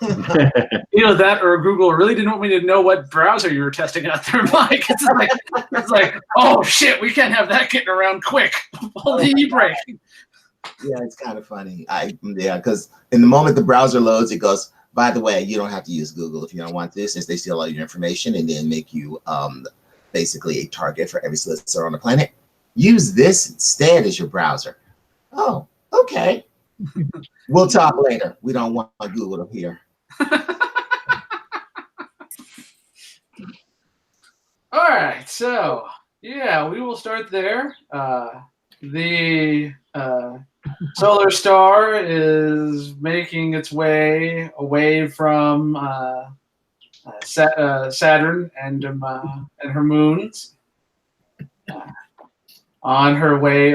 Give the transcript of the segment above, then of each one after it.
Either that or Google really didn't want me to know what browser you were testing out there, Mike. It's like, oh shit, we can't have that getting around quick. Hold the e-brake. Yeah, it's kind of funny. Because in the moment the browser loads, it goes, by the way, you don't have to use Google if you don't want this, since they steal all your information and then make you basically a target for every solicitor on the planet. Use this instead as your browser. Oh, okay. We'll talk later. We don't want Google to hear. All right, so yeah, we will start there. The Solar Star is making its way away from Saturn and her moons. On her way,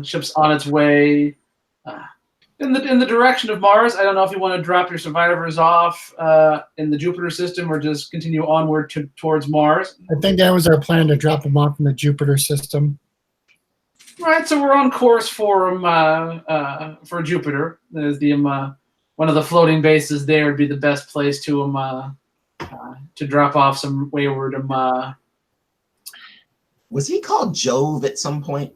ship's on its way in the direction of Mars. I don't know if you want to drop your survivors off in the Jupiter system or just continue onward towards Mars. I think that was our plan, to drop them off in the Jupiter system. Right, so we're on course for Jupiter. There's the one of the floating bases there would be the best place to drop off some wayward Was he called Jove at some point?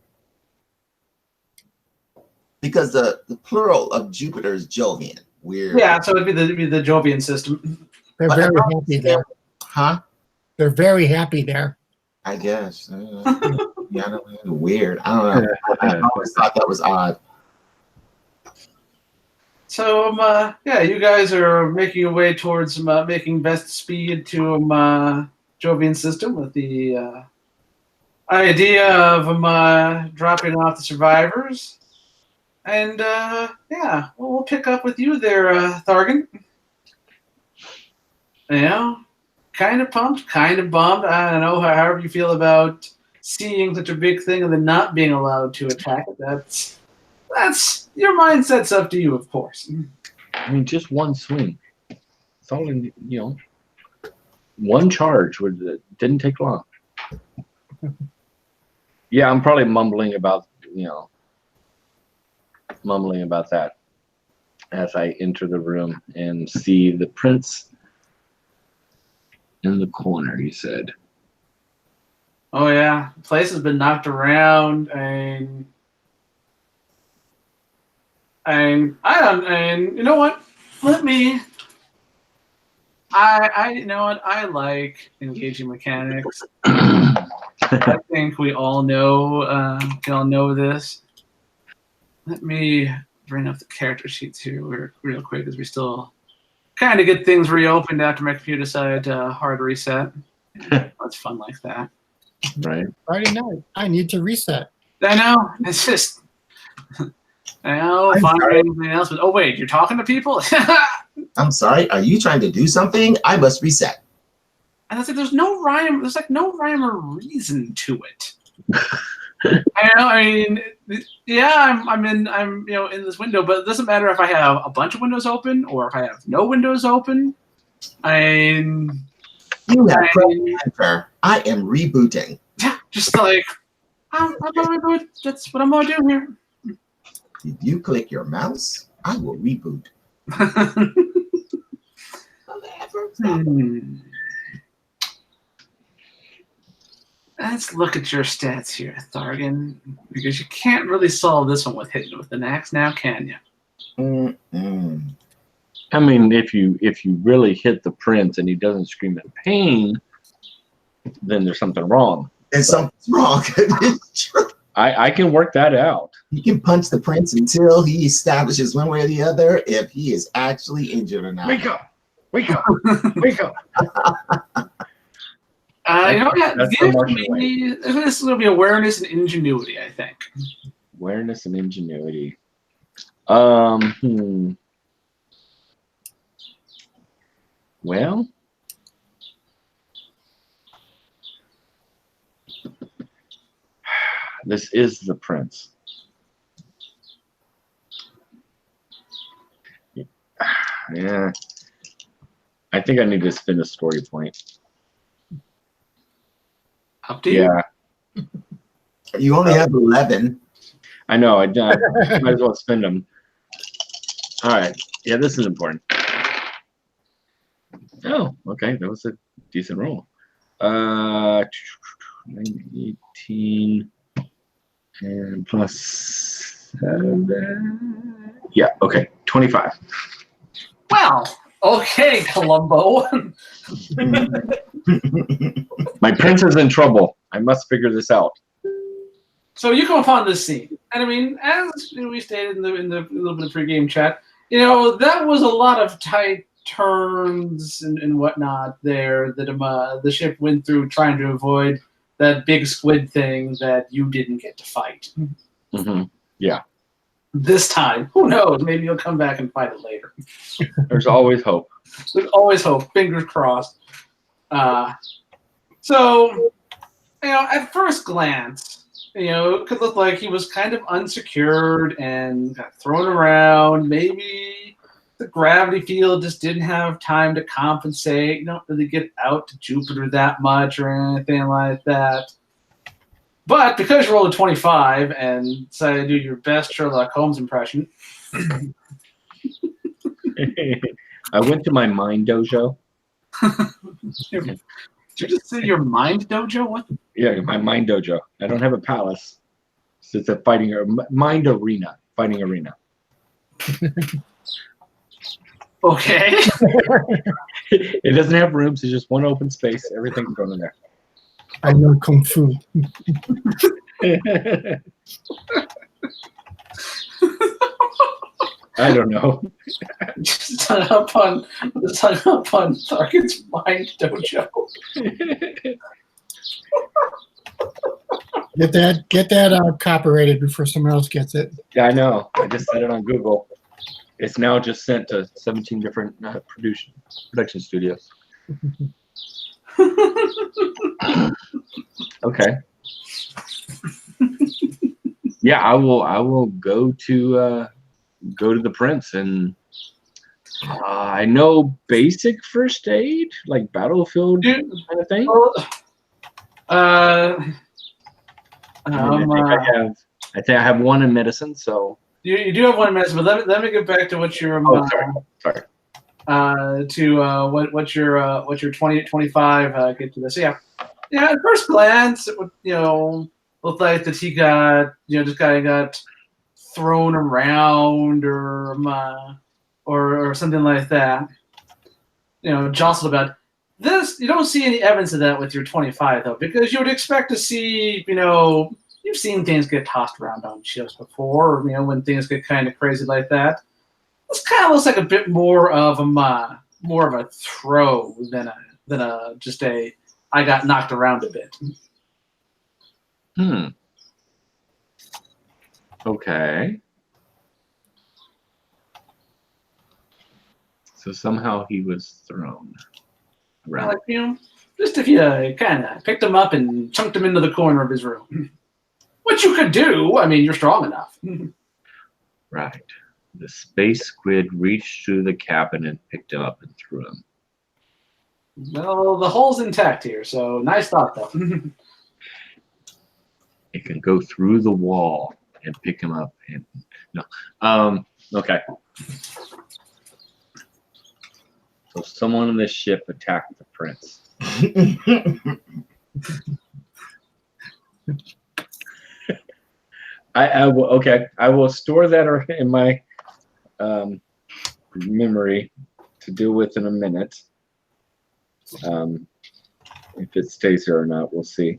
Because the plural of Jupiter is Jovian. Weird. Yeah, so it'd be the Jovian system. They're very happy there. Huh? They're very happy there. I guess. Yeah, I don't know. Weird. I don't know. I always thought that was odd. So, yeah, you guys are making your way towards making best speed to Jovian system with the idea of dropping off the survivors. And, yeah, we'll pick up with you there, Thargan. You know, kind of pumped, kind of bummed. I don't know, however you feel about seeing such a big thing and then not being allowed to attack it. That's your mindset's up to you, of course. I mean, just one swing. It's all in, one charge. Didn't take long. Yeah, I'm probably mumbling about that as I enter the room and see the prince in the corner, he said. Oh yeah, the place has been knocked around, and you know what? You know what? I like engaging mechanics. I think we all know this. Let me bring up the character sheets here real quick, as we still kind of get things reopened after my computer decided to hard reset. It's fun like that. Right. Friday night. I need to reset. I know. It's just, I know. Find anything else, but oh wait, you're talking to people. I'm sorry. Are you trying to do something? I must reset. And I said, there's no rhyme. There's like no rhyme or reason to it. I mean, yeah, I'm in this window, but it doesn't matter if I have a bunch of windows open or if I have no windows open. You have enter. I am rebooting. Yeah, just like I'm gonna reboot. That's what I'm gonna do here. If you click your mouse, I will reboot. Let's look at your stats here, Thargan, because you can't really solve this one with hitting with an axe now, can you? I mean, if you really hit the prince and he doesn't scream in pain, then there's something wrong. There's something wrong. It's true. I can work that out. You can punch the prince until he establishes one way or the other if he is actually injured or not. Wake up! Wake up! Wake up! You know what? This will be awareness and ingenuity, I think. Awareness and ingenuity. Well, this is the prince. Yeah. I think I need to spin a story point. Up to you. Yeah. You only have 11. I know. I might as well spend them. All right. Yeah, this is important. Oh, okay. That was a decent roll. 18 and plus 7. Yeah, okay. 25. Well, okay, Columbo. My prince is in trouble. I must figure this out. So you come upon this scene, and I mean, as we stated in the little bit of pregame chat, that was a lot of tight turns and whatnot there that the ship went through trying to avoid that big squid thing that you didn't get to fight. Mm-hmm. Yeah. This time, who knows? Maybe you'll come back and fight it later. There's always hope. There's always hope. Fingers crossed. So, at first glance, it could look like he was kind of unsecured and got thrown around. Maybe the gravity field just didn't have time to compensate. You don't really get out to Jupiter that much or anything like that. But because you rolled a 25 and decided to do your best Sherlock Holmes impression, I went to my mind dojo. did you just say your mind dojo? What? Yeah, my mind dojo. I don't have a palace. So it's a fighting mind arena. Fighting arena. Okay. It doesn't have rooms. It's just one open space. Everything's going in there. I know Kung Fu. I don't know. Just hung up on Target's mind dojo. Get that copyrighted before someone else gets it. Yeah, I know. I just said it on Google. It's now just sent to 17 different production studios. Okay. Yeah, I will go to the prince, and I know basic first aid, like battlefield kind of thing. I think I have one in medicine, so you do have one message, but let me get back to what your sorry. what your 2025 get to this. Yeah, at first glance, it would look like that he got just kind of got thrown around or something like that. Jostled about this. You don't see any evidence of that with your 25 though, because you would expect to see you've seen things get tossed around on ships before, when things get kind of crazy like that. This kind of looks like a bit more of a throw than a just a I got knocked around a bit. Okay. So somehow he was thrown around. Like, just if you kind of picked him up and chunked him into the corner of his room. Which you could do. I mean, you're strong enough. Right. The space squid reached through the cabin and picked him up and threw him. Well, the hole's intact here, so nice thought, though. It can go through the wall and pick him up. And no. Okay. So someone on this ship attacked the prince. I will. Okay, I will store that in my memory to deal with in a minute. If it stays here or not, we'll see.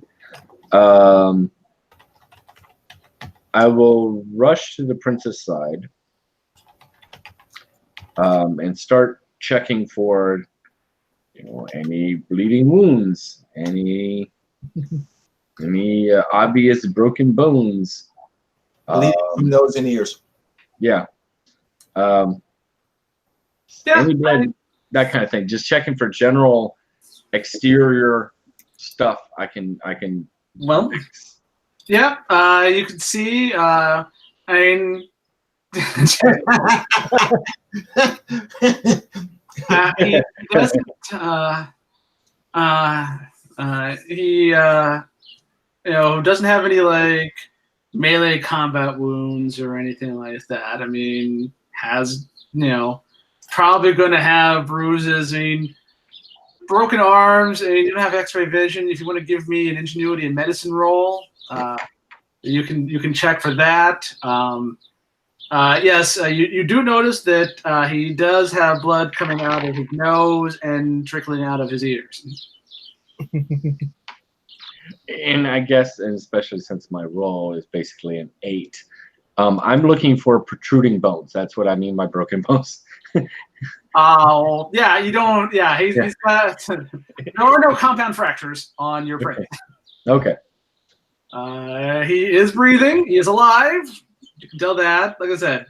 I will rush to the prince's side and start checking for, any bleeding wounds, any obvious broken bones. Nose and ears. Yeah. Any blood, that kind of thing. Just checking for general exterior stuff. I can. Well, fix. Yeah. You can see. I mean. He doesn't. He doesn't have any melee combat wounds or anything like that. I mean, has probably going to have bruises. I mean, broken arms and you don't have X-ray vision, if you want to give me an ingenuity and medicine roll, you can check for that. Yes, you do notice that he does have blood coming out of his nose and trickling out of his ears. And I guess, and especially since my roll is basically an 8, I'm looking for protruding bones. That's what I mean by broken bones. Oh, yeah, you don't. Yeah, he's got. There are no compound fractures on your print. Okay. He is breathing. He is alive. You can tell that. Like I said,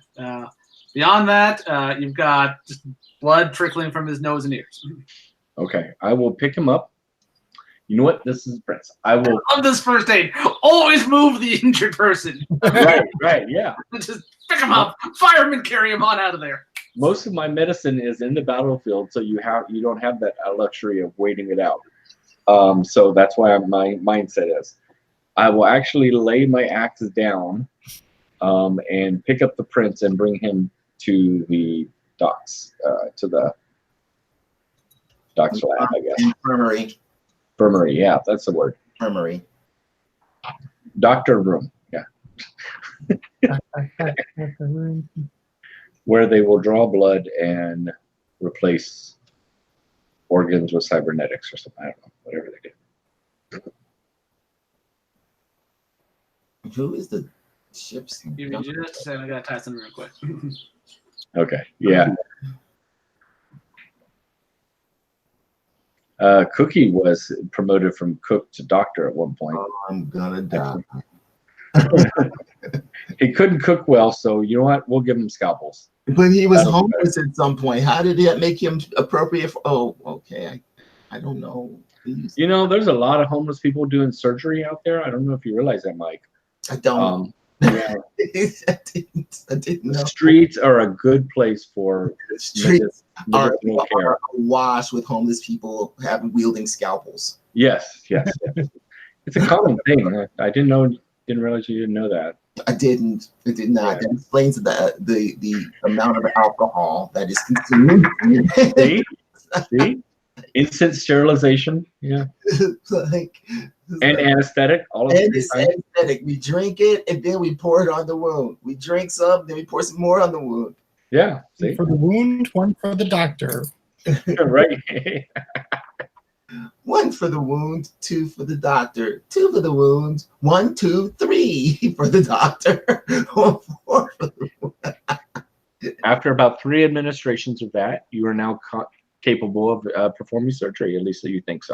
beyond that, you've got just blood trickling from his nose and ears. Okay. I will pick him up. You know what? This is Prince. I will. I love this first aid. Always move the injured person. Right. Yeah. Just pick him up. Firemen carry him on out of there. Most of my medicine is in the battlefield, so you don't have that luxury of waiting it out. So that's why my mindset is. I will actually lay my axes down, and pick up the Prince and bring him to the docks, to the docks lab, I guess. Infirmary. Infirmary, yeah, that's the word. Infirmary. Doctor room, yeah. Where they will draw blood and replace organs with cybernetics or something. I don't know, whatever they do. Who is the ship's? Give me just a second. I gotta tie something real quick. Okay, yeah. Cookie was promoted from cook to doctor at one point. Oh, I'm gonna die. He couldn't cook well, so you know what? We'll give him scalpels. But he was homeless at some point. How did that make him appropriate for? Oh, okay. I don't know. You know, there's a lot of homeless people doing surgery out there. I don't know if you realize that, Mike. I don't. Yeah. I didn't know. The streets are a good place for The streets are medicinal care. awash with homeless people wielding scalpels. Yes. It's a common thing. I didn't realize you didn't know that. I did not. Yeah. That explains the amount of alcohol that is consumed. See? Instant sterilization. Yeah. And anesthetic. All of And it. it's anesthetic. We drink it and then we pour it on the wound. We drink some, then we pour some more on the wound. Yeah. See? For the wound, one for the doctor. Right. 1 for the wound, 2 for the doctor, 2 for the wound, 1, 2, 3 for the doctor, 4 for the wound. After about 3 administrations of that, you are now capable of performing surgery. At least you think so.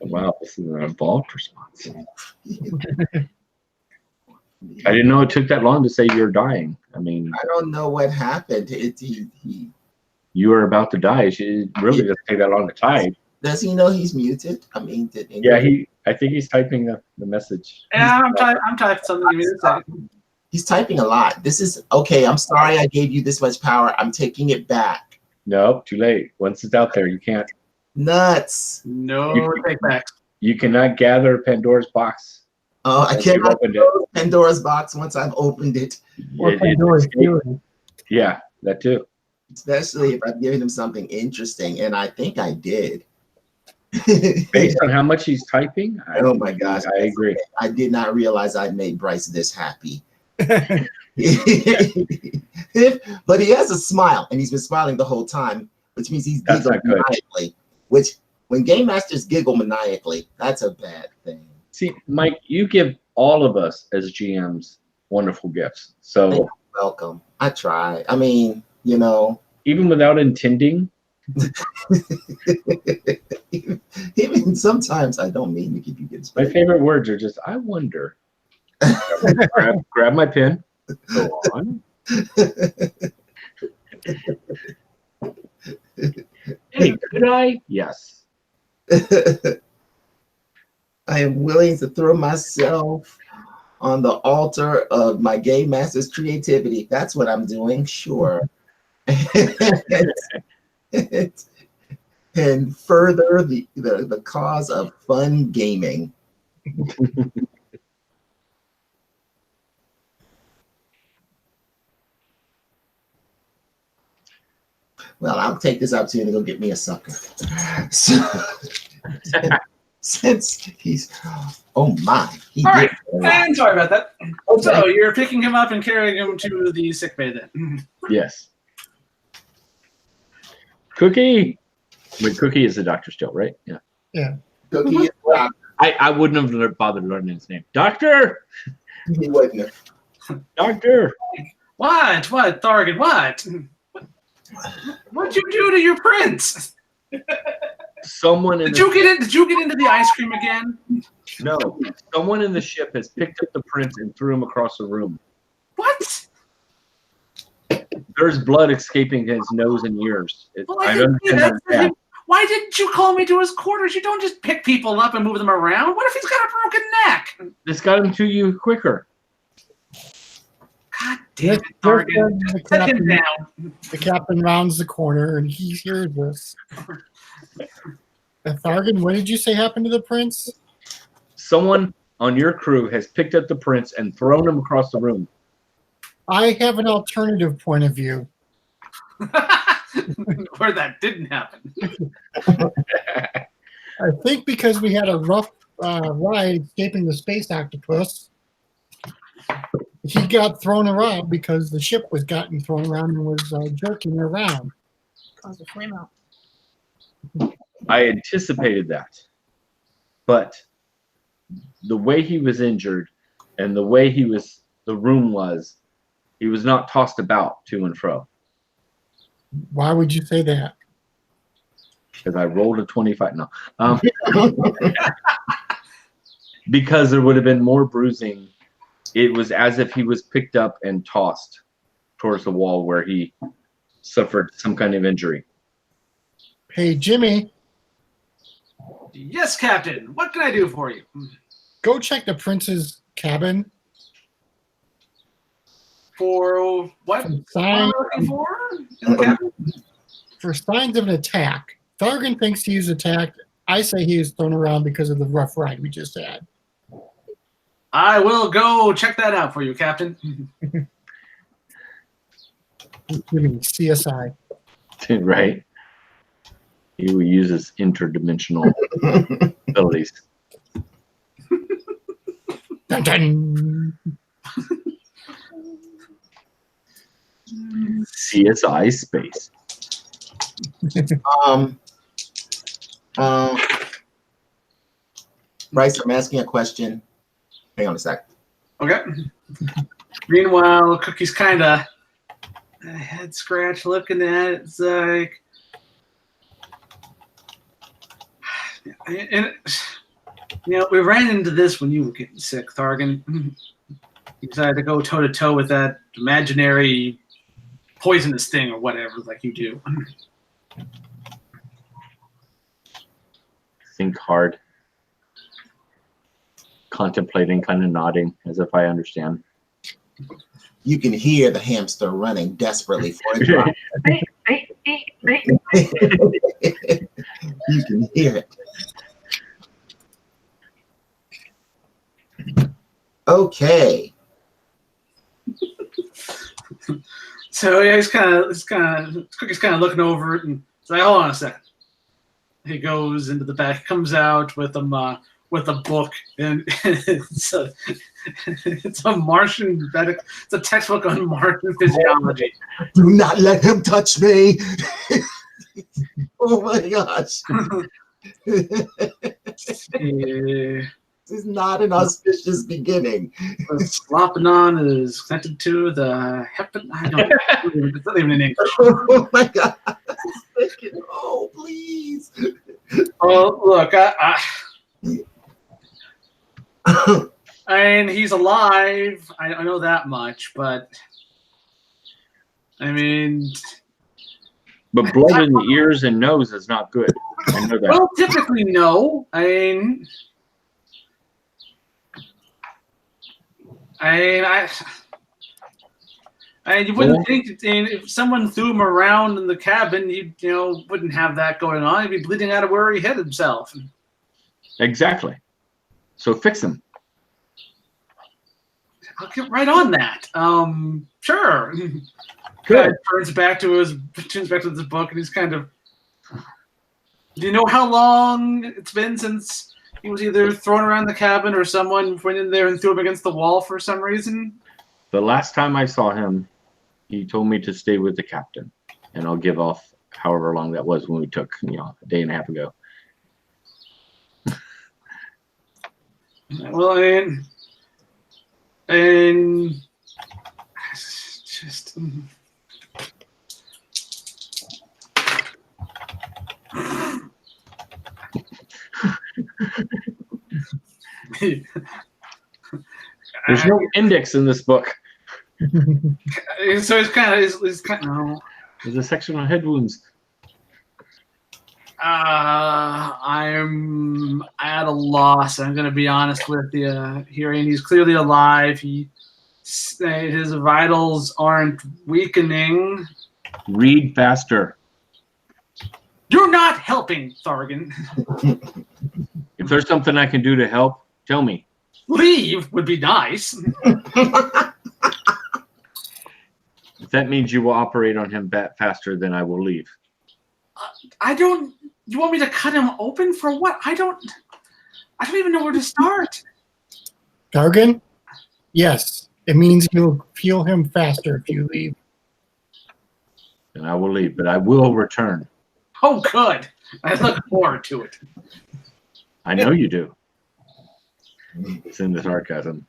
Wow, this is an involved response. I didn't know it took that long to say you're dying. I mean, I don't know what happened. You were about to die. It really doesn't take that long to type. Does he know he's muted? I mean, I think he's typing the message. Yeah, I'm typing something. Give me a second. He's typing a lot. This is okay. I'm sorry I gave you this much power. I'm taking it back. Nope, too late. Once it's out there, you can't. Nuts. No take backs. You cannot gather Pandora's box. Oh, I once you've cannot opened close Pandora's box once I've opened it. Or Pandora's Fury. Yeah, that too. Especially if I've given him something interesting, and I think I did. Based on how much he's typing, Oh my gosh. I agree. I did not realize I made Bryce this happy. But he has a smile, and he's been smiling the whole time, which means he's That's giggling not good. maniacally. Which, when game masters giggle maniacally, that's a bad thing. See, Mike, you give all of us as GMs wonderful gifts. So Welcome. I try. I mean, you know, even without intending, even sometimes I don't mean to give you gifts. my favorite words are just, I wonder. grab my pen. Go on. Hey, could I? Yes. I am willing to throw myself on the altar of my game master's creativity. That's what I'm doing, sure. And further the cause of fun gaming. Well, I'll take this opportunity to go get me a sucker. So, since he's, oh my, he All did. right. And sorry about that. Okay. So you're picking him up and carrying him to the sick bay then. Yes. Cookie. But Cookie is the doctor still, right? Yeah. Cookie is rock. I wouldn't have bothered learning his name. Doctor! He wouldn't have. Doctor! What, Thargan, what? What'd you do to your prince? Someone in Did you get into the ice cream again? No. Someone in the ship has picked up the prince and threw him across the room. What? There's blood escaping his nose and ears. Well, I didn't do that. Why didn't you call me to his quarters? You don't just pick people up and move them around. What if he's got a broken neck? This got him to you quicker. God damn it, Thargan. Set him down. The captain rounds the corner and he hears this. Thargan, what did you say happened to the prince? Someone on your crew has picked up the prince and thrown him across the room. I have an alternative point of view. Where that didn't happen. I think because we had a rough ride escaping the space octopus, he got thrown around because the ship was gotten thrown around and was jerking around. Caused a flame out. I anticipated that. But the way he was injured and the way the room was, he was not tossed about to and fro. Why would you say that? Because I rolled a 25. No. Because there would have been more bruising. It was as if he was picked up and tossed towards the wall where he suffered some kind of injury. Hey, Jimmy, Yes, Captain. What can I do for you? go check the prince's cabin. For what? For What am I signs, looking for? In the cabin? for signs of an attack. Thargan thinks he was attacked. I say he was thrown around because of the rough ride we just had. I will go check that out for you, Captain. Jimmy, CSI. Right? He uses interdimensional abilities. Dun, dun. CSI Space. Bryce, I'm asking a question. Hang on a sec. Okay. Meanwhile, Cookie's kind of head scratch looking at it. It's like, and we ran into this when you were getting sick, Thargan. You decided to go toe to toe with that imaginary poisonous thing or whatever, like you do. Think hard. Contemplating, kind of nodding as if I understand. You can hear the hamster running desperately for a drop. You can hear it. Okay. So yeah, Cookie's kind of looking over it and it's like, hold on a second. He goes into the back, comes out with a book, and it's a Martian. It's a textbook on Martian physiology. Do not let him touch me. Oh my gosh. Yeah. This is not an auspicious beginning. The slopanon is connected to the heparin. I don't know. It's not even in English. Oh my god. Oh, please. Oh, look, I mean, he's alive. I know that much, but I mean, But blood in the ears and nose is not good. I know that. well, typically no. You wouldn't think if someone threw him around in the cabin, you wouldn't have that going on. He'd be bleeding out of where he hit himself. Exactly. So fix them. I'll get right on that. Sure. Good. Turns back to this book, and he's kind of. Do you know how long it's been since he was either thrown around the cabin or someone went in there and threw him against the wall for some reason? The last time I saw him, he told me to stay with the captain, and I'll give off however long that was when we took, a day and a half ago. Well, and just. There's no index in this book. So it's kind of no. There's a section on head wounds. I'm at a loss. I'm going to be honest with you here, and he's clearly alive. His vitals aren't weakening. Read faster. You're not helping, Thargan. If there's something I can do to help, tell me. Leave would be nice. If that means you will operate on him faster, then I will leave. I don't. You want me to cut him open for what? I don't even know where to start. Thargan? Yes. It means you'll heal him faster if you leave. Then I will leave, but I will return. Oh, good. I look forward to it. I know you do. It's in the sarcasm.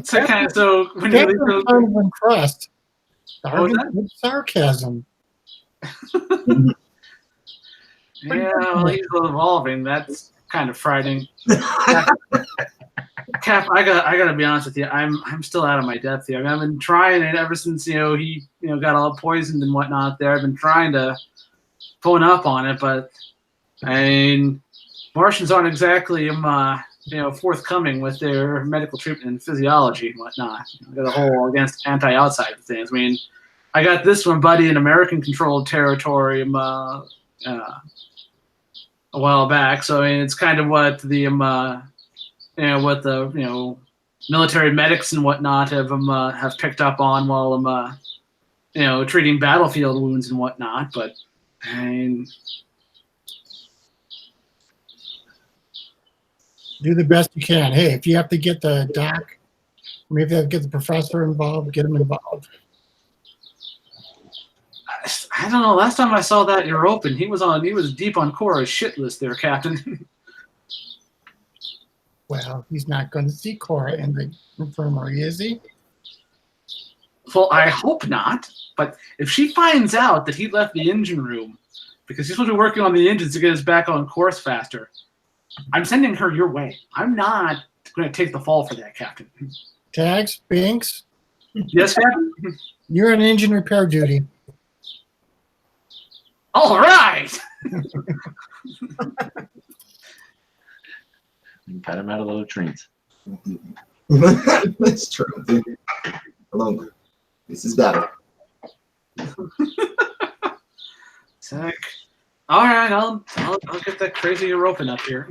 So when you Captain's leave, kind of impressed. What was Thargan with sarcasm. yeah, well, he's evolving. That's kind of frightening. Cap, I gotta be honest with you. I'm still out of my depth here. I mean, I've been trying it ever since he got all poisoned and whatnot. There, I've been trying to phone up on it, but Martians aren't exactly forthcoming with their medical treatment and physiology and whatnot. They're the whole against anti-outside things. I mean, I got this one buddy in American-controlled territory a while back. So I mean, it's kind of what the military medics and whatnot have picked up on while treating battlefield wounds and whatnot. But Do the best you can. Hey, if you have to get the doc, maybe you have to get the professor involved, get him involved. I don't know. Last time I saw that European, he was deep on Cora's shit list there, Captain. Well, he's not going to see Cora in the infirmary, is he? Well, I hope not. But if she finds out that he left the engine room because he's supposed to be working on the engines to get us back on course faster, I'm sending her your way. I'm not going to take the fall for that, Captain. Tags, Binks, Yes, Captain? you're on engine repair duty. All right. Got him out of the latrines. That's true. Hello. This is better. Sick. All right, I'll get that crazy European up here.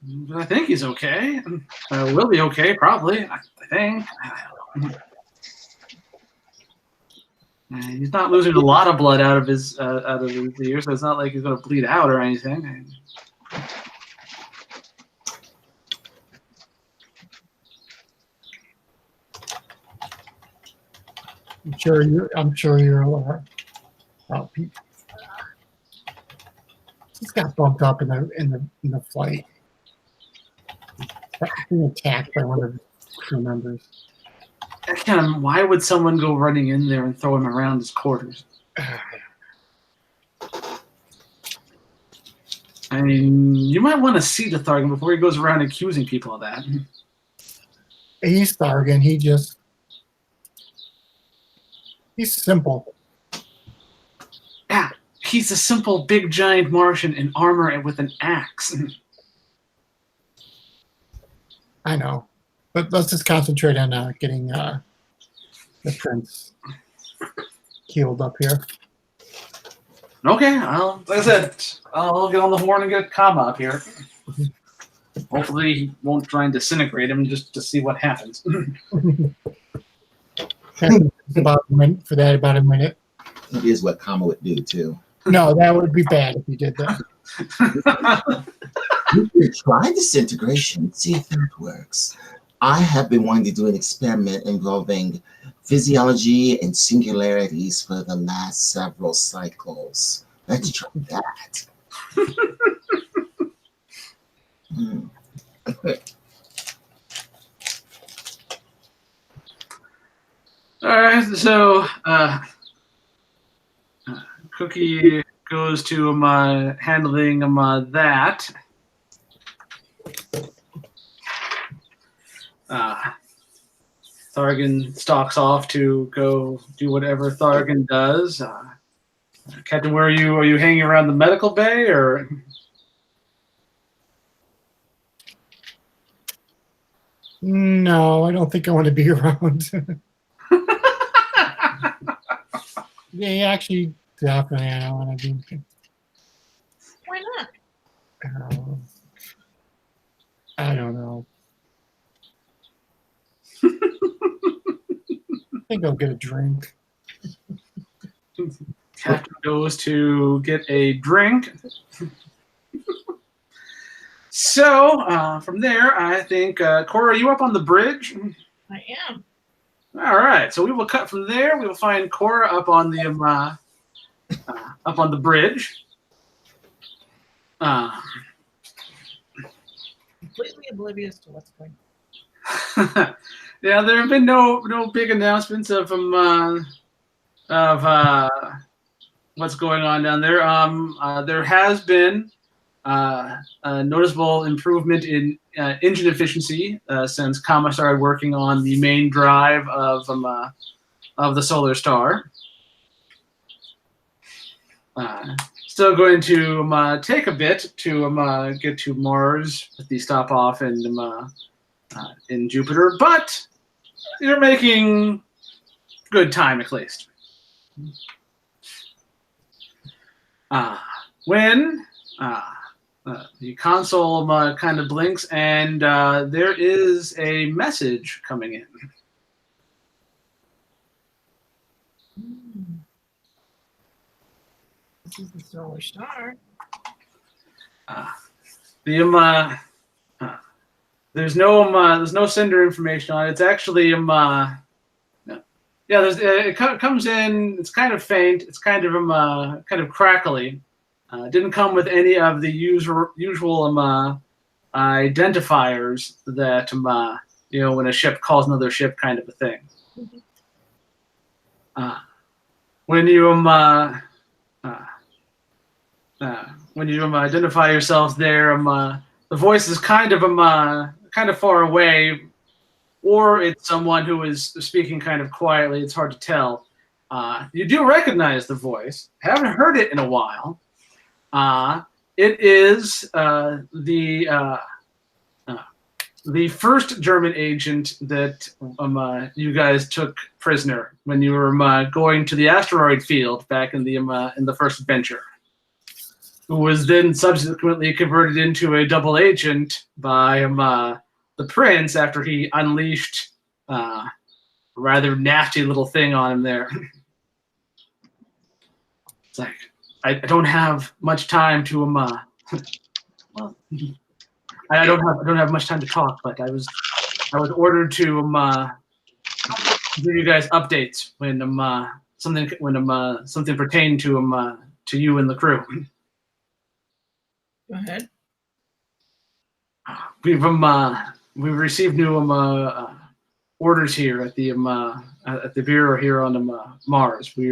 But I think he's okay. We'll be okay, probably. I think. He's not losing a lot of blood out of his ears, so it's not like he's going to bleed out or anything. I'm sure you're aware. He's got bumped up in the flight. Being attacked by one of the crew members. Why would someone go running in there and throw him around his quarters? I mean, you might want to see the Thargan before he goes around accusing people of that. He's Thargan. He's simple. Yeah, he's a simple, big, giant Martian in armor and with an axe. I know. But let's just concentrate on getting the prince healed up here. Okay, like I said, I'll get on the horn and get Kama up here. Hopefully, he won't try and disintegrate him just to see what happens. About a minute for that. About a minute. It is what Kama would do too. No, that would be bad if you did that. You can try disintegration, see if that works. I have been wanting to do an experiment involving physiology and singularities for the last several cycles. Let's try that. Hmm. All right, so Cookie goes to handling that. Thargan stalks off to go do whatever Thargan does. Captain, where are you? Are you hanging around the medical bay, or? No, I don't think I want to be around. Yeah, actually, definitely, I don't want to be. Why not? I don't know. I think I'll get a drink. Captain goes to get a drink. So from there, I think Cora, are you up on the bridge? I am. All right, so we will cut from there. We will find Cora up on the bridge. Completely oblivious to what's going Yeah, there have been no big announcements of what's going on down there. There has been a noticeable improvement in engine efficiency since Kama started working on the main drive of the Solar Star. Still going to take a bit to get to Mars with the stop off in Jupiter, but you're making good time at least. When the console kind of blinks and there is a message coming in. This is the Solar Star. There's no sender information on it. It's actually it comes in. It's kind of faint. It's kind of crackly. Didn't come with any of the usual identifiers that when a ship calls another ship, kind of a thing. When you identify yourself there, the voice is kind of far away, or it's someone who is speaking kind of quietly. It's hard to tell. You do recognize the voice. Haven't heard it in a while. It is the first German agent that you guys took prisoner when you were going to the asteroid field back in the first adventure, who was then subsequently converted into a double agent by the Prince after he unleashed a rather nasty little thing on him there. It's like, I don't have much time to well, I don't have much time to talk, but I was ordered to give you guys updates when something pertained to you and the crew. Go ahead. We've received new orders here at the bureau here on Mars. We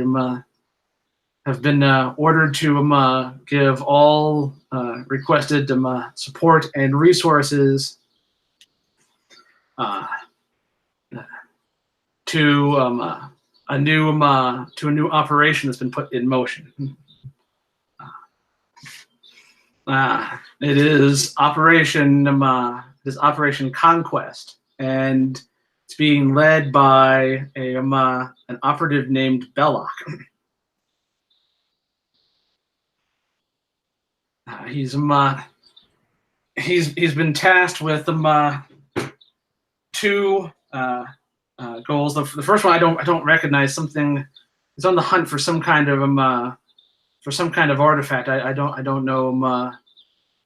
have been ordered to give all requested support and resources to a new operation that's been put in motion. It is Operation Conquest, and it's being led by an operative named Belloc. He's been tasked with two goals. The first one I don't recognize. Something. He's on the hunt for some kind of artifact. I don't know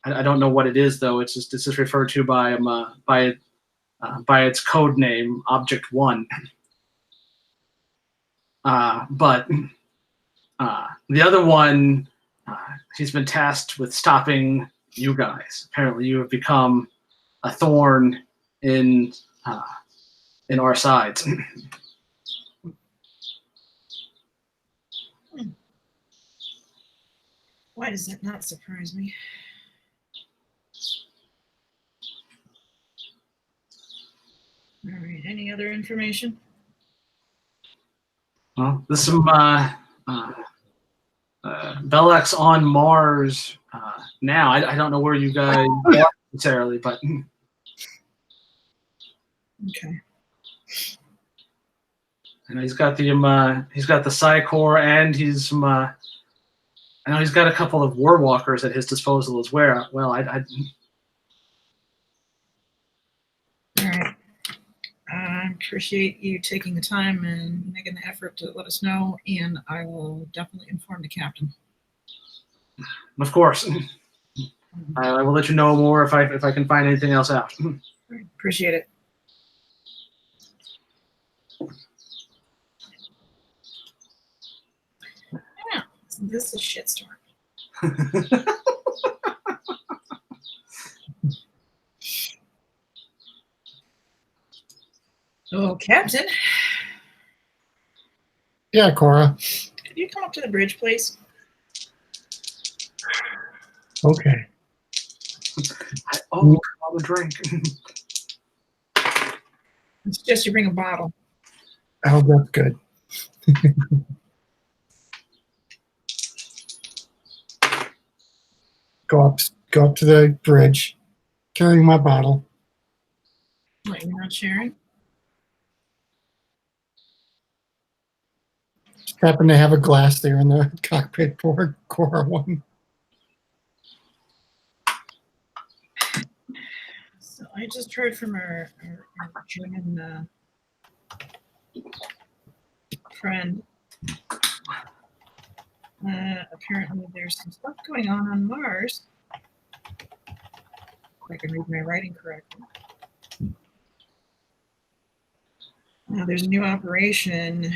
I don't know what it is though. It's just referred to by its code name, Object One. But the other one, he's been tasked with stopping you guys. Apparently, you have become a thorn in our sides. Why does that not surprise me? All right. Any other information? Well, this is Bellex on Mars now. I don't know where you guys are necessarily, but Okay. you know, he's got the Psycor, and I know he's got a couple of Warwalkers at his disposal as well. Well, All right. I appreciate you taking the time and making the effort to let us know, and I will definitely inform the captain. of course, I will let you know more if I can find anything else out. All right. Appreciate it. Yeah, this is a shitstorm. Oh, Captain, Yeah, Cora. could you come up to the bridge, please? Okay. Oh, I'll drink. I suggest you bring a bottle. Oh, that's good. Go up to the bridge, carrying my bottle. What, you're not sharing? Just happen to have a glass there in the cockpit for Cora one. So I just heard from our German friend. Apparently there's some stuff going on Mars. If I can read my writing correctly. Now there's a new operation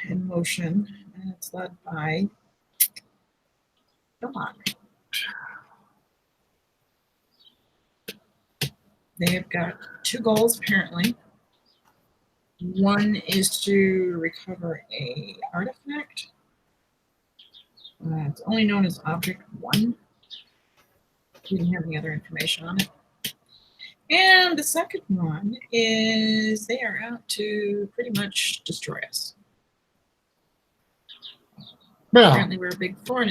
in motion, and it's led by Don. They have got two goals apparently. One is to recover a artifact. It's only known as Object One. We didn't have any other information on it. And the second one is they are out to pretty much destroy us. Well, Apparently, we're a big thorn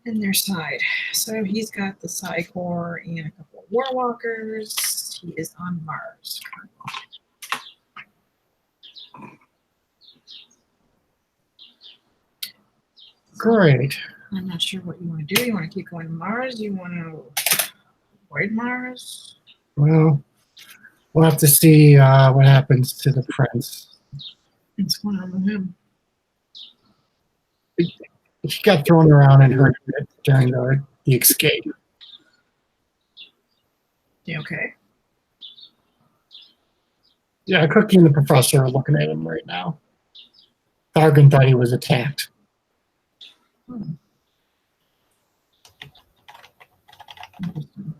in their side. So he's got the Psycor and a couple of Warwalkers. He is on Mars. great. I'm not sure what you want to do. You want to keep going to Mars? You want to avoid Mars? Well, we'll have to see what happens to the prince. What's going on with him? He got thrown around and hurt a bit during the escape. You okay? Yeah, Cookie and the professor are looking at him right now. Thargan thought he was attacked. Interesting.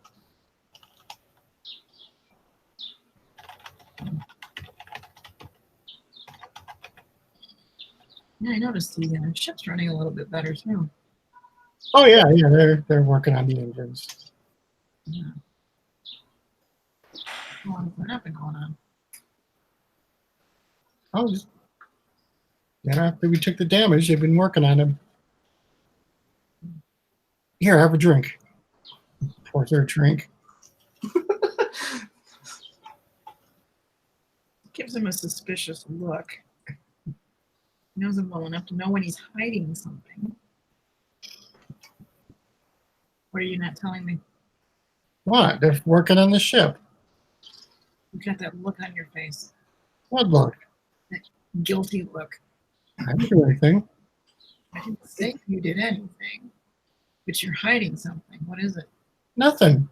Yeah, I noticed the ship's running a little bit better too. Oh yeah, they're working on the engines. Yeah. What happened going on? Oh, after we took the damage, they've been working on him. Here, have a drink. Pours her a drink. Gives him a suspicious look. Knows him well enough to know when he's hiding something. What are you not telling me? What? They're working on the ship. You got that look on your face. What look? Guilty look. I didn't do anything. I didn't say you did anything, but you're hiding something. What is it? Nothing.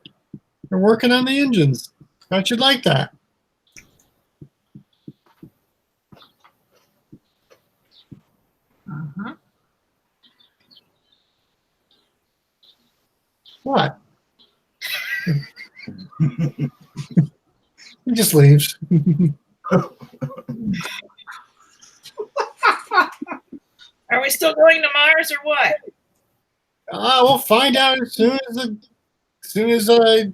They're working on the engines. Thought you'd like that. Uh-huh. What? He just leaves. Are we still going to Mars or what? We'll find out as soon as the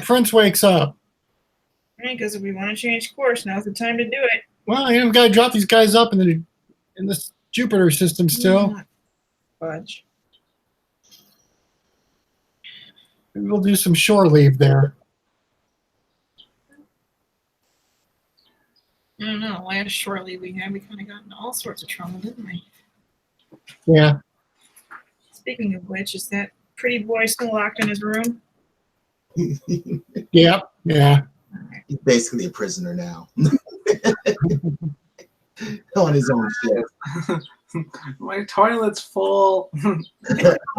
prince wakes up. Because if we want to change course, now's the time to do it. Well, you know, we've got to drop these guys up in the Jupiter system still. Not Fudge. Maybe we'll do some shore leave there. I don't know. Last short leave we had, we kind of got into all sorts of trouble, didn't we? Yeah. Speaking of which, is that pretty boy still locked in his room? Yep. Yeah. He's basically a prisoner now. On his own ship. My toilet's full.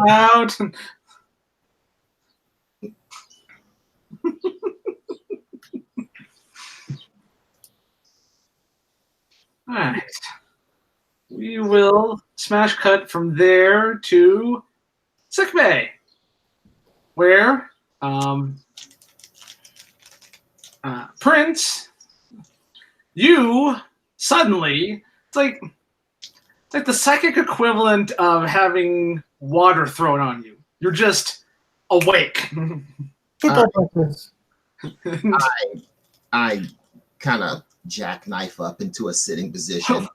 Out. All right. We will smash cut from there to sickbay, where Prince, you suddenly, it's like the psychic equivalent of having water thrown on you. You're just awake. Football practice. I kind of jackknife up into a sitting position.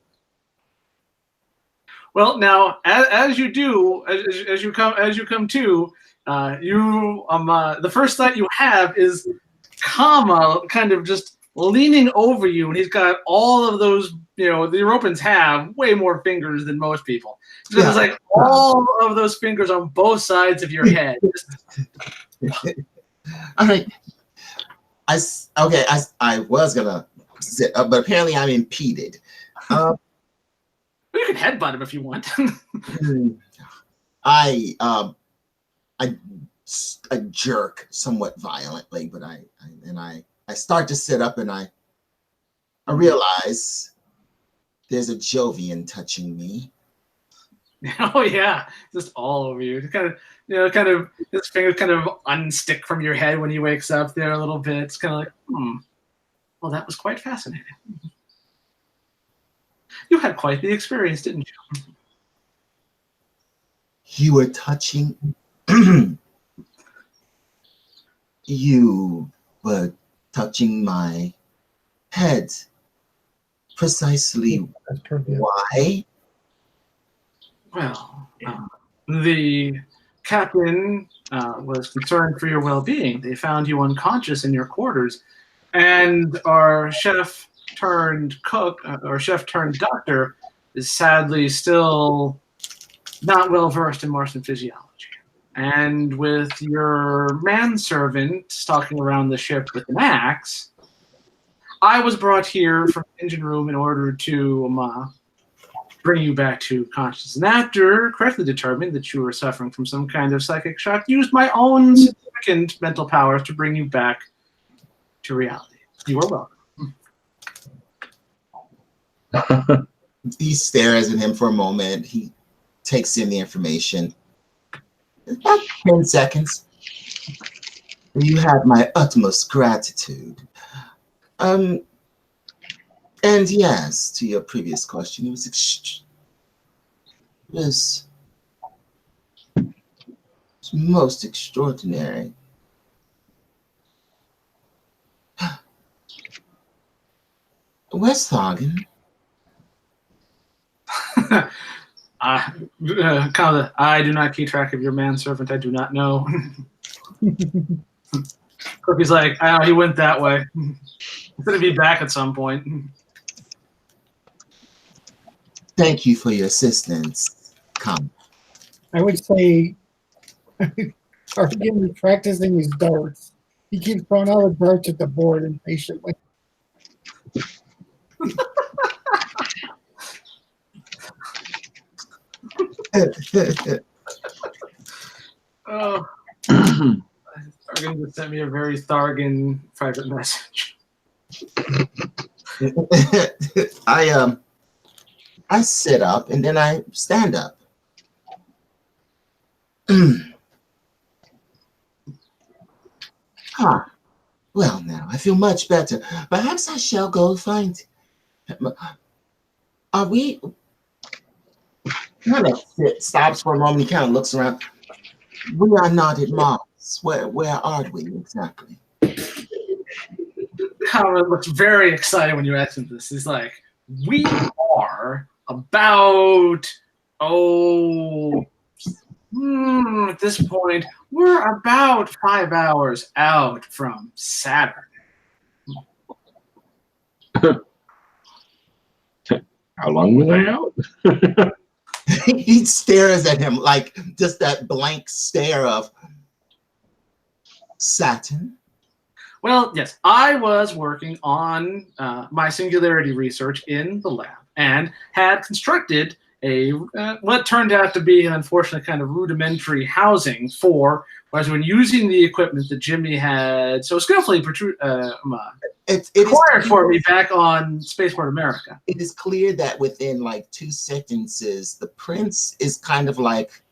Well, now as you do, as you come to, the first thought you have is Kama kind of just leaning over you, and he's got all of those. You know, the Europans have way more fingers than most people. So Yeah. there's like all of those fingers on both sides of your head. All right. I was gonna sit up, but apparently I'm impeded. You can headbutt him if you want. I jerk somewhat violently, but I start to sit up, and I realize there's a Jovian touching me. Oh yeah, just all over you. Kind of, his fingers kind of unstick from your head when he wakes up there a little bit. It's kind of like, well, that was quite fascinating. You had quite the experience, didn't you? You were touching. You were touching my head. Precisely That's perfect. why? Well, the captain was concerned for your well-being. They found you unconscious in your quarters, and our chef turned cook, or chef turned doctor, is sadly still not well versed in Martian physiology. And with your manservant stalking around the ship with an axe, I was brought here from the engine room in order to bring you back to consciousness. And after correctly determined that you were suffering from some kind of psychic shock, used my own significant mental powers to bring you back to reality. You are welcome. He stares at him for a moment. He takes in the information. About 10 seconds. You have my utmost gratitude. And yes, to your previous question, it was most extraordinary. Westhagen. I do not keep track of your manservant. I do not know. Crookie's like, he went that way. He's going to be back at some point. Thank you for your assistance. Come. I would say Tarkin is practicing his darts. He keeps throwing all the darts at the board impatiently. Oh, Thargan just sent me a very Thargan private message. I sit up and then I stand up. Huh. Well, now I feel much better. Perhaps I shall go find him. Are we? Kind of stops for a moment. He kind of looks around. We are not at Mars. Where are we exactly? Howard looks very excited when you ask him this. He's like, we are about, at this point, we're about 5 hours out from Saturn. How long were they out? He stares at him like just that blank stare of Saturn. Well, yes, I was working on my singularity research in the lab and had constructed a what turned out to be an unfortunate kind of rudimentary housing for, as when using the equipment that Jimmy had so skillfully acquired for me back on Spaceport America. It is clear that within like 2 sentences, the prince is kind of like,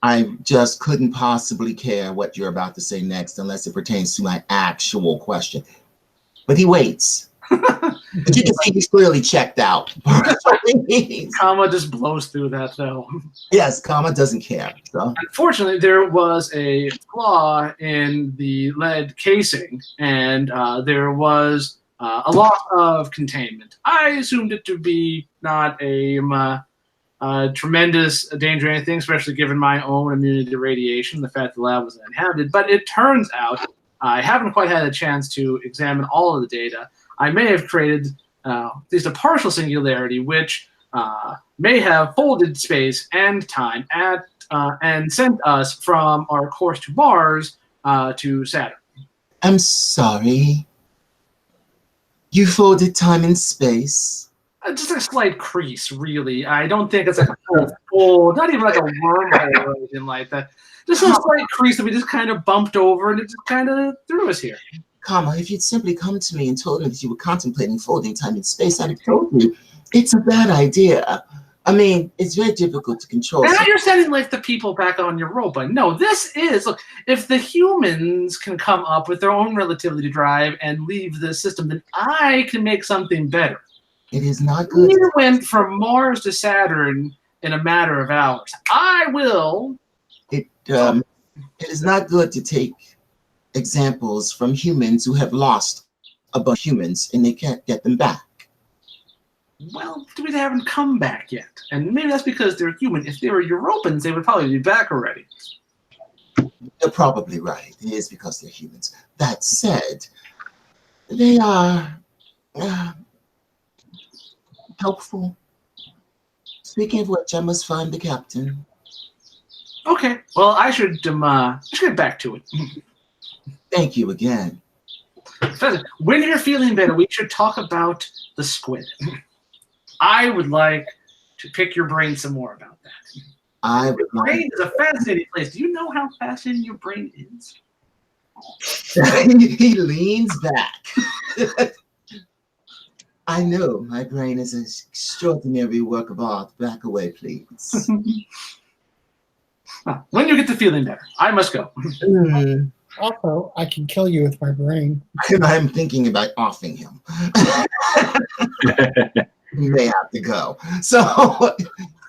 I just couldn't possibly care what you're about to say next unless it pertains to my actual question. But he waits. But you can see he's clearly checked out. Comma just blows through that though. Yes, Comma doesn't care. So. Unfortunately, there was a flaw in the lead casing, and there was a loss of containment. I assumed it to be not a tremendous danger or anything, especially given my own immunity to radiation, the fact the lab was uninhabited. But it turns out I haven't quite had a chance to examine all of the data. I may have created at least a partial singularity, which may have folded space and time and sent us from our course to Mars to Saturn. I'm sorry. You folded time and space. Just a slight crease, really. I don't think it's like a full, not even like a wormhole or anything like that. Just a slight crease that we just kind of bumped over, and it just kind of threw us here. Comma, if you'd simply come to me and told me that you were contemplating folding time and space, I'd have told you it's a bad idea. I mean, it's very difficult to control. Now you're sounding like the people back on Europa. No, this is, look, if the humans can come up with their own relativity drive and leave the system, then I can make something better. It is not good. We went from Mars to Saturn in a matter of hours. I will. It is not good to take examples from humans who have lost a bunch of humans and they can't get them back. Well, we haven't come back yet. And maybe that's because they're human. If they were Europans, they would probably be back already. You're probably right. It is because they're humans. That said, they are helpful. Speaking of which, I must find the captain. Okay. Well, I should get back to it. Thank you again. When you're feeling better, we should talk about the squid. I would like to pick your brain some more about that. Your brain is a fascinating place. Do you know how fascinating your brain is? He leans back. I know my brain is an extraordinary work of art. Back away, please. When you get to feeling better, I must go. Also, I can kill you with my brain. And I'm thinking about offing him. He may have to go. So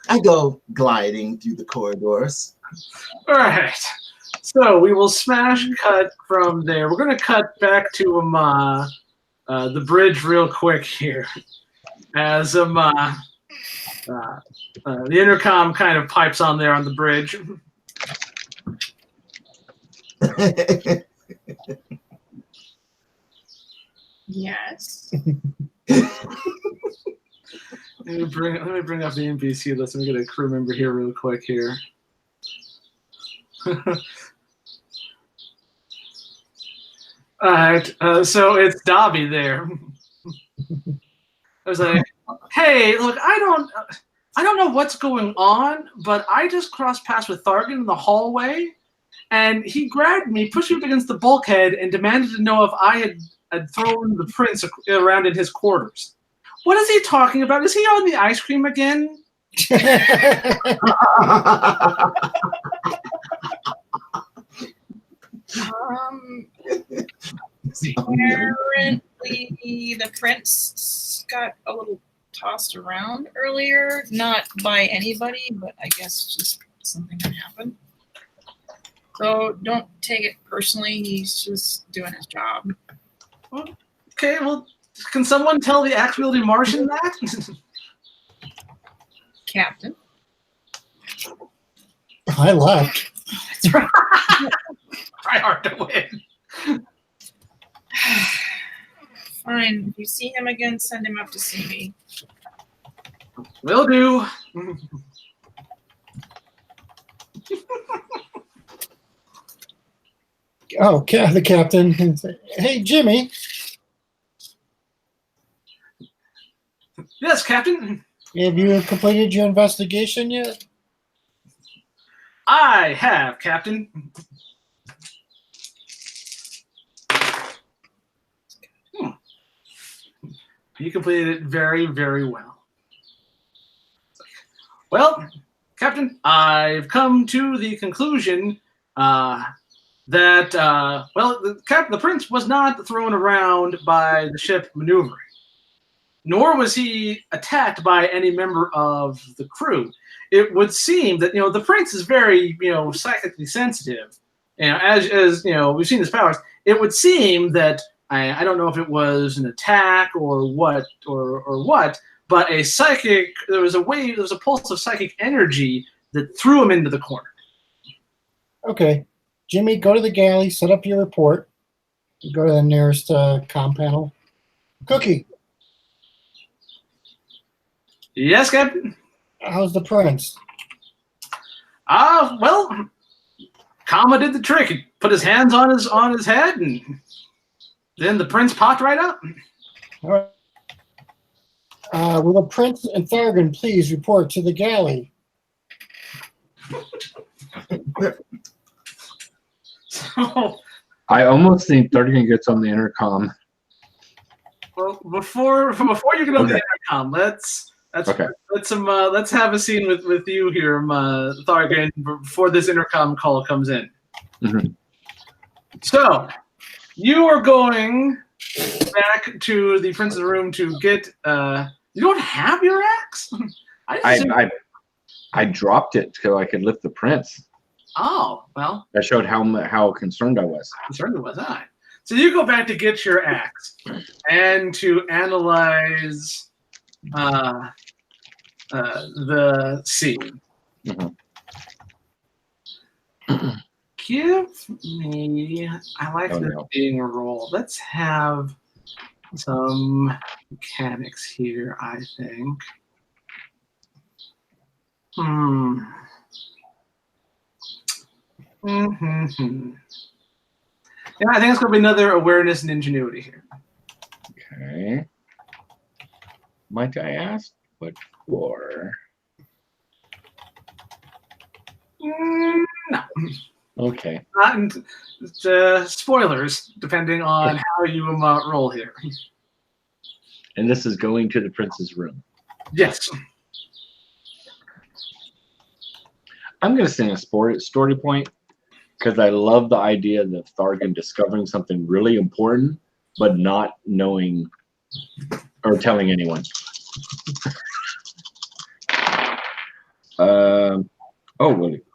I go gliding through the corridors. All right. So we will smash cut from there. We're going to cut back to the bridge real quick here. As the intercom kind of pipes on there on the bridge. Yes. Let me bring up the NPC list. Let me get a crew member here real quick here. All right, so it's Dobby there. I was like, "Hey, look, I don't know what's going on, but I just crossed paths with Thargan in the hallway, and he grabbed me, pushed me up against the bulkhead, and demanded to know if I had thrown the prince around in his quarters. What is he talking about? Is he on the ice cream again?" Apparently, the prince got a little tossed around earlier, not by anybody, but I guess just something that happened. So don't take it personally. He's just doing his job. Okay, well, can someone tell the axe-wielding Martian that? Captain. I left. That's right. Try hard to win. Fine. If you see him again, send him up to see me. Will do. Oh, the captain. And say, hey, Jimmy. Yes, Captain. Have you completed your investigation yet? I have, Captain. You completed it very, very well. Well, Captain, I've come to the conclusion that, the prince was not thrown around by the ship maneuvering, nor was he attacked by any member of the crew. It would seem that, the prince is very, psychically sensitive. As we've seen his powers. It would seem that I don't know if it was an attack or what, but there was a pulse of psychic energy that threw him into the corner. Okay. Jimmy, go to the galley, set up your report. Go to the nearest comm panel. Cookie, Yes, Captain. how's the prince? Well, Kama did the trick. He put his hands on his head, and then the prince popped right up. All right. Will the prince and Thargan please report to the galley? So, I almost think Thargan gets on the intercom. well, before you get on the Okay. intercom, let's Okay. let's have a scene with you here, Thargan, before this intercom call comes in. Mhm. So, you are going back to the prince's room to get. You don't have your axe? I dropped it so I could lift the prince. Oh, well, That showed how concerned I was. certainly was I. So you go back to get your axe and to analyze the scene. Mhm. Give me. I like Oh, this no. being a roll. Let's have some mechanics here, I think. Yeah, I think it's going to be another awareness and ingenuity here. Okay. Might I ask what for? No, Okay. not spoilers, depending on how you roll here. And this is going to the prince's room. Yes. I'm going to sing a story point because I love the idea of Thargan discovering something really important, but not knowing or telling anyone.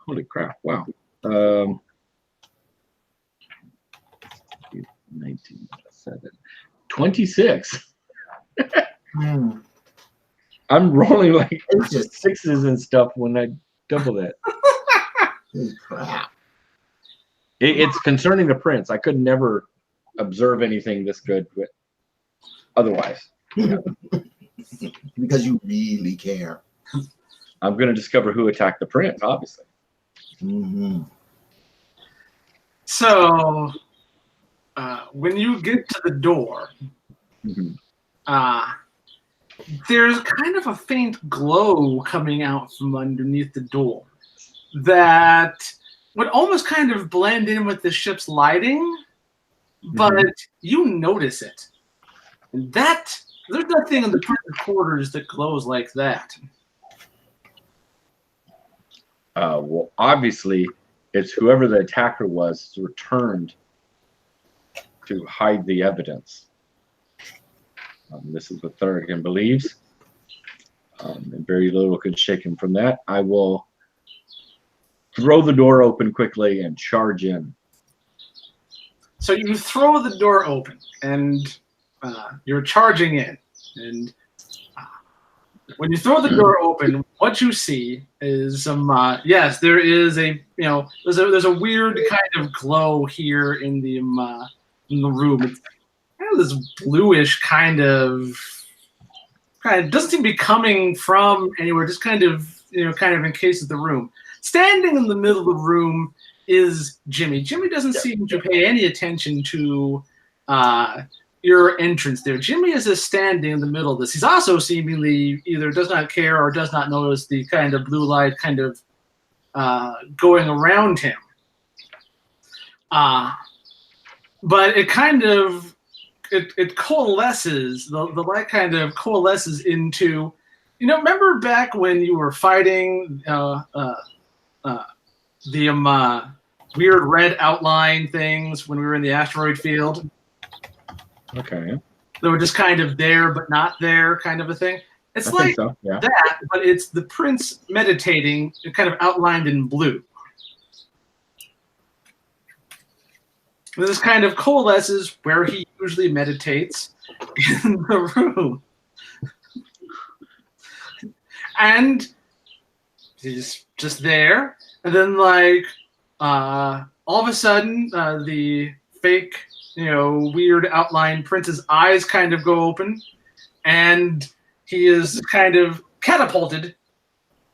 Holy crap. Wow. 1907. 26. I'm rolling like It's just sixes and stuff when I double that. crap. It's concerning the prince. I could never observe anything this good with otherwise. Because you really care. I'm going to discover who attacked the prince, obviously. Mm-hmm. So when you get to the door, Mhm. there's kind of a faint glow coming out from underneath the door that would almost kind of blend in with the ship's lighting, but you notice it. And there's nothing in the prison quarters that glows like that. Well, obviously, it's whoever the attacker was returned to hide the evidence. This is what Thurgan believes. And very little can shake him from that. I will throw the door open quickly and charge in. So you throw the door open, and you're charging in. And when you throw the door open, what you see is some. Yes, there is there's a weird kind of glow here in the room. It's kind of this bluish kind of doesn't seem to be coming from anywhere. Just kind of encases the room. Standing in the middle of the room is Jimmy. Jimmy doesn't seem to pay any attention to your entrance there. Jimmy is just standing in the middle of this. He's also seemingly either does not care or does not notice the kind of blue light kind of going around him. But it kind of it coalesces. The light kind of coalesces into, remember back when you were fighting the weird red outline things when we were in the asteroid field? Okay. They were just kind of there but not there kind of a thing. It's I like think so, yeah. that, but it's the prince meditating, kind of outlined in blue. And this kind of coalesces where he usually meditates in the room. And he's just there. And then, all of a sudden, the fake, weird outline prince's eyes kind of go open, and he is kind of catapulted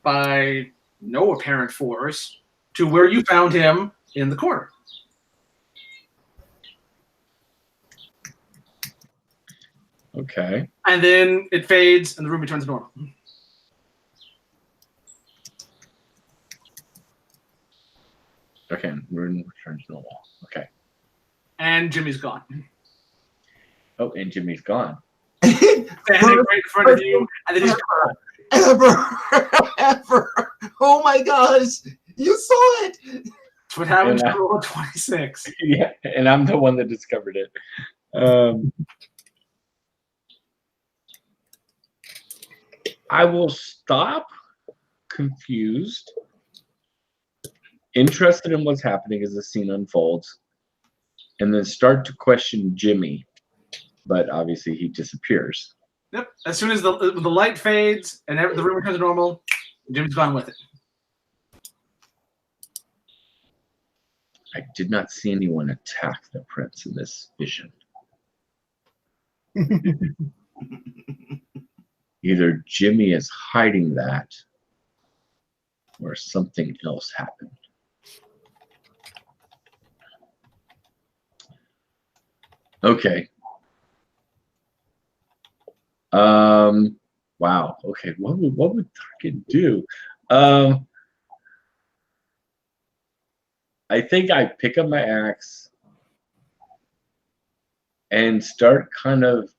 by no apparent force to where you found him in the corner. Okay. And then it fades, and the room returns to normal. Okay, room returns normal. Okay. And Jimmy's gone. Oh, and Jimmy's gone. Standing right in front of you, and then he's gone. Ever. Oh my gosh. You saw it. That's what happens to roll 26. Yeah, and I'm the one that discovered it. I will stop confused, interested in what's happening as the scene unfolds, and then start to question Jimmy. But obviously he disappears. Yep. As soon as the light fades and the room returns to normal, Jimmy's gone with it. I did not see anyone attack the prince in this vision. Either Jimmy is hiding that or something else happened. Okay. Wow. Okay. What would Tarkin do? I think I pick up my axe and start kind of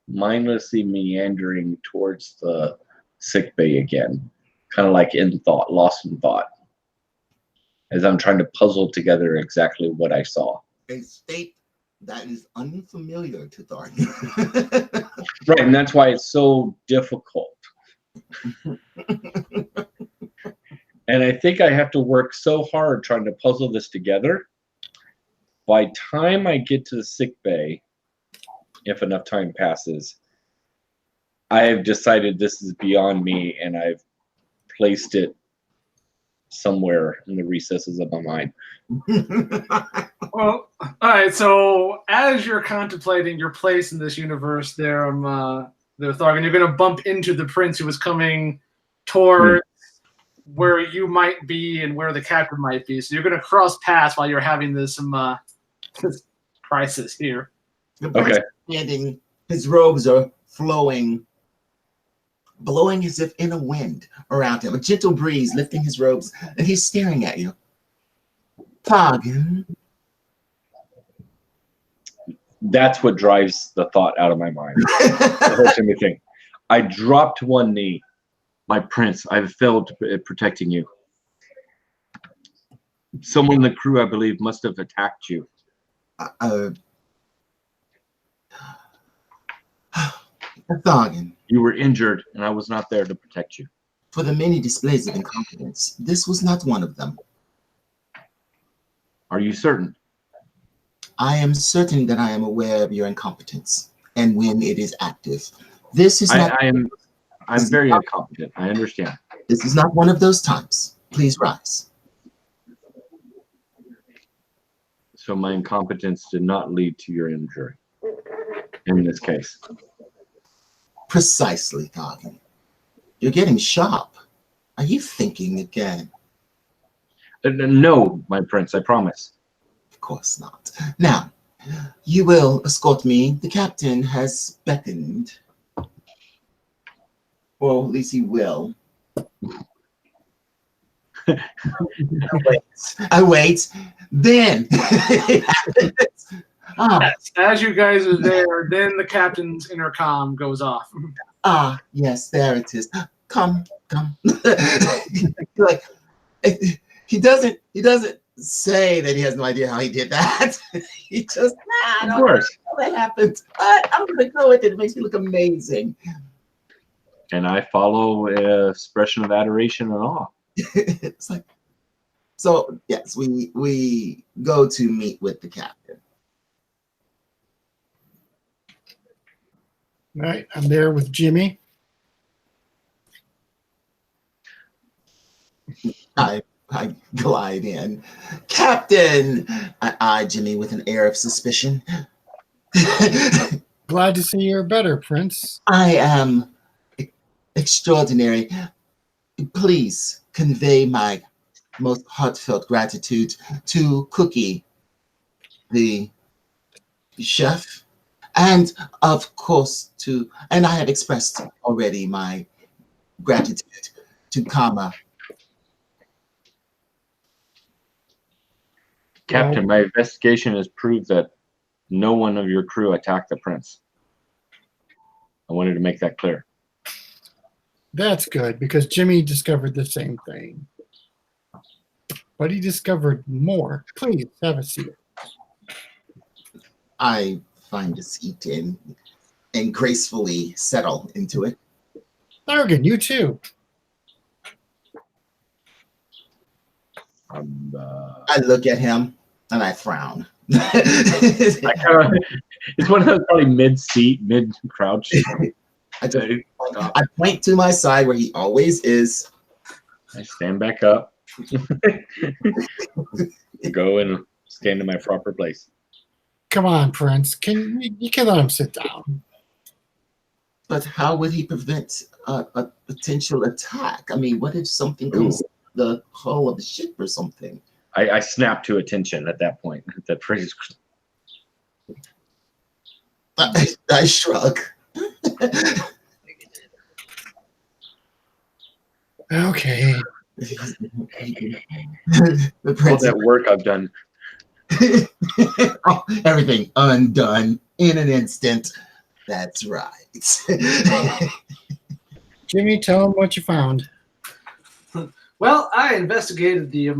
mindlessly meandering towards the sick bay again, kind of like in thought, lost in thought, as I'm trying to puzzle together exactly what I saw. A state that is unfamiliar to Thornton. Right, and that's why it's so difficult. And I think I have to work so hard trying to puzzle this together. By time I get to the sick bay, if enough time passes, I have decided this is beyond me, and I've placed it somewhere in the recesses of my mind. Well, all right. So as you're contemplating your place in this universe, there, Thargan, you're going to bump into the prince who was coming towards where you might be and where the captain might be. So you're going to cross paths while you're having this crisis here. The prince is standing, his robes are flowing, blowing as if in a wind around him, a gentle breeze lifting his robes, and he's staring at you. Targan. That's what drives the thought out of my mind. The whole Timmy thing. I dropped one knee. My prince, I've failed at protecting you. Someone in the crew, I believe, must have attacked you. Targan. You were injured, and I was not there to protect you. For the many displays of incompetence, this was not one of them. Are you certain? I am certain that I am aware of your incompetence and when it is active. This is not. I'm very incompetent. I understand. This is not one of those times. Please rise. So my incompetence did not lead to your injury in this case. Precisely, Targan. You're getting sharp. Are you thinking again? No, my prince, I promise. Of course not. Now, you will escort me. The captain has beckoned. Well, at least he will. I wait. Then, as you guys are there, then the captain's intercom goes off. Yes, there it is. Come. Like, he doesn't say that he has no idea how he did that. He just, I don't know how that happened. But I'm gonna go with it. It makes me look amazing. And I follow an expression of adoration and awe. It's like, so yes, we go to meet with the captain. All right, I'm there with Jimmy. I glide in. Captain! I eye Jimmy with an air of suspicion. Glad to see you're better, Prince. I am extraordinary. Please convey my most heartfelt gratitude to Cookie, the chef, and of course and I have expressed already my gratitude to Kama. Captain, my investigation has proved that no one of your crew attacked the prince. I wanted to make that clear. That's good, because Jimmy discovered the same thing. But he discovered more. Please, have a seat. I find a seat and gracefully settle into it. Targan, you too. I look at him and I frown. It's one of those probably mid-seat, mid-crouch. I point to my side where he always is. I stand back up. Go and stand in my proper place. Come on, Prince. You can let him sit down. But how would he prevent a potential attack? I mean, what if something comes to the hull of the ship or something? I snap to attention at that point. That phrase. I shrug. Okay. The All prince, that work I've done. everything undone in an instant. That's right. Jimmy, tell him what you found. Well, I investigated the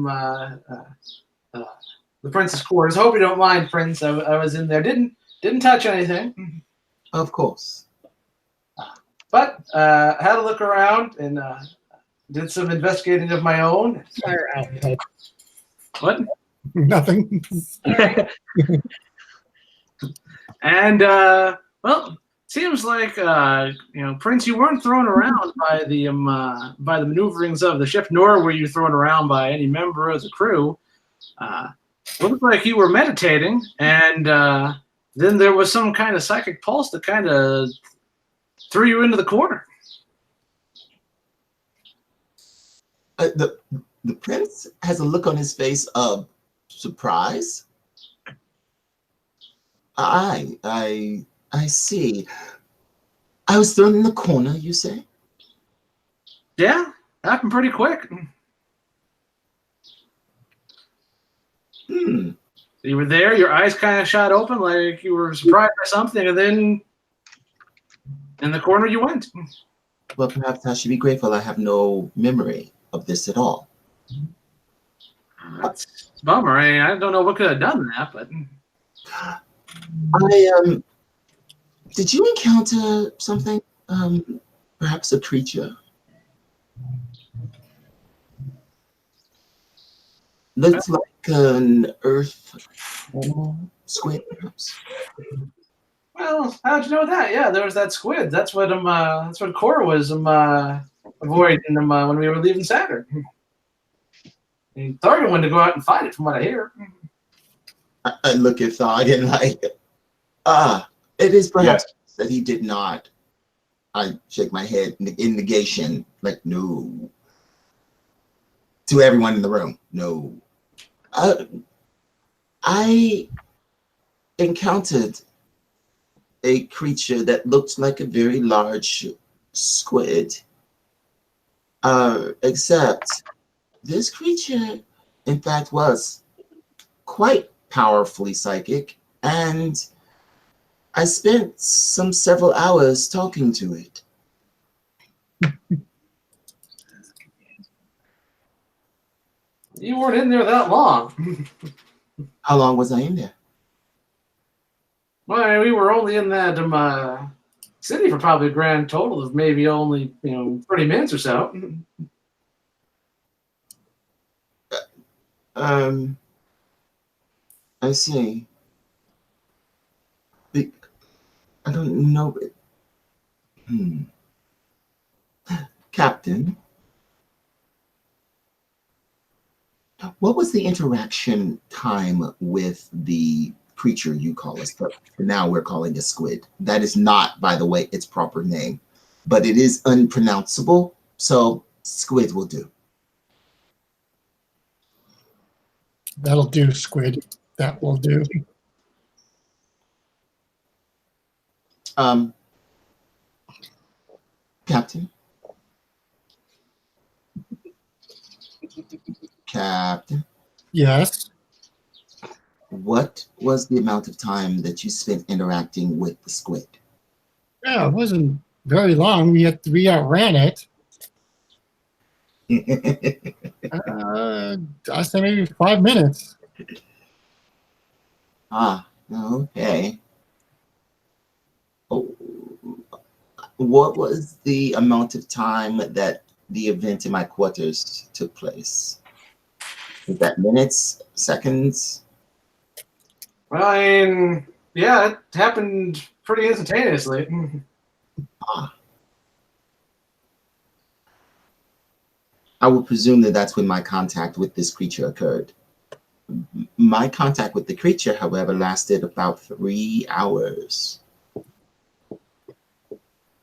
prince's quarters. Hope you don't mind, Prince. I was in there. Didn't touch anything. Of course. But had a look around and did some investigating of my own. Fire out. What? Nothing. And well, seems like Prince, you weren't thrown around by the maneuverings of the ship, nor were you thrown around by any member of the crew. Looked like you were meditating, and then there was some kind of psychic pulse that kind of threw you into the corner. The prince has a look on his face of surprise. I see. I was thrown in the corner, you say? Yeah, happened pretty quick. Hmm. You were there, your eyes kind of shot open like you were surprised by something, and then in the corner you went. Well, perhaps I should be grateful I have no memory of this at all. That's a bummer. I don't know what could have done that, but Did you encounter something? Perhaps a creature? Looks like an earth squid, perhaps. well, how'd you know that? Yeah, there was that squid. That's what Cora was avoiding when we were leaving Saturn. And Thorgan wanted to go out and fight it, from what I hear. I look at Thorgan like, it is perhaps that he did not. I shake my head in negation, like, no. To everyone in the room, no. I encountered a creature that looked like a very large squid. Except this creature, in fact, was quite powerfully psychic, and I spent several hours talking to it. You weren't in there that long. How long was I in there? Well, we were only in that city for probably a grand total of maybe only 30 minutes or so. I see. I don't know. Captain, what was the interaction time with the creature you call us? But now we're calling it squid. That is not, by the way, its proper name, but it is unpronounceable, so squid will do. That'll do, squid. That will do. Captain? Captain? Yes. What was the amount of time that you spent interacting with the squid? Yeah, it wasn't very long. We outran it. I say maybe 5 minutes. Okay. Oh, what was the amount of time that the event in my quarters took place? Was that minutes, seconds? Well, I mean, yeah, it happened pretty instantaneously. I would presume that that's when my contact with this creature occurred. My contact with the creature, however, lasted about 3 hours.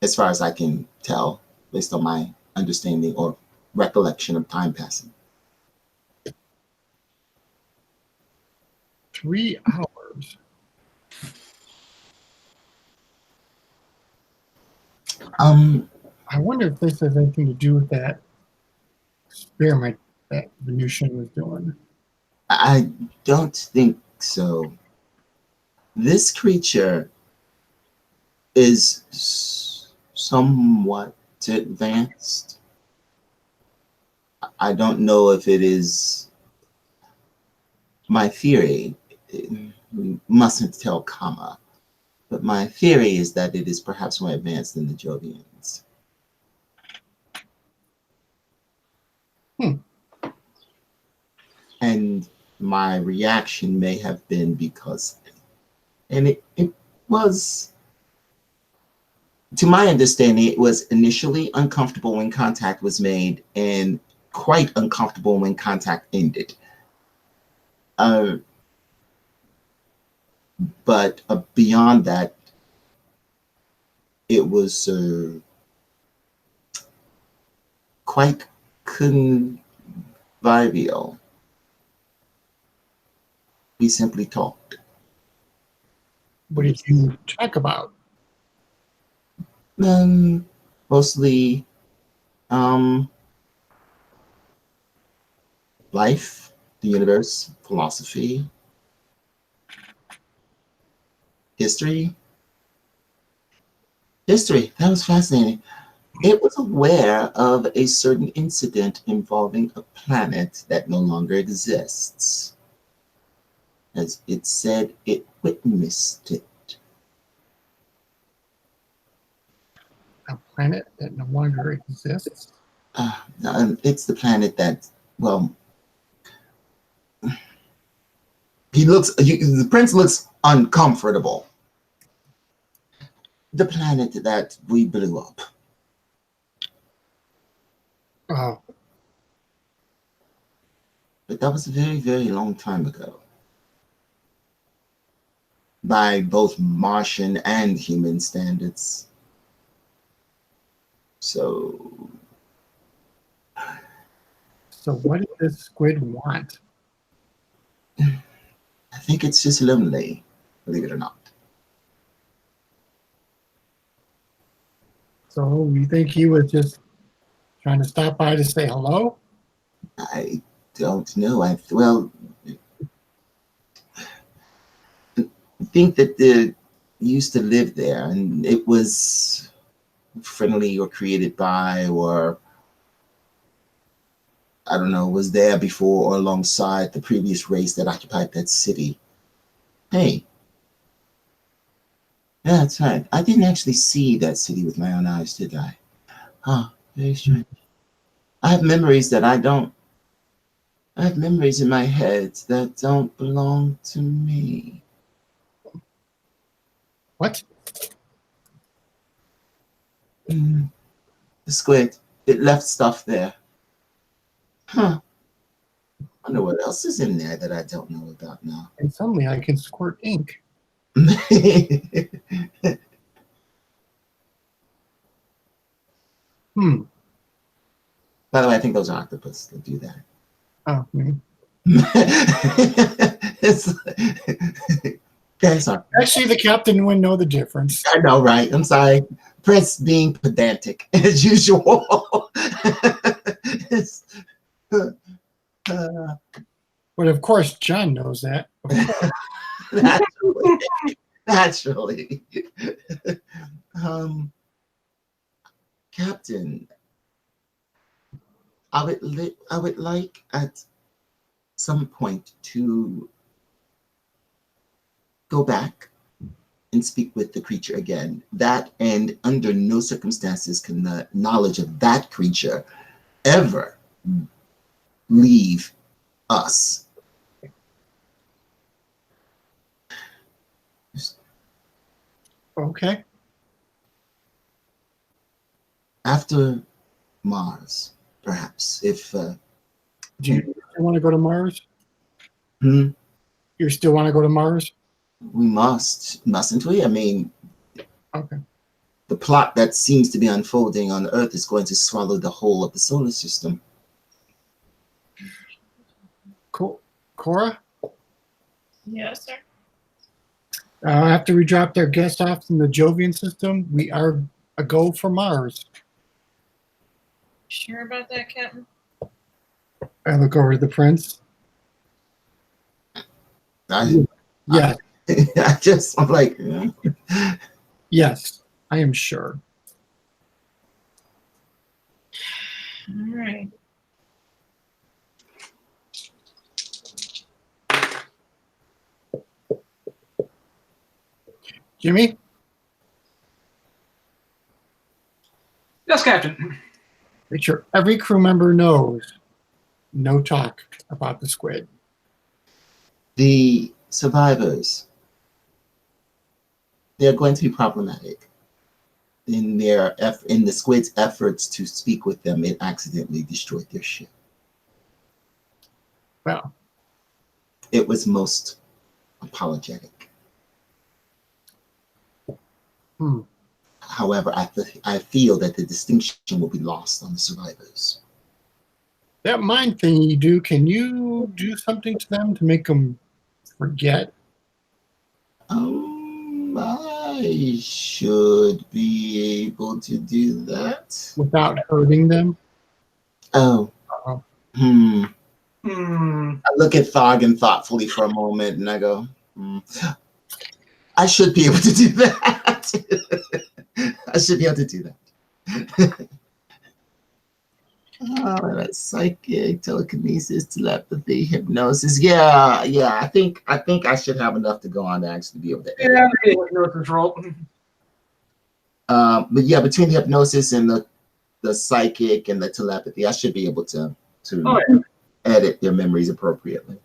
As far as I can tell, based on my understanding or recollection of time passing. 3 hours. I wonder if this has anything to do with that experiment that Venusian was doing. I don't think so. This creature is somewhat advanced. I don't know if it is my theory. We mustn't tell Kama, but my theory is that it is perhaps more advanced than the Jovians. And my reaction may have been because, and it was, to my understanding, it was initially uncomfortable when contact was made and quite uncomfortable when contact ended. But beyond that, it was quite convivial. We simply talked. What did you talk about? Mostly life, the universe, philosophy, history. History, that was fascinating. It was aware of a certain incident involving a planet that no longer exists. As it said, it witnessed it. A planet that no longer exists? It's the planet that, well, the prince looks uncomfortable. The planet that we blew up. Oh, But that was a very, very long time ago. By both Martian and human standards. So what did this squid want? I think it's just lonely, believe it or not. So you think he was just trying to stop by to say hello? I don't know. I think that they used to live there and it was friendly or created by, or I don't know, was there before or alongside the previous race that occupied that city. Hey. Yeah, that's right. I didn't actually see that city with my own eyes, did I? Huh, very strange. I have memories in my head that don't belong to me. What? The squid, it left stuff there. Huh. I wonder what else is in there that I don't know about now. And suddenly I can squirt ink. Hmm. By the way, I think those are octopus that do that. Oh, Sorry. actually, the captain wouldn't know the difference. I know, right? I'm sorry. Prince being pedantic as usual. But of course, John knows that. Naturally. Captain, I would like at some point to go back and speak with the creature again. That, and under no circumstances can the knowledge of that creature ever leave us. Okay. After Mars, perhaps, if Do you want to go to Mars? hmm, You still want to go to Mars? we mustn't we? I mean, Okay. the plot that seems to be unfolding on Earth is going to swallow the whole of the solar system. Cool. Cora? Yes, sir. After we dropped our guest off in the Jovian system, we are a go for Mars. Sure about that, Captain? I look over to the prince. I Yes, I'm like, yes, I am sure. All right. Jimmy? Yes, Captain. Make sure every crew member knows no talk about the squid. the survivors, they're going to be problematic. In the squid's efforts to speak with them, it accidentally destroyed their ship. Well, It was most apologetic. However, I feel that the distinction will be lost on the survivors. That mind thing you do, can you do something to them to make them forget? I should be able to do that. Without hurting them? Oh. Uh-oh. I look at Thargan thoughtfully for a moment and I go, I should be able to do that. I should be able to do that. That's psychic, telekinesis, telepathy, hypnosis. Yeah. I think I should have enough to go on to actually be able to edit. Yeah, hypnosis roll. But yeah, between the hypnosis and the psychic and the telepathy, I should be able to edit their memories appropriately.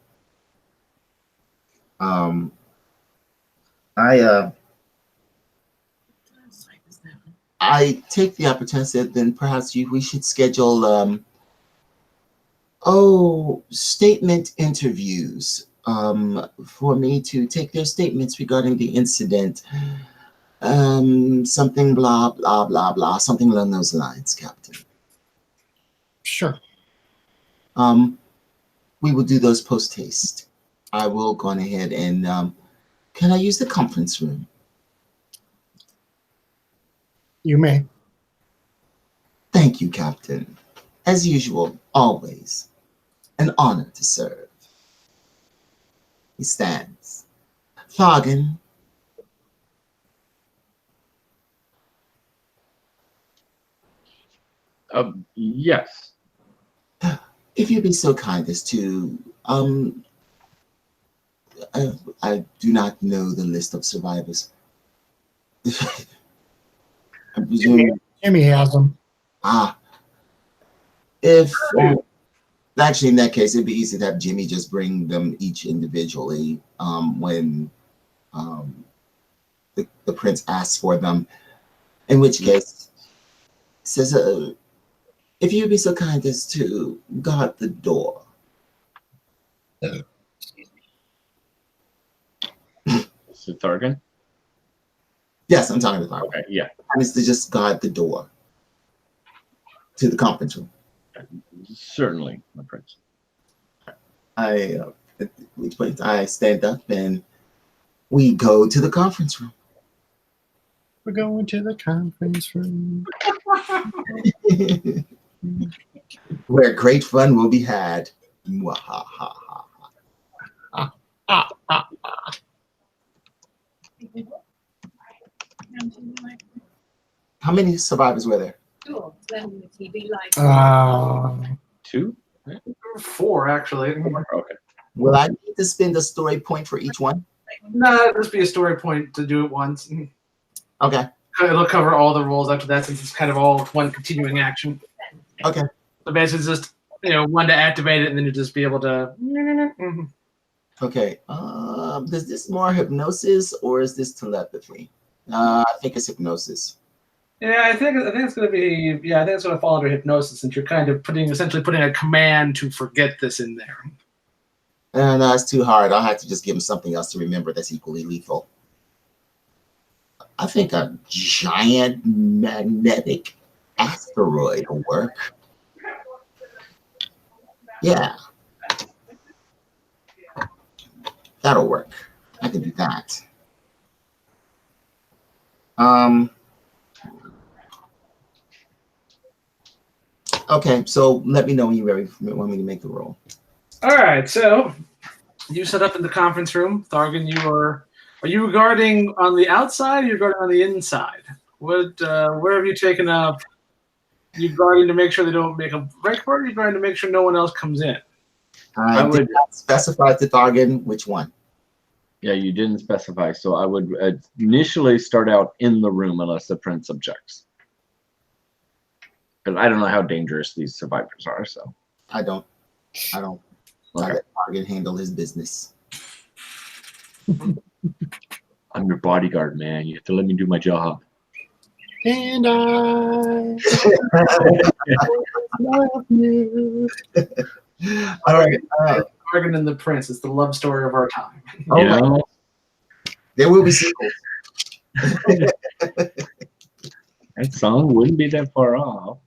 I take the opportunity and said, then perhaps we should schedule statement interviews for me to take their statements regarding the incident. Something blah blah blah blah, something along those lines, Captain. Sure. We will do those post haste. I will go on ahead and can I use the conference room? You may. Thank you, Captain. As usual, always an honor to serve. He stands. Thargan. Yes. If you'd be so kind as to, I do not know the list of survivors. I presume. Jimmy has them. If actually in that case, it'd be easy to have Jimmy just bring them each individually when the prince asks for them. In which case, says, if you'd be so kind as to guard the door. Is it Thargan? Yes, I'm talking about. Okay, yeah. And it's to just guard the door to the conference room. Certainly, my prince. At which point I stand up and we go to the conference room. We're going to the conference room. Where great fun will be had. Mwahaha. How many survivors were there? Two? 4, actually. Okay. Will I need to spend a story point for each one? No, it'll just be a story point to do it once. Okay. It'll cover all the roles after that since it's kind of all one continuing action. Okay. So basically it's just, one to activate it and then you just be able to... Okay. Is this more hypnosis or is this telepathy? I think it's hypnosis. Yeah, I think it's going to be... Yeah, I think it's going to fall under hypnosis since you're kind of essentially putting a command to forget this in there. No, it's too hard. I'll have to just give him something else to remember that's equally lethal. I think a giant magnetic asteroid will work. Yeah. That'll work. I can do that. Okay, so let me know when you're ready want me to make the roll. All right, so you set up in the conference room. Thargan, are you guarding on the outside or you're guarding on the inside? Where have you taken up? You guarding to make sure they don't make a break for it, or you guarding to make sure no one else comes in? I would not specify to Thargan which one. Yeah, you didn't specify, so I would initially start out in the room unless the prince objects. Because I don't know how dangerous these survivors are, so. I don't. I Okay. let Thargan handle his business. I'm your bodyguard, man. You have to let me do my job. And I love you. All right. Thargan and the Prince is the love story of our time. Oh, You know? there will be sequels. That song wouldn't be that far off.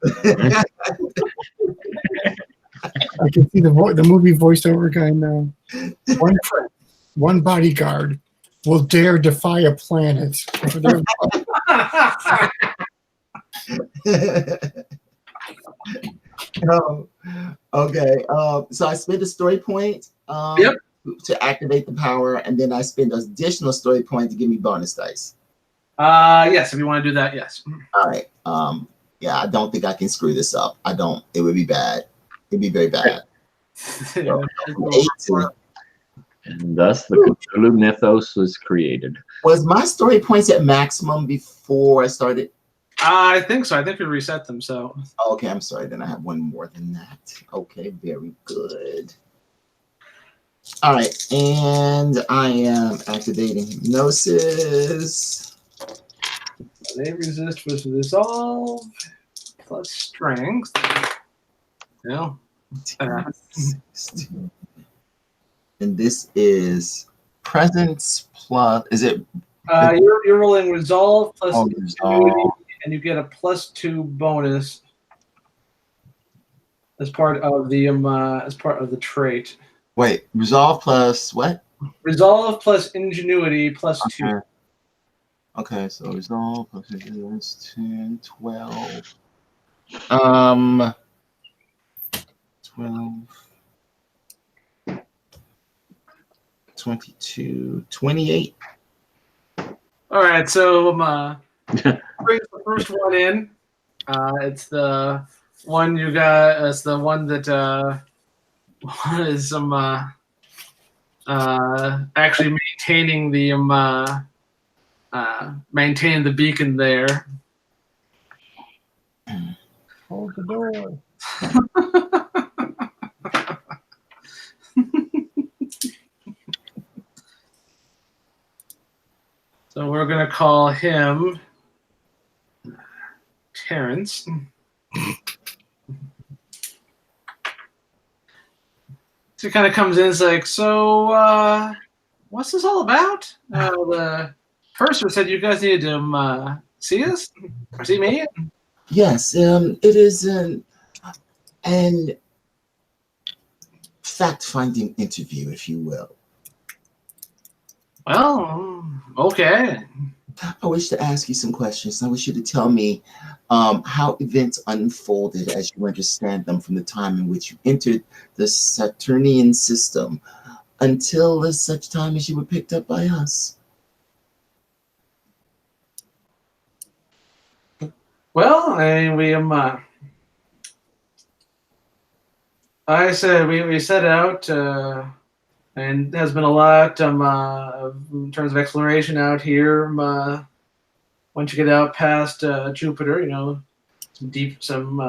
I can see the movie voiceover guy now. One friend, one bodyguard will dare defy a planet. Oh, okay. So I spend a story point Yep. to activate the power, and then I spend an additional story point to give me bonus dice. Yes, if you want to do that, yes. All right. Yeah, I don't think I can screw this up. I don't. It would be bad. It'd be very bad. So, 8 to, And thus the Cthulhu mythos was created. was my story points at maximum before I started? I think so. I think we reset them. So Oh, okay, I'm sorry. Then I have one more than that. Okay, very good. All right, and I am activating hypnosis. they resist with dissolve plus strength. Yeah. And this is presence plus. Is it? You're rolling resolve plus Oh, ingenuity, resolve. and you get a +2 bonus as part of the trait. Wait, resolve plus what? Resolve plus ingenuity plus 2. Okay. Okay, so resolve plus ingenuity, 10, 12. 12. 22, 28. All right, so bring the first one in. It's the one you got. It's the one that is actually maintaining the maintaining the beacon there. Hold the door. So we're gonna call him Terrence. So he kind of comes in. It's like, so what's this all about? The purser said you guys needed to see us or see me. Yes, it is an fact-finding interview, if you will. Well, okay. I wish to ask you some questions. I wish you to tell me how events unfolded as you understand them from the time in which you entered the Saturnian system until such time as you were picked up by us. Well, I said we set out, and there's been a lot in terms of exploration out here. Once you get out past Jupiter, some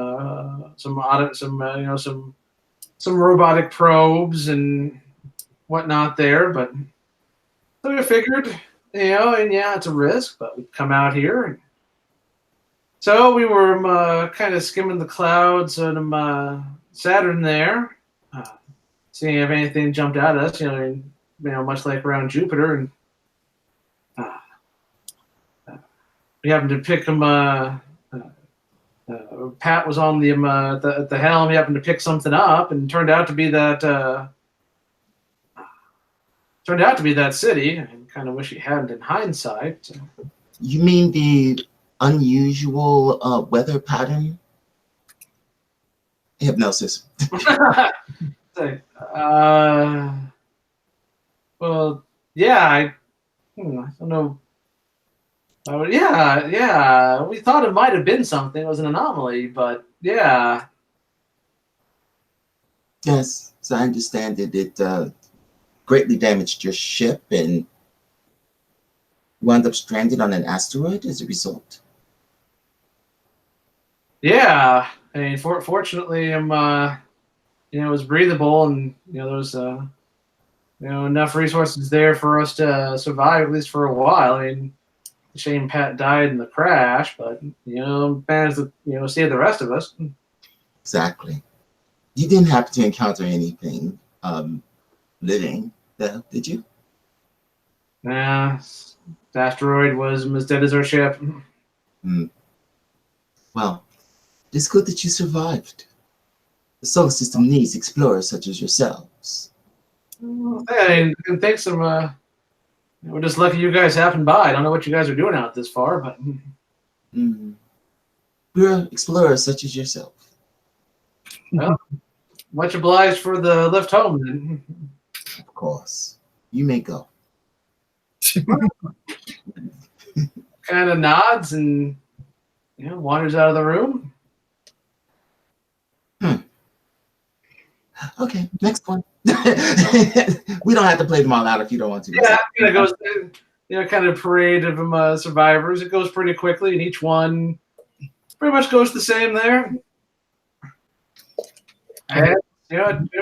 robotic probes and whatnot there. But so we figured, and yeah, it's a risk, but we've come out here. So we were kind of skimming the clouds on Saturn there, seeing if anything jumped out at us. Much like around Jupiter, and we happened to pick him. Pat was on the helm. He happened to pick something up, and turned out to be that city. I kind of wish he hadn't in hindsight. You mean the unusual weather pattern? Hypnosis. Well, yeah, I don't know. Yeah, we thought it might have been something. It was an anomaly, but yeah. Yes, so I understand it greatly damaged your ship and wound up stranded on an asteroid as a result. Yeah, I mean, fortunately, it was breathable, and there was enough resources there for us to survive at least for a while. I mean, shame Pat died in the crash, but managed to save the rest of us. Exactly. You didn't happen to encounter anything living, though, did you? Nah, the asteroid was as dead as our ship. Well, it's good that you survived. The solar system needs explorers such as yourselves. Hey, and thanks some. We're just lucky you guys happened by. I don't know what you guys are doing out this far, but Mm. We're explorers such as yourself. much obliged for the lift home. Then. Of course. You may go. Kind of nods and wanders out of the room. Okay, next one. We don't have to play them all out if you don't want to. Yeah, it goes. Kind of parade of survivors. It goes pretty quickly, and each one pretty much goes the same there. And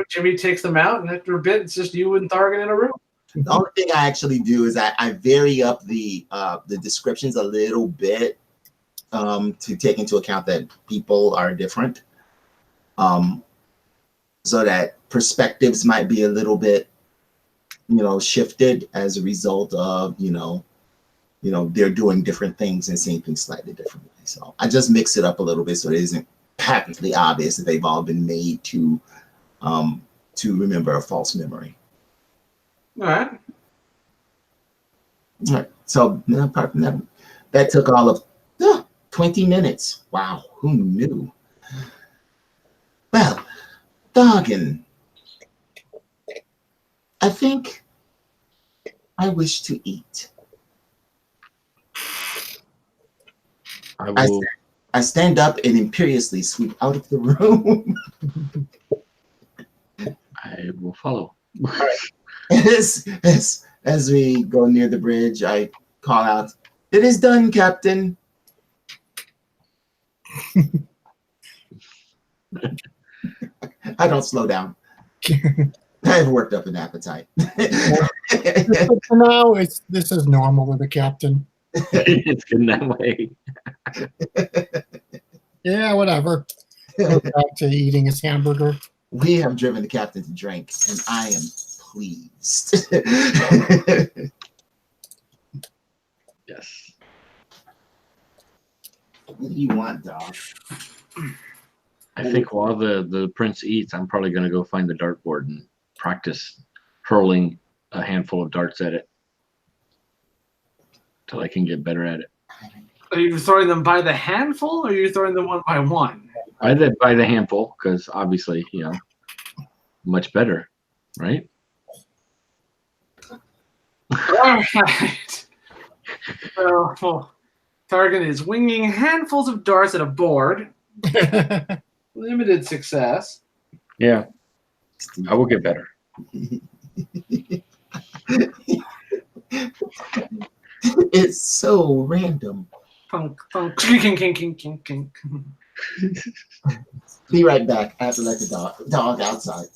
Jimmy takes them out, and after a bit, it's just you and Thargan in a room. The only thing I actually do is I vary up the descriptions a little bit to take into account that people are different, so that perspectives might be a little bit, shifted as a result of they're doing different things and seeing things slightly differently. So I just mix it up a little bit so it isn't patently obvious that they've all been made to remember a false memory. All right. All right. So apart from that, that took all of 20 minutes. Wow, who knew? Well, Thargan, I think I wish to eat. I stand up and imperiously sweep out of the room. I will follow. As we go near the bridge, I call out, "It is done, Captain." I don't slow down. I've worked up an appetite. For now, this is normal with the captain. It's getting that way. Yeah, whatever. Go back to eating his hamburger. We have driven the captain to drink, and I am pleased. Yes. What do you want, dog? I think while the prince eats, I'm probably going to go find the dartboard and practice hurling a handful of darts at it till I can get better at it. Are you throwing them by the handful, or are you throwing them one by one? I did by the handful because obviously, much better, right? All right. So, Targan is winging handfuls of darts at a board. Limited success. Yeah, I will get better. It's so random. Punk, punk, kink, kink, kink, kink, kink. Be right back. I have to let the dog outside.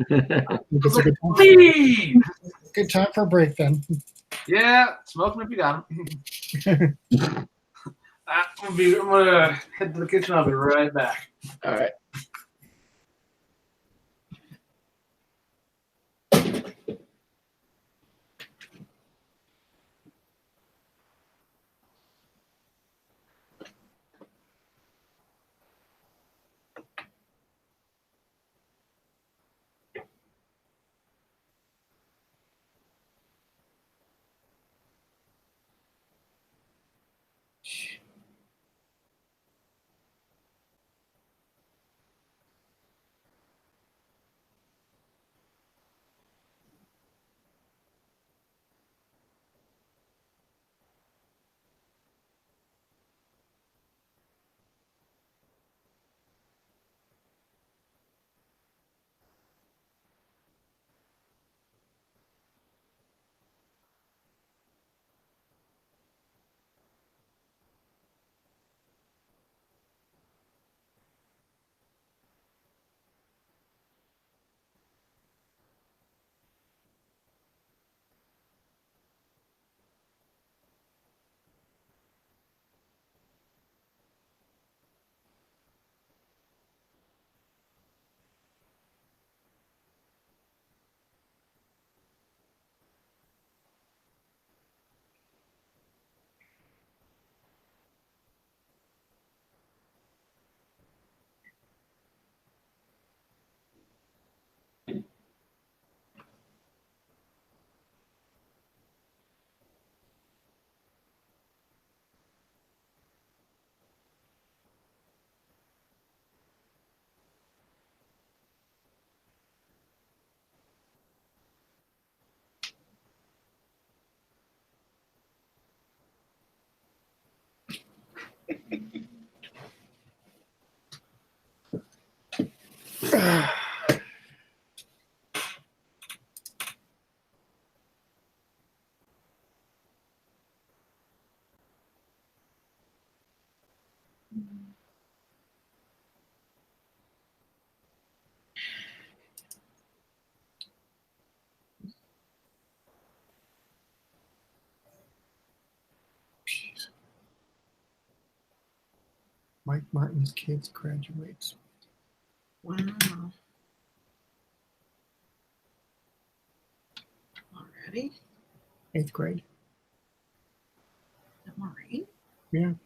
It's a Speed! good time for a break then. Yeah, smoke them if you got them. I'm gonna head to the kitchen. I'll be right back. All right. Mike Martin's kids graduates. Wow. Already? 8th grade. Maureen? Yeah. Oh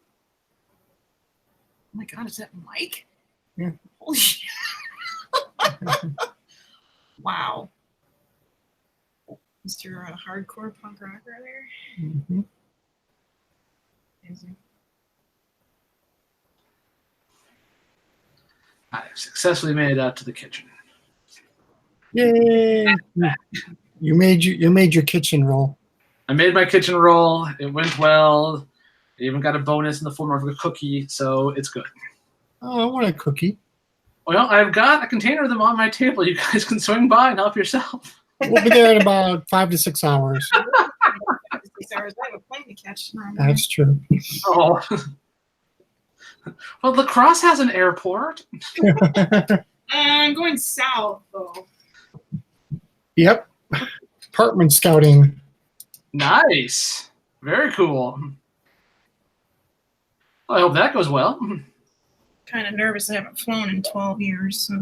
my God, is that Mike? Yeah. Holy shit. Wow. Mr. Hardcore punk rocker there. Mhm. Amazing. I've successfully made it out to the kitchen. Yay! You made your kitchen roll. I made my kitchen roll. It went well. I even got a bonus in the form of a cookie, so it's good. Oh, I want a cookie. Well, I've got a container of them on my table. You guys can swing by and help yourself. We'll be there in about 5 to 6 hours. 6 hours. I have a plane to catch tomorrow. That's true. Oh. Well, La Crosse has an airport. I'm going south, though. Yep. Apartment scouting. Nice. Very cool. Well, I hope that goes well. Kind of nervous. I haven't flown in 12 years. So I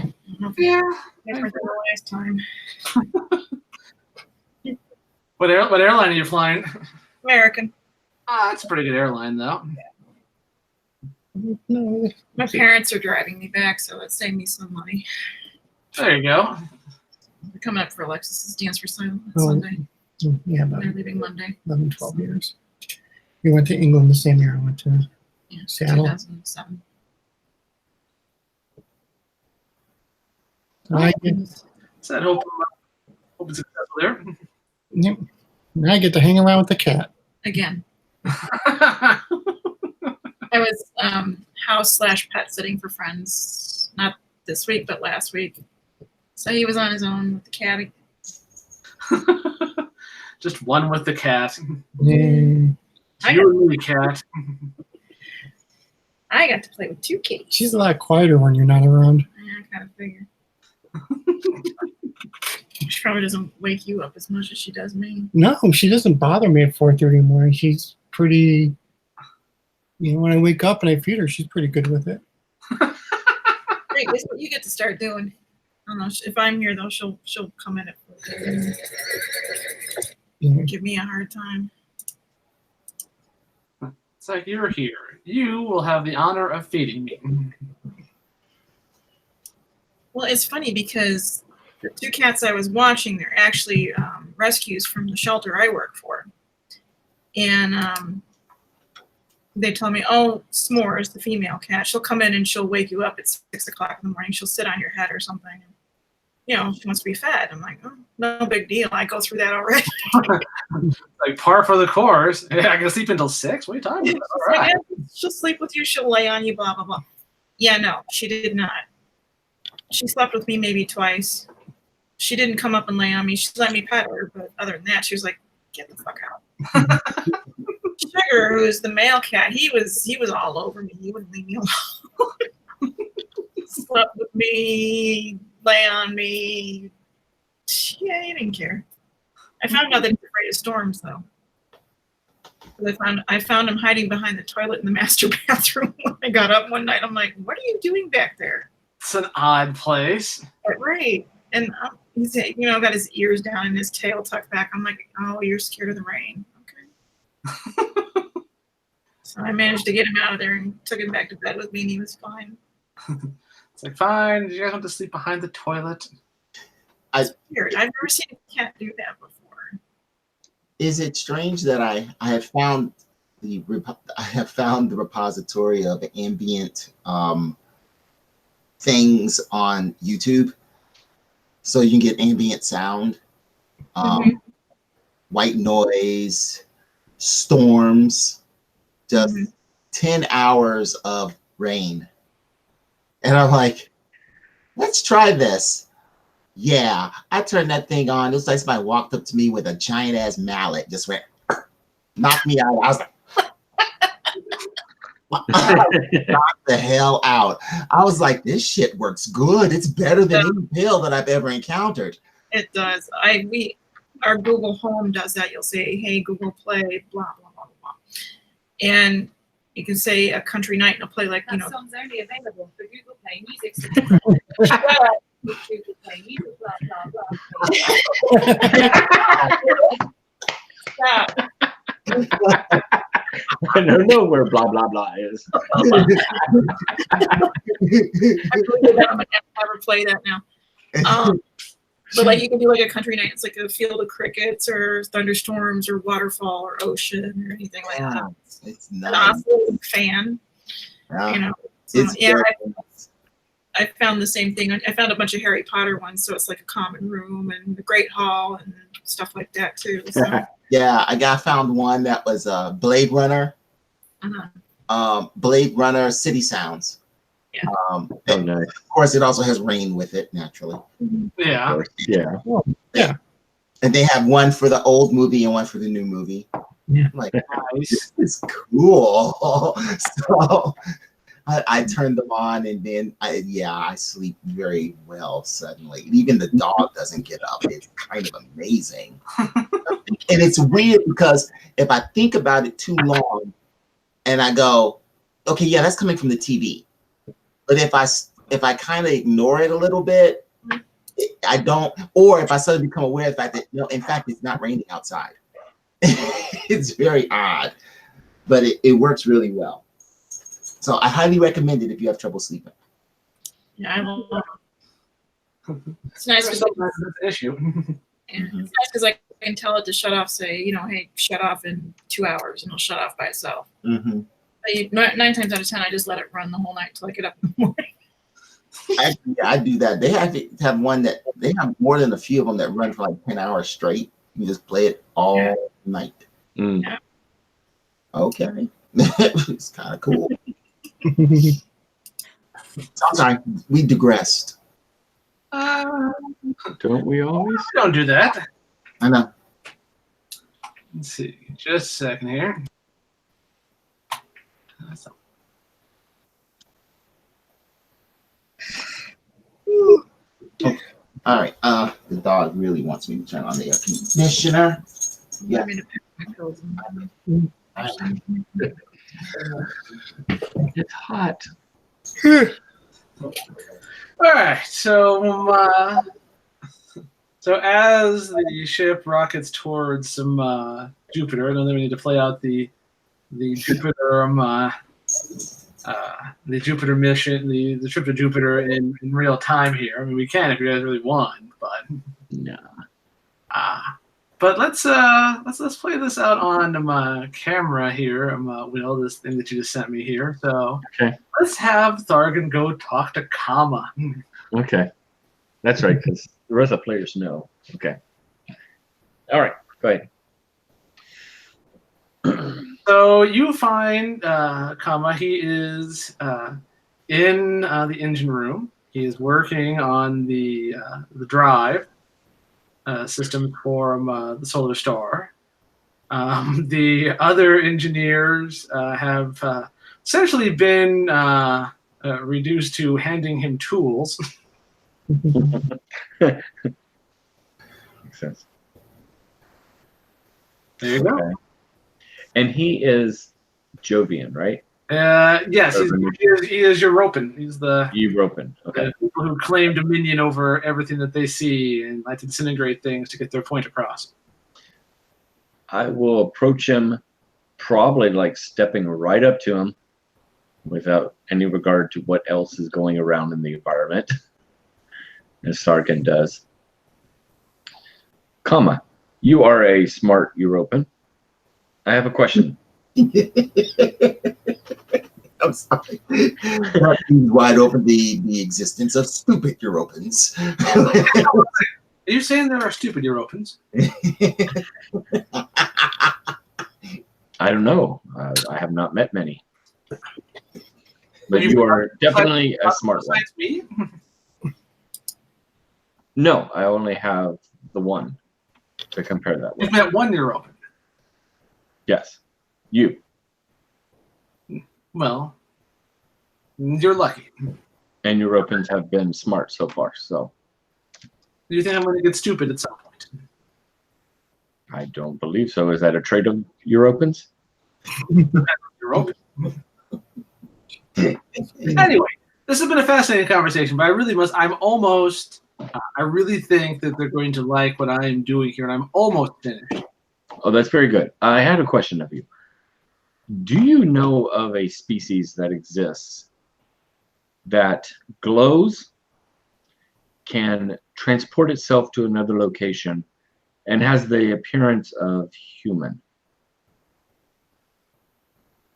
don't know if Yeah. it's different than the last time. What airline are you flying? American. It's a pretty good airline, though. No, My parents are driving me back, so it saved me some money. There you go. We're coming up for Alexis's Dance Recital on Oh. Sunday. yeah, about They're leaving Monday. 11, 12 years. You went to England the same year I went to. Yeah, Seattle. 2007. I get, So I hope it's successful there. yep. And I get to hang around with the cat. Again. I was house/pet sitting for friends, not this week, but last week. So he was on his own with the cat. Just one with the cat. Yay. You and me, cat. I got to play with 2 kitties. She's a lot quieter when you're not around. I kind of figured. She probably doesn't wake you up as much as she does me. No, she doesn't bother me at 4:30 in the morning. She's pretty, when I wake up and I feed her, she's pretty good with it. Great, that's what you get to start doing. I don't know if I'm here though. She'll come in at 4:30 Yeah. and give me a hard time. It's like, you're here. You will have the honor of feeding me. Well, it's funny because the 2 cats I was watching, they're actually rescues from the shelter I work for. And they told me, oh, S'mores, the female cat, she'll come in and she'll wake you up at 6 o'clock in the morning. She'll sit on your head or something. And, she wants to be fed. I'm like, oh, no big deal. I go through that already. Like par for the course. Yeah, I can sleep until 6. What are you talking about? All right. She'll sleep with you. She'll lay on you, blah, blah, blah. Yeah, no, she did not. She slept with me maybe twice. She didn't come up and lay on me. She let me pet her, but other than that, she was like, get the fuck out. Sugar, who's the male cat, he was all over me. He wouldn't leave me alone. Slept with me, lay on me. Yeah, he didn't care. I found out that he's afraid of storms, though. I found him hiding behind the toilet in the master bathroom when I got up one night. I'm like, what are you doing back there? It's an odd place. Right. And he's, got his ears down and his tail tucked back. I'm like, oh, you're scared of the rain. Okay. So I managed to get him out of there and took him back to bed with me, and he was fine. It's like, fine. You guys want to sleep behind the toilet? Weird. I've never seen a cat do that before. Is it strange that I have found the repository of ambient things on YouTube, so you can get ambient sound, white noise, storms, just 10 hours of rain. And I'm like, let's try this. Yeah, I turned that thing on. It was like somebody walked up to me with a giant ass mallet, just went, knocked me out. I was like, Knock the hell out. I was like, this shit works good. It's better than any pill that I've ever encountered. It does. Our Google Home does that. You'll say, "Hey Google, play blah blah blah blah," and you can say a country night, and it'll play like That song's only available for Google Play Music. Google Play Music, blah blah blah. I don't know where blah blah blah is. I believe that I'm gonna never play that now. But like you can do like a country night. It's like a field of crickets or thunderstorms or waterfall or ocean or anything like that. It's An nice. awesome fan, Yeah. you know. So, It's yeah, very nice. I found the same thing. I found a bunch of Harry Potter ones, so it's like a common room and the Great Hall and stuff like that too. So, Yeah, I found one that was Blade Runner. Blade Runner City Sounds. Yeah. Um, Oh, and nice. of course, it also has rain with it, naturally. Yeah. Yeah. And they have one for the old movie and one for the new movie. Yeah. I'm like, Nice. it's cool. So I turned them on, and then I sleep very well suddenly. Even the dog doesn't get up. It's kind of amazing. And it's weird because if I think about it too long and I go, okay, yeah, that's coming from the TV. But if I kind of ignore it a little bit, I don't, or if I suddenly become aware of the fact that, no, in fact, it's not raining outside. It's very odd, but it works really well. So I highly recommend it if you have trouble sleeping. yeah, I love it. It's nice because That's the issue. I can tell it to shut off. Say, hey, shut off in 2 hours, and it'll shut off by itself. Mm-hmm. 9 times out of 10, I just let it run the whole night till I get up in the morning. I do that. They have to have one that they have more than a few of them that run for like 10 hours straight. You just play it all night. Mm. Okay. It's kind of cool. So, I'm sorry, we digressed. Don't we always? Don't do that. I know. Let's see. Just a second here. All right. The dog really wants me to turn on the air conditioner. Yeah. I'm gonna pick my pills and It's hot. All right. So as the ship rockets towards some Jupiter, and then we need to play out the Jupiter the Jupiter mission, the trip to Jupiter in real time here. I mean, we can if you guys really want, but No. but let's play this out on my camera here. Will, this thing that you just sent me here. So Okay. let's have Thargan go talk to Kama. Okay. That's right, because the rest of the players know. Okay. All right. Go ahead. So you find Kama. He is in the engine room. He is working on the drive system for the Solar Star. The other engineers have essentially been reduced to handing him tools. Makes sense. There you go. Okay. And he is Jovian, right? Yes, he is European. He's the European. Okay. people who claim dominion over everything that they see and like to disintegrate things to get their point across. I will approach him, probably like stepping right up to him without any regard to what else is going around in the environment, as Sarkin does. Kama, you are a smart European. I have a question. I'm sorry. That leaves wide open the existence of stupid Europeans. Are you saying there are stupid Europeans? I don't know. I have not met many. But you are definitely a smart one. Besides me? No, I only have the one to compare that with. You've met one European. Yes. You. Well, you're lucky. And Europans have been smart so far, so Do you think I'm going to get stupid at some point? I don't believe so. Is that a trait of Europans? You're open. Anyway, this has been a fascinating conversation, but I really I really think that they're going to like what I am doing here, and I'm almost finished. Oh, that's very good. I had a question of you. Do you know of a species that exists that glows, can transport itself to another location, and has the appearance of human?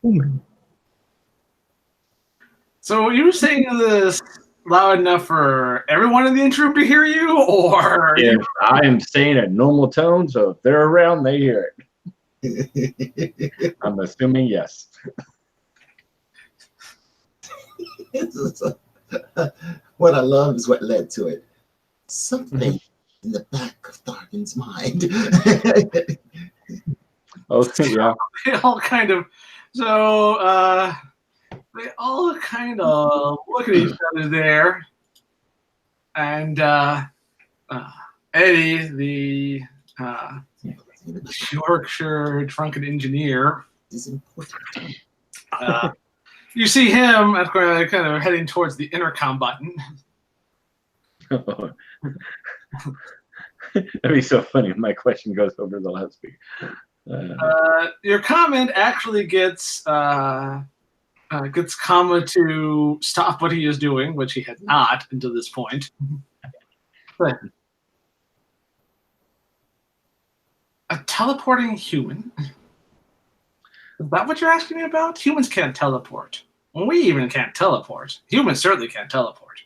Human. So are you saying this loud enough for everyone in the interim to hear you, or If I am saying a normal tone, so if they're around, they hear it. I'm assuming yes. What I love is what led to it. Something in the back of Tharkin's mind. Oh, yeah. they all kind of look at each other there, and Eddie, the Yorkshire drunken engineer, Is important. you see him kind of heading towards the intercom button. That'd be so funny if my question goes over the loudspeaker. Your comment actually gets Kama to stop what he is doing, which he had not until this point. But a teleporting human? Is that what you're asking me about? Humans can't teleport. We even can't teleport. Humans certainly can't teleport.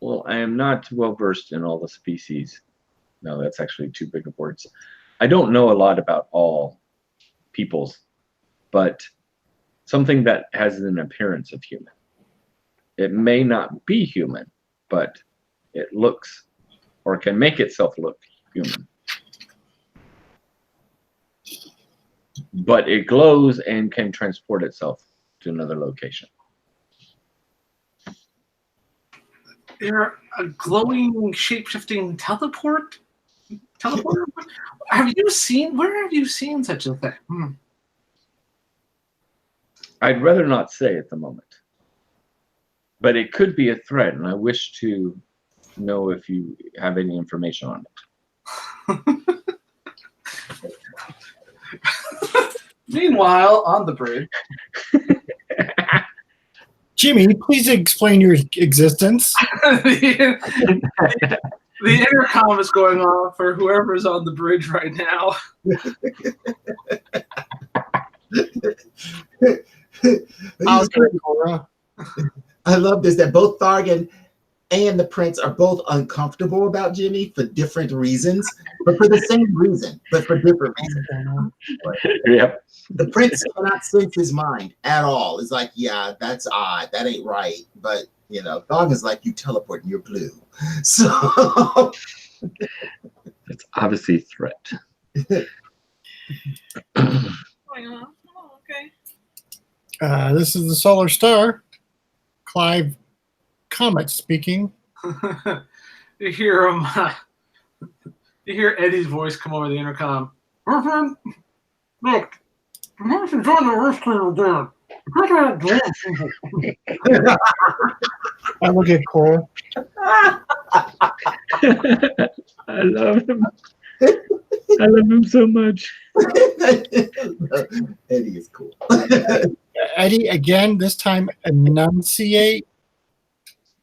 Well, I am not well versed in all the species. No, that's actually too big of words. I don't know a lot about all peoples, but something that has an appearance of human. It may not be human, but it looks or can make itself look human. But it glows and can transport itself to another location. You're a glowing, shape-shifting teleporter? Where have you seen such a thing? I'd rather not say at the moment. But it could be a threat, and I wish to know if you have any information on it. Meanwhile, on the bridge. Jimmy, please explain your existence. the intercom is going off for whoever's on the bridge right now. I'll do it, Cora. I love this that both Tharkin and the prince are both uncomfortable about Jimmy for different reasons, but for the same reason, but for different reasons. Yep. The prince cannot sense his mind at all. It's like, yeah, that's odd. That ain't right. But, you know, Tharkin's like, you teleport and you're blue. So It's obviously a threat. Going on. Oh, okay. This is the Solar Star. Clive Comet speaking. You hear him. You hear Eddie's voice come over the intercom. Look, I'm trying to rescue them. I look at Cora. I love him. I love him so much. Eddie is cool. Eddie, again, this time enunciate.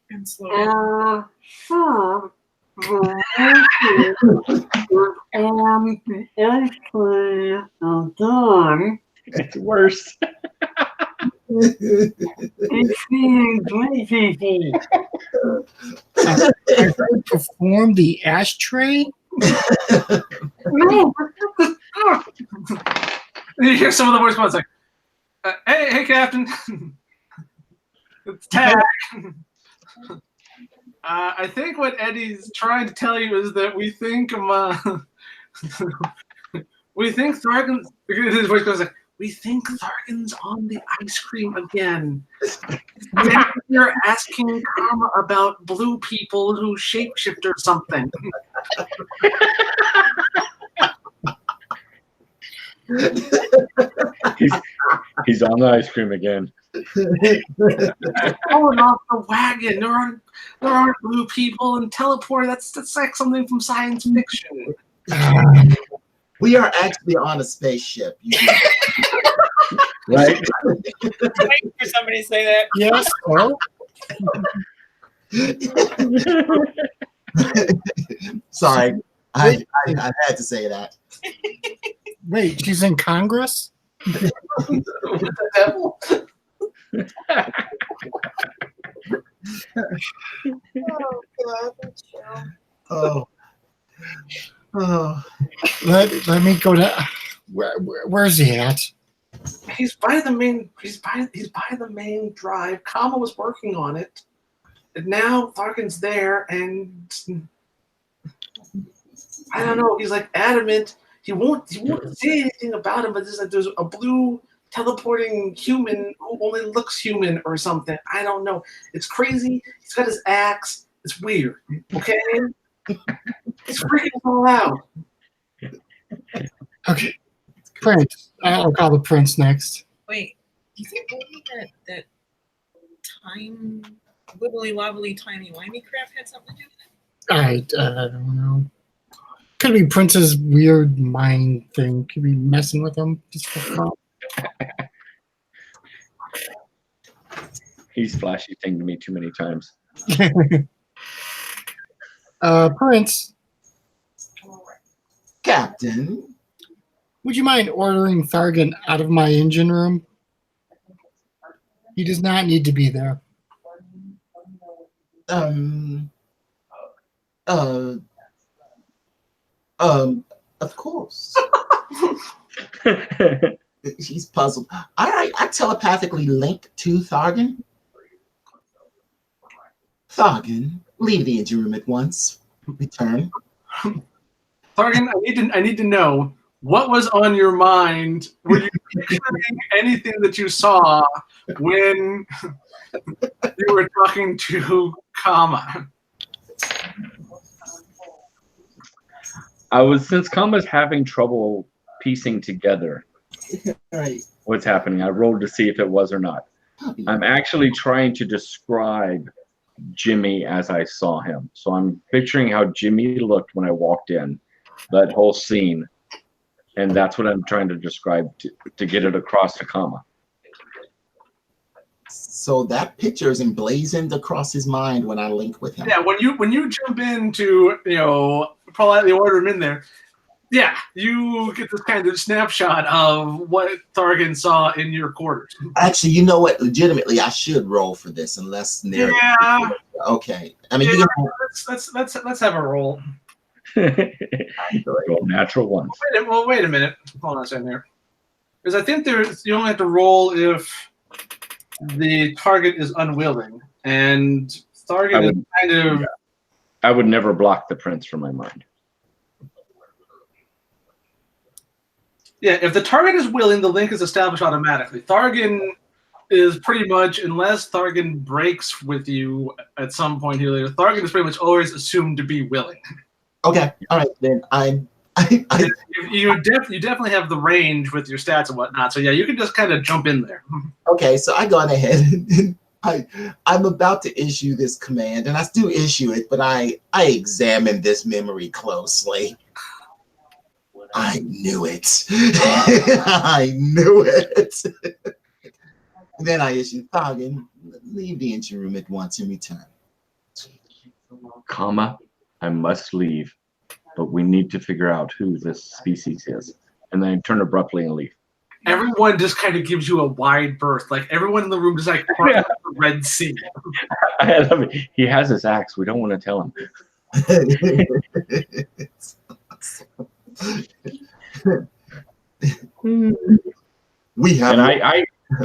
And slow down. Sure. Done. It's worse. Perform the ashtray. No. You hear some of the voice ones like, hey, Captain. It's Tag. I think what Eddie's trying to tell you is that we think Tharkin. His voice goes like, we think Thargan's on the ice cream again. Maybe you're asking Karma about blue people who shapeshift or something. He's on the ice cream again. Falling off the wagon. There aren't blue people and teleport. That's like something from science fiction. We are actually on a spaceship. Right? Waiting for somebody to say that. Yes. Well, Sorry, I had to say that. wait, she's in Congress? The devil. Oh, God. That's true. Oh. Oh. Let me go to. Where's he at? He's by the main. He's by the main drive. Kama was working on it, and now Thargan's there, and I don't know. He's like adamant. He won't say anything about him. But there's a blue teleporting human who only looks human or something. I don't know. It's crazy. He's got his axe. It's weird. Okay. It's freaking us all out. Okay, Prince. I'll call the Prince next. Wait, is it really that time wibbly wobbly timey wimey crap had something to do with it? I don't know. Could be Prince's weird mind thing. Could be messing with him just for fun. He's flashy thing to me too many times. Prince, Captain. would you mind ordering Thargan out of my engine room? He does not need to be there. Of course. He's puzzled. I telepathically link to Thargan. Thargan, leave the engine room at once. Return. Thargan, I need to know what was on your mind. Were you picturing anything that you saw when you were talking to Kama? Since Kama's having trouble piecing together Right. what's happening, I rolled to see if it was or not. I'm actually trying to describe Jimmy as I saw him. So I'm picturing how Jimmy looked when I walked in, that whole scene. And that's what I'm trying to describe to get it across to Kama. So that picture is emblazoned across his mind when I link with him. Yeah, when you jump in to politely order him in there, yeah, you get this kind of snapshot of what Thargan saw in your quarters. Actually, you know what? Legitimately, I should roll for this unless narrative. Yeah. Okay. I mean, Yeah, you let's have a roll. Roll natural ones. Wait a minute. Hold on a second here. Because I think you only have to roll if the target is unwilling, and Thargan is kind of. I would never block the prince from my mind. Yeah, if the target is willing, the link is established automatically. Thargan is pretty much, unless Thargan breaks with you at some point here later, Thargan is pretty much always assumed to be willing. okay. All right. Then You definitely have the range with your stats and whatnot. So yeah, you can just kind of jump in there. okay. So I go on ahead and I'm about to issue this command, and I do issue it, but I examine this memory closely. I knew it. I knew it. Then I issue Thargan, leave the engine room at once and return. Kama, I must leave, but we need to figure out who this species is. And then I turn abruptly and leave. Everyone just kind of gives you a wide berth. Like everyone in the room is like part of the Red Sea. I love it. He has his axe. We don't want to tell him. We have. And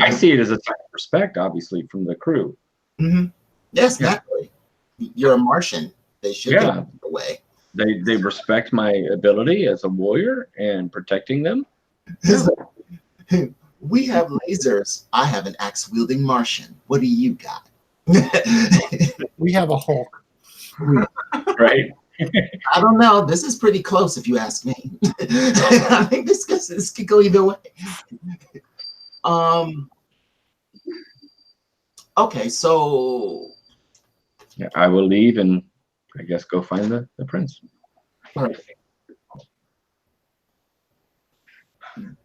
I see it as a sign of respect, obviously, from the crew. Mhm. Yes, naturally. You're a Martian. They should Yeah. get away. They respect my ability as a warrior and protecting them. We have lasers. I have an axe-wielding Martian. What do you got? We have a Hulk. Right? I don't know. This is pretty close, if you ask me. I think this could go either way. Okay, so Yeah, I will leave and I guess go find the prince. perfect.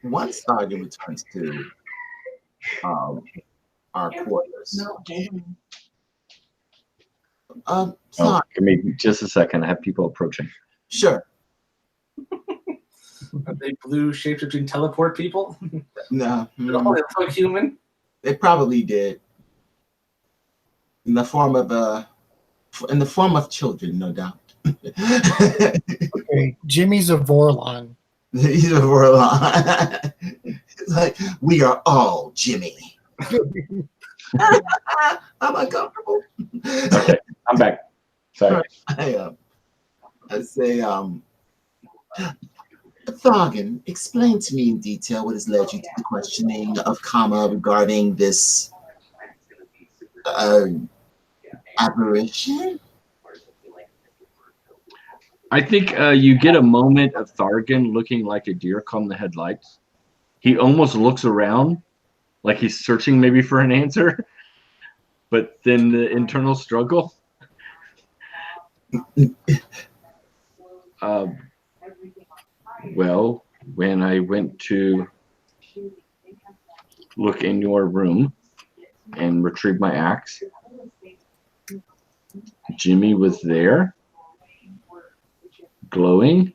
Once Stargate returns to our quarters, Oh, Sarge, give me just a second. I have people approaching. sure. Are they blue shaped between teleport people? No, Oh, they look human. they probably did. In the form of children, no doubt. Okay, Jimmy's a Vorlon. He's a Vorlon. It's like, we are all Jimmy. I'm uncomfortable. Okay, I'm back. Sorry. I say, Thargan, explain to me in detail what has led you to the questioning of Kama regarding this apparition. I think you get a moment of Thargan looking like a deer caught in the headlights. He almost looks around like he's searching maybe for an answer, but then the internal struggle. Well, when I went to look in your room and retrieve my axe, Jimmy was there, glowing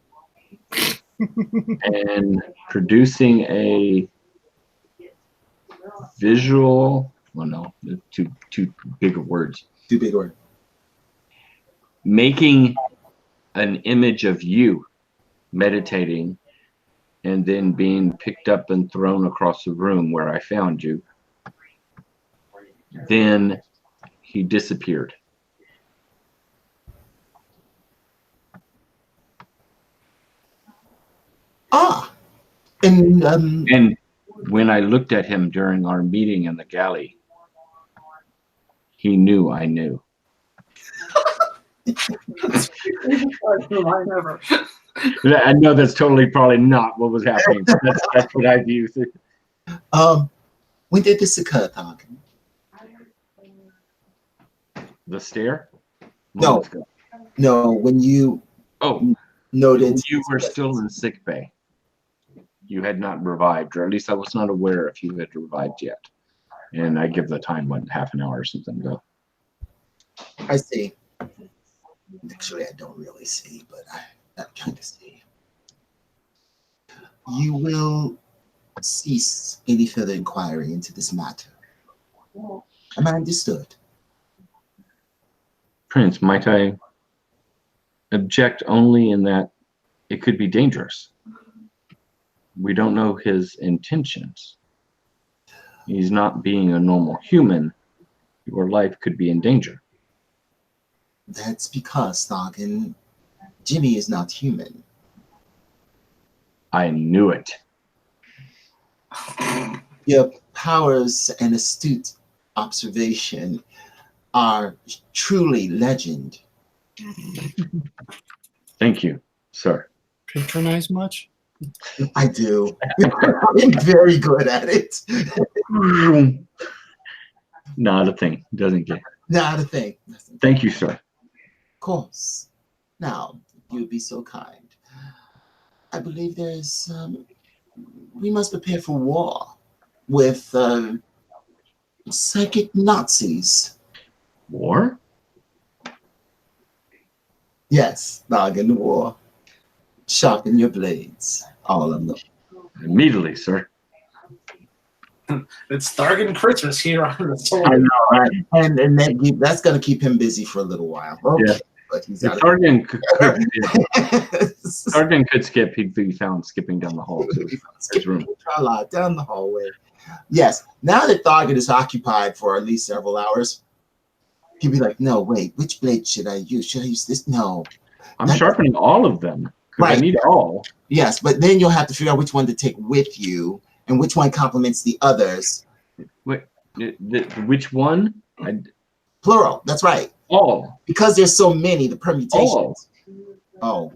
and producing a visual. Well, no, too big of words. Too big word. Making an image of you meditating and then being picked up and thrown across the room where I found you. Then he disappeared. And And when I looked at him during our meeting in the galley, he knew I knew. I know that's totally probably not what was happening, but that's what I view. when did this occur, Thargan? The stare? No. Moments ago. No, when you Oh, noted you were still in sick bay. You had not revived, or at least I was not aware if you had revived yet. And I give the time, what, half an hour or something ago. I see. Actually, I don't really see, but I kind of see. You will cease any further inquiry into this matter. Am I understood? Prince, might I object only in that it could be dangerous? We don't know his intentions. He's not being a normal human. Your life could be in danger. That's because, Thargan, Jimmy is not human. I knew it. Your powers and astute observation are truly legend. Thank you, sir. Patronize much? I do. I'm very good at it. Not a thing. Doesn't get. Not a thing. Thank you, sir. Of course. Now, if you'd be so kind. I believe there's, we must prepare for war with psychic Nazis. War? Yes, Thargan, war. Sharpen your blades, all of them. Immediately, sir. It's Thargan Christmas here on the I solar. know, right? And that's going to keep him busy for a little while. Okay. Yeah. But he's If out Targan could skip, he'd be found skipping down the hall to his room. down the hallway. Yes. Now that Thargan is occupied for at least several hours, he'd be like, no, wait, which blade should I use? Should I use this? No. I'm sharpening all of them. 'Cause Right. I need all. Yes, but then you'll have to figure out which one to take with you and which one complements the others. Wait, which one? Plural. That's right. All. Because there's so many, the permutations. Oh.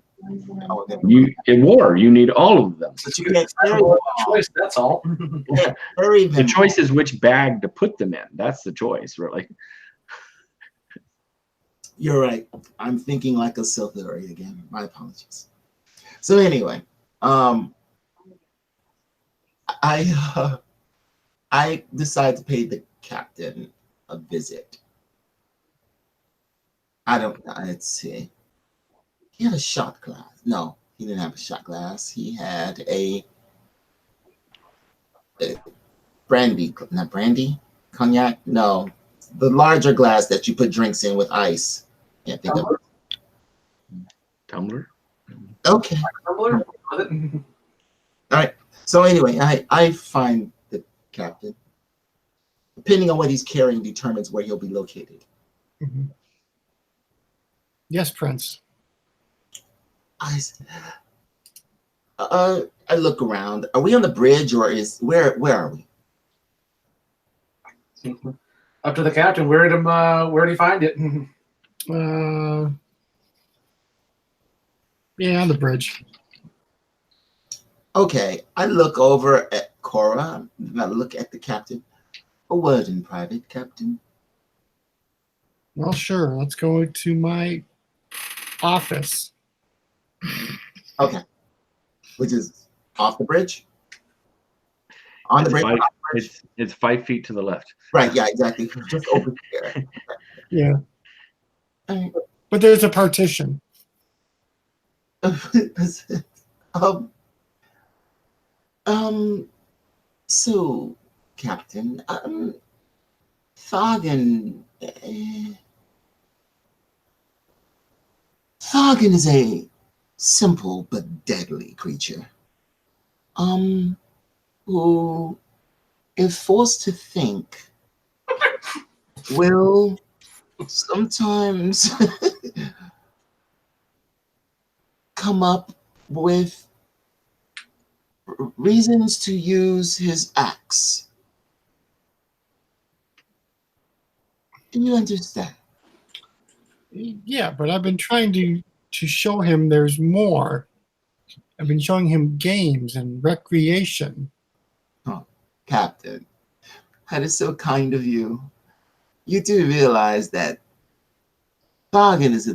In war, you need all of them. But you can't carry Well, them all. choice, that's all. You can't carry The them choice is which bag to put them in. That's the choice, really. You're right. I'm thinking like a Silthari again. My apologies. So anyway, I decided to pay the captain a visit. Let's see. He had a shot glass. No, he didn't have a shot glass. He had a brandy, not brandy, cognac. No, the larger glass that you put drinks in with ice. Can't think of it. Tumbler. Okay. Tumbler? All right. So anyway, I find the captain. Depending on what he's carrying determines where he'll be located. Mhm. Yes, Prince. I look around. Are we on the bridge or where are we? Up to the captain. Where'd he find it? Yeah, on the bridge. Okay. I look over at Cora. I look at the captain. A word in private, Captain. Well, sure. Let's go to my office. Okay. Which is off the bridge? On the bridge? Off the bridge? It's 5 feet to the left. Right, yeah, exactly. Just over there. Yeah. All right. But there's a partition. So, Captain, Thargan is a simple but deadly creature. Who, if forced to think, will sometimes come up with reasons to use his axe. Do you understand? Yeah, but I've been trying to show him there's more. I've been showing him games and recreation. Oh, Captain, that is so kind of you. You do realize that Bargain is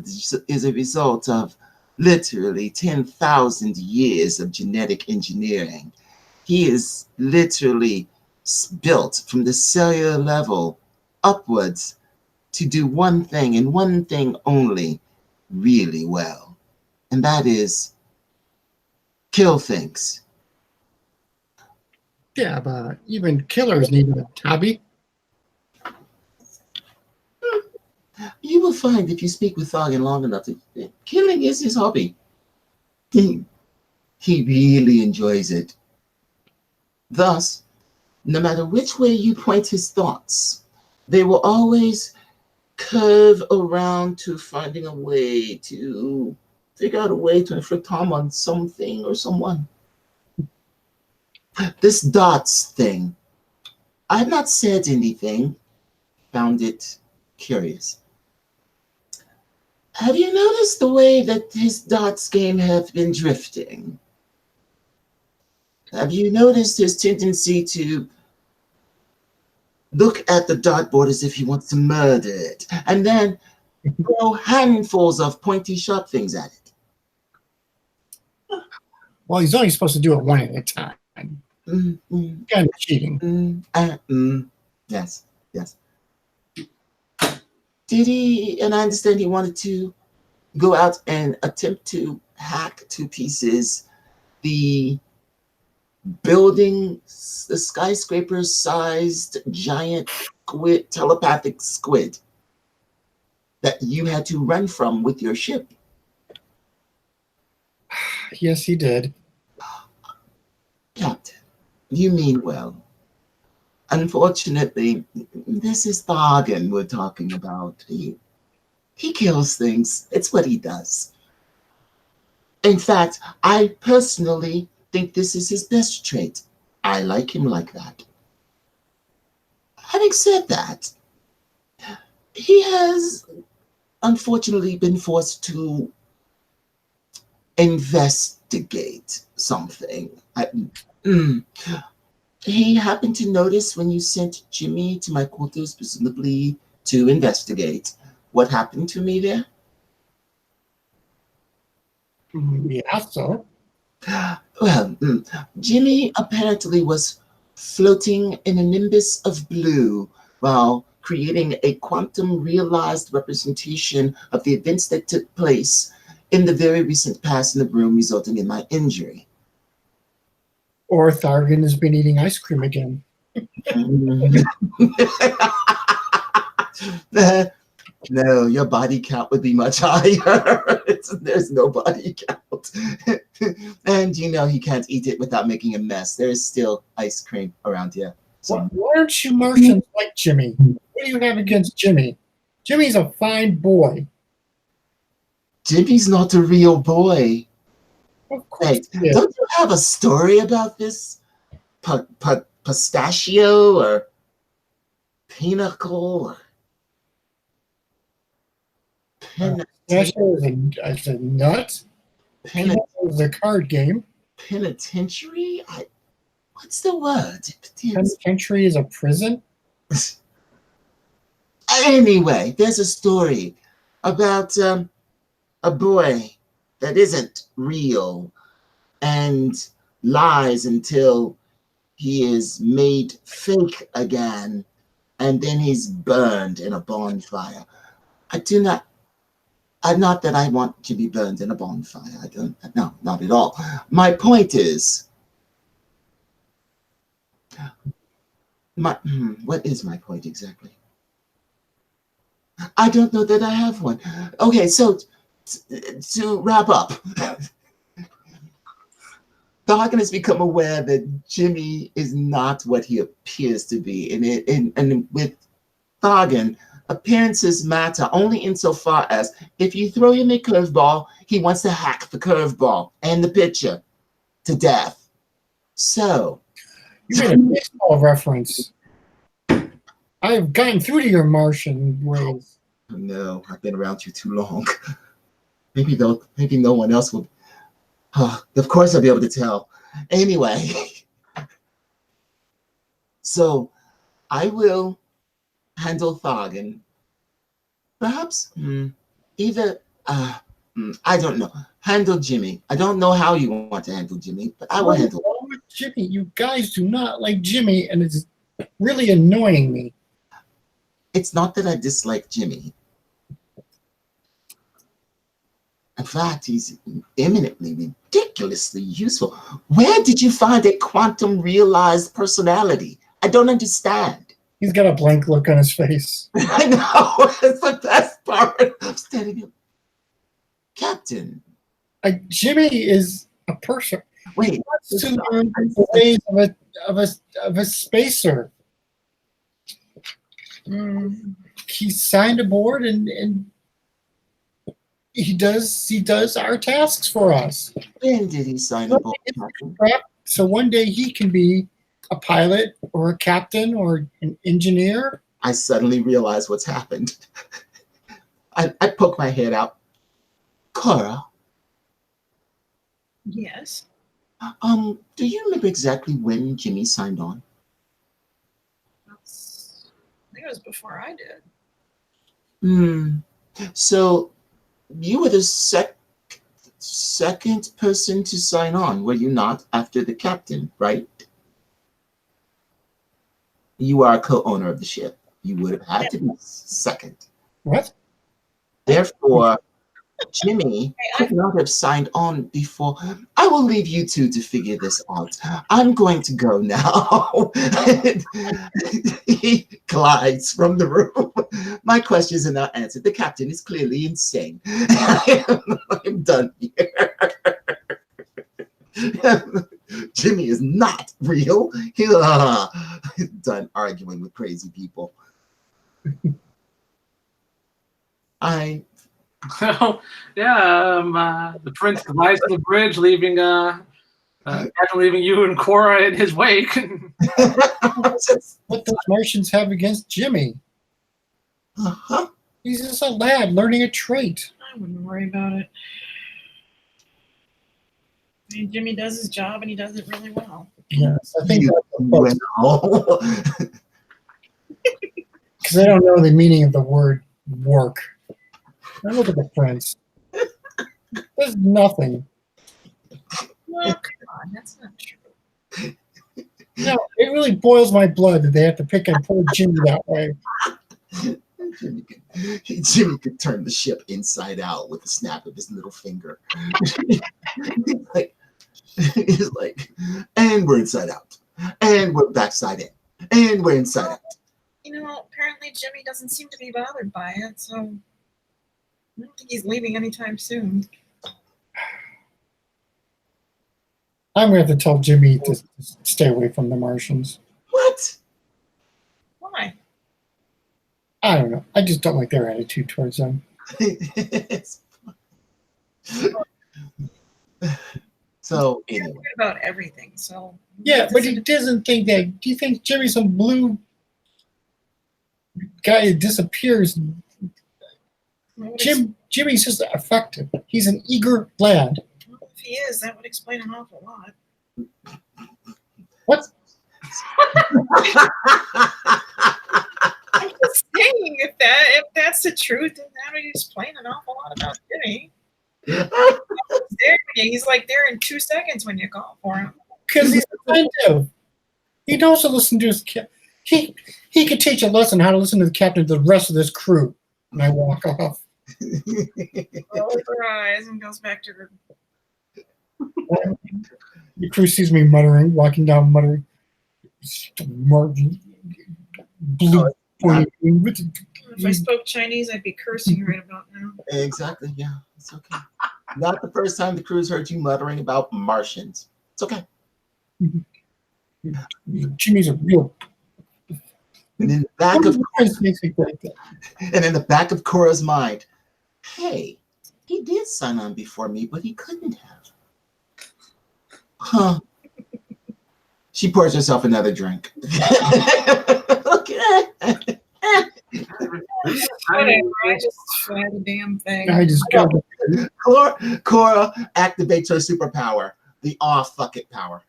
a result of literally 10,000 years of genetic engineering. He is literally built from the cellular level upwards to do one thing and one thing only really well. And that is kill things. Yeah, but even killers need a hobby. You will find if you speak with Thargan long enough that killing is his hobby. He really enjoys it. Thus, no matter which way you point his thoughts, they will always curve around to finding a way to figure out a way to inflict harm on something or someone. This dots thing, I have not said anything, found it curious. Have you noticed the way that his dots game have been drifting? Have you noticed his tendency to look at the dartboard as if he wants to murder it, and then throw handfuls of pointy, sharp things at it? Well, he's only supposed to do it one at a time. Mm, Kind of cheating. Yes, yes. Did he, and I understand he wanted to go out and attempt to hack to pieces the building, the skyscraper-sized giant squid, telepathic squid that you had to run from with your ship. Yes, he did. Captain, you mean well. Unfortunately, this is Thargan we're talking about. He kills things. It's what he does. In fact, I personally think this is his best trait. I like him like that. Having said that, he has unfortunately been forced to investigate something. He happened to notice when you sent Jimmy to my quarters, presumably to investigate what happened to me there. Yeah, so. Well, Jimmy apparently was floating in a nimbus of blue while creating a quantum realized representation of the events that took place in the very recent past in the room, resulting in my injury. Or Thargan has been eating ice cream again. No, your body count would be much higher. There's no body count. And you know he can't eat it without making a mess. There is still ice cream around here. So Why aren't you Martians like Jimmy? What do you have against Jimmy? Jimmy's a fine boy. Jimmy's not a real boy. Of course Wait, he is. don't you have a story about this pistachio or pinnacle or Pistachio is a nut. Pinnacle is a card game. penitentiary? What's the word? Penitentiary is a prison. Anyway, there's a story about a boy that isn't real and lies until he is made fake again, and then he's burned in a bonfire. Not that I want to be burned in a bonfire. I don't, no, not at all. My point is, what is my point exactly? I don't know that I have one. Okay, so to wrap up, Thargan has become aware that Jimmy is not what he appears to be. And with Thargan, appearances matter only insofar as if you throw him a curveball, he wants to hack the curveball and the pitcher to death. So You made a baseball reference. I've gotten through to your Martian ways. no, I've been around you too long. Maybe no one else will. Of course I'll be able to tell. Anyway, so I will handle Thargan. Perhaps either I don't know. Handle Jimmy. I don't know how you want to handle Jimmy, but I will handle. What's wrong with Jimmy? You guys do not like Jimmy, and it's really annoying me. It's not that I dislike Jimmy. In fact, he's eminently, ridiculously useful. Where did you find a quantum realized personality? I don't understand. He's got a blank look on his face. I know. It's the best part. I'm standing here. Captain. Jimmy is a person. Wait. He wants to learn the ways of a spacer. He signed aboard and he does our tasks for us. When did he sign the book? So one day he can be a pilot or a captain or an engineer. I suddenly realize what's happened. I poke my head out. Cora, Yes. do you remember exactly when Jimmy signed on? I think it was before I did. So you were the second person to sign on, were you not, after the captain, right? You are a co-owner of the ship. You would have had to be second. What? Therefore, Jimmy could not have signed on before. I will leave you two to figure this out. I'm going to go now. He glides from the room. My questions are not answered. The captain is clearly insane. I'm done here. Jimmy is not real. He's done arguing with crazy people. So, yeah, the prince glides to the bridge, leaving After leaving you and Cora in his wake. Just, What those Martians have against Jimmy? uh-huh. He's just a lad learning a trait. I wouldn't worry about it. I mean, Jimmy does his job and he does it really well. Yes, I think Well, because I don't know the meaning of the word work. Now look at the prince. There's nothing. Well, come on, that's not true. No, it really boils my blood that they have to pick on poor Jimmy that way. Jimmy could turn the ship inside out with a snap of his little finger. He's like, and we're inside out, and we're backside in, and we're inside out. You know, apparently Jimmy doesn't seem to be bothered by it, so I don't think he's leaving anytime soon. I'm going to have to tell Jimmy to stay away from the Martians. What? Why? I don't know. I just don't like their attitude towards them. So He's anyway, worried about everything, so. Yeah, but he doesn't think that. Do you think Jimmy's some blue guy that disappears? Jimmy's just effective. He's an eager lad. Well, if he is, that would explain an awful lot. What? I'm just saying, if that's the truth, then that would explain an awful lot about Jimmy. He's like there in 2 seconds when you call for him. Because he's attentive. He knows to listen to his he could teach a lesson how to listen to the captain to the rest of this crew. And I walk off. Rolls her eyes and goes back to her. The crew sees me muttering, walking down, muttering. Blue pointy. If I spoke Chinese, I'd be cursing right about now. Exactly. Yeah, it's okay. Not the first time the crew's heard you muttering about Martians. It's okay. Jimmy's a real. And in the back of And in the back of Cora's mind, hey, he did sign on before me, but he couldn't have. Huh. She pours herself another drink. Okay. Whatever, I just tried the damn thing. I just got Cora activates her superpower, the fuck it power.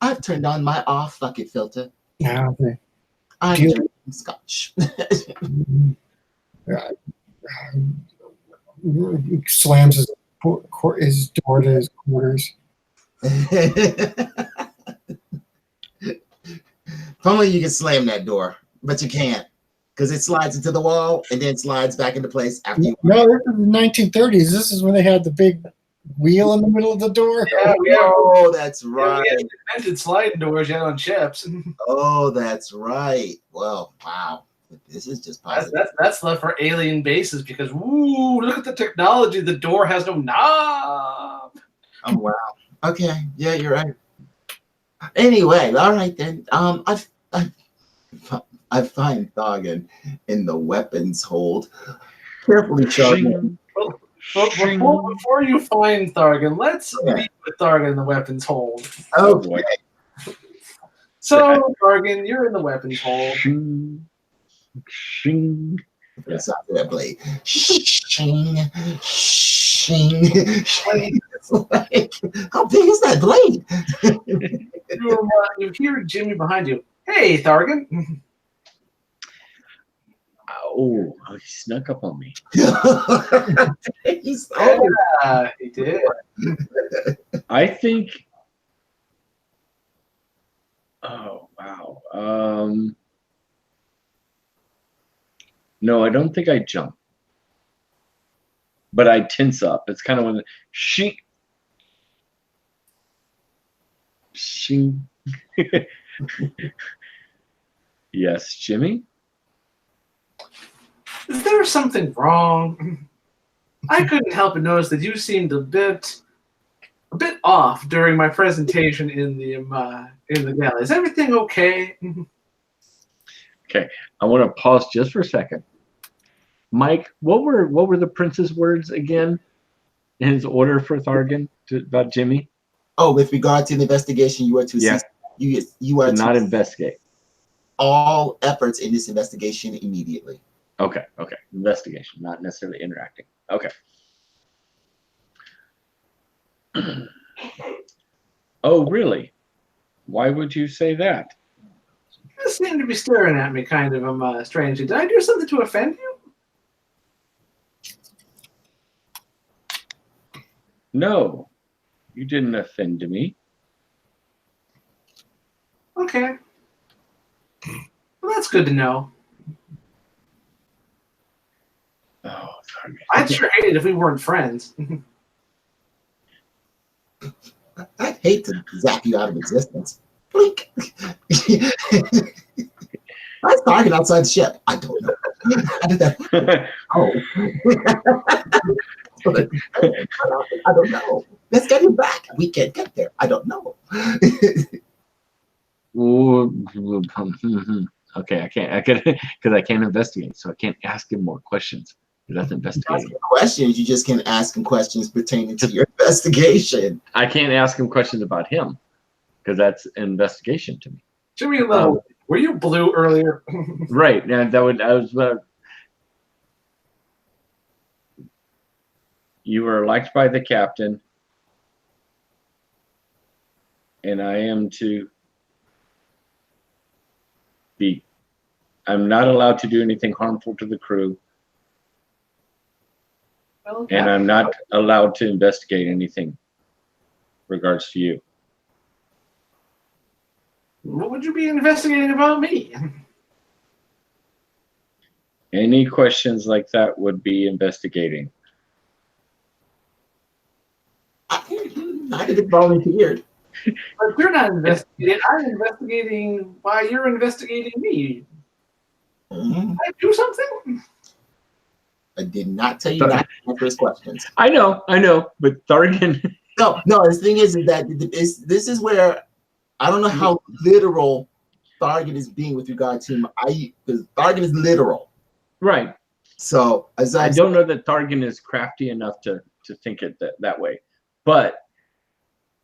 I've turned on my fuck it filter. now. I'm Deal. drinking scotch. Slams his door to his quarters. If only you could slam that door, but you can't, because it slides into the wall and then slides back into place after you. No, this is the 1930s. This is when they had the big wheel in the middle of the door. Oh, that's right. We had invented sliding doors yet on ships. Oh, that's right. Well, wow. This is just positive. That's left for alien bases because woo, look at the technology. The door has no knob. Oh, wow. Okay. Yeah, you're right. Anyway, all right then. I find Thagen in the weapons hold, carefully charging. Before you find Thargan, let's meet with Thargan in the weapons hold. Okay. So, Thargan, you're in the weapons hold. Shing, shing. The side of that blade. Shing, shing, shing. It's like, how big is that blade? You hear Jimmy behind you. Hey, Thargan. Oh, he snuck up on me. He's He did. I think. Oh wow. No, I don't think I jump, but I tense up. It's kind of when she. Yes, Jimmy. Is there something wrong? I couldn't help but notice that you seemed a bit off during my presentation in the galley. Is everything okay? Okay, I want to pause just for a second. Mike, what were the prince's words again? his order for Thargan about Jimmy? Oh, with regard to the investigation, you are to Yeah. cease, you are To to not investigate. all efforts in this investigation immediately. Okay. Investigation, not necessarily interacting. Okay. Oh, really? Why would you say that? You seem to be staring at me kind of strangely. Did I do something to offend you? No, you didn't offend me. Okay. Well, that's good to know. Oh, sorry. I'd sure hate it if we weren't friends. I'd hate to zap you out of existence. Blink. Why's Target outside the ship? I don't know. How did that? Oh. I don't know. Let's get him back. We can't get there. I don't know. Okay, I can't because I can't investigate, so I can't ask him more questions. That's investigating. Questions. You just can't ask him questions pertaining to your investigation. I can't ask him questions about him because that's an investigation to me. Jimmy Little, were you blue earlier? Right. Now that would I was. You were liked by the captain, and I am to be. I'm not allowed to do anything harmful to the crew, Well, and I'm not allowed to investigate anything regards to you. What would you be investigating about me? Any questions like that would be investigating. I did it volunteered. But you're not investigating. I'm investigating why you're investigating me. Mhm. Did I do something? I did not tell you not to answer his questions. I know, but Thargan. No. The thing is that this is where I don't know how literal Thargan is being with regard to him. Because Thargan is literal. Right. So as I don't know that Thargan is crafty enough to think it that way, but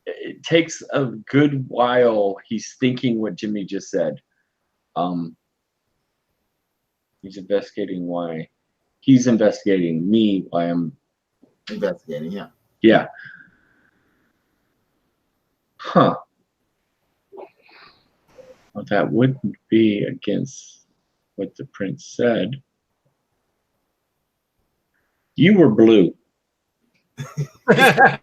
it takes a good while. He's thinking what Jimmy just said. He's investigating why. He's investigating me why I'm investigating. Yeah. Yeah. Huh. Well, that wouldn't be against what the prince said. You were blue. That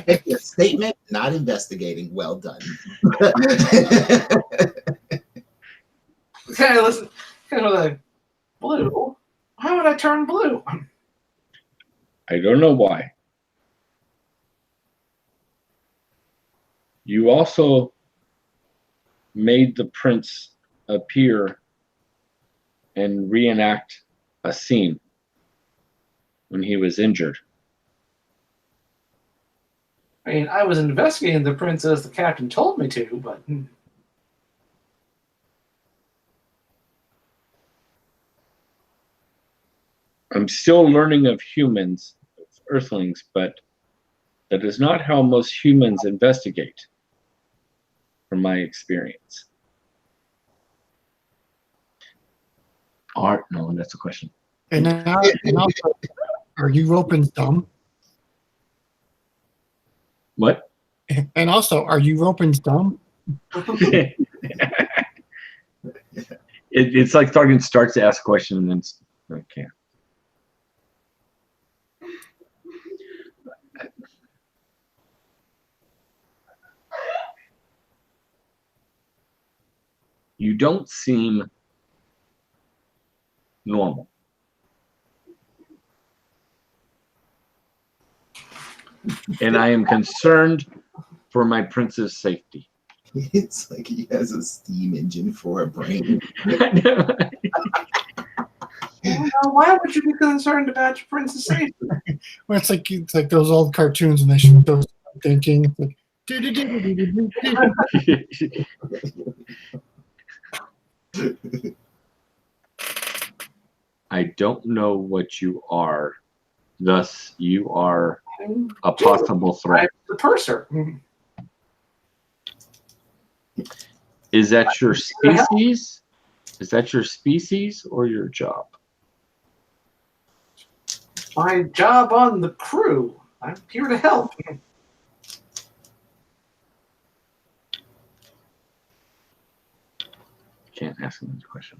is a statement, not investigating. Well done. Okay, listen. Kind of like blue. How would I turn blue? I don't know why. You also made the prince appear and reenact a scene when he was injured. I mean, I was investigating the prince as the captain told me to, but I'm still learning of humans, earthlings, but that is not how most humans investigate, from my experience. Art? No, that's a question. And also, are you Ropin's dumb? What? And also, are you Ropin's dumb? It's like Thargan starts to ask a question and then okay. You don't seem normal. And I am concerned for my prince's safety. It's like he has a steam engine for a brain. why would you be concerned about your prince's safety? Well, it's like those old cartoons and they show those thinking. It's like, do-do-do-do-do-do-do. I don't know what you are, Thus, you are I'm a possible threat. the purser. Is that your species? Is that your species or your job? My job on the crew. I'm here to help. Can't ask him this question.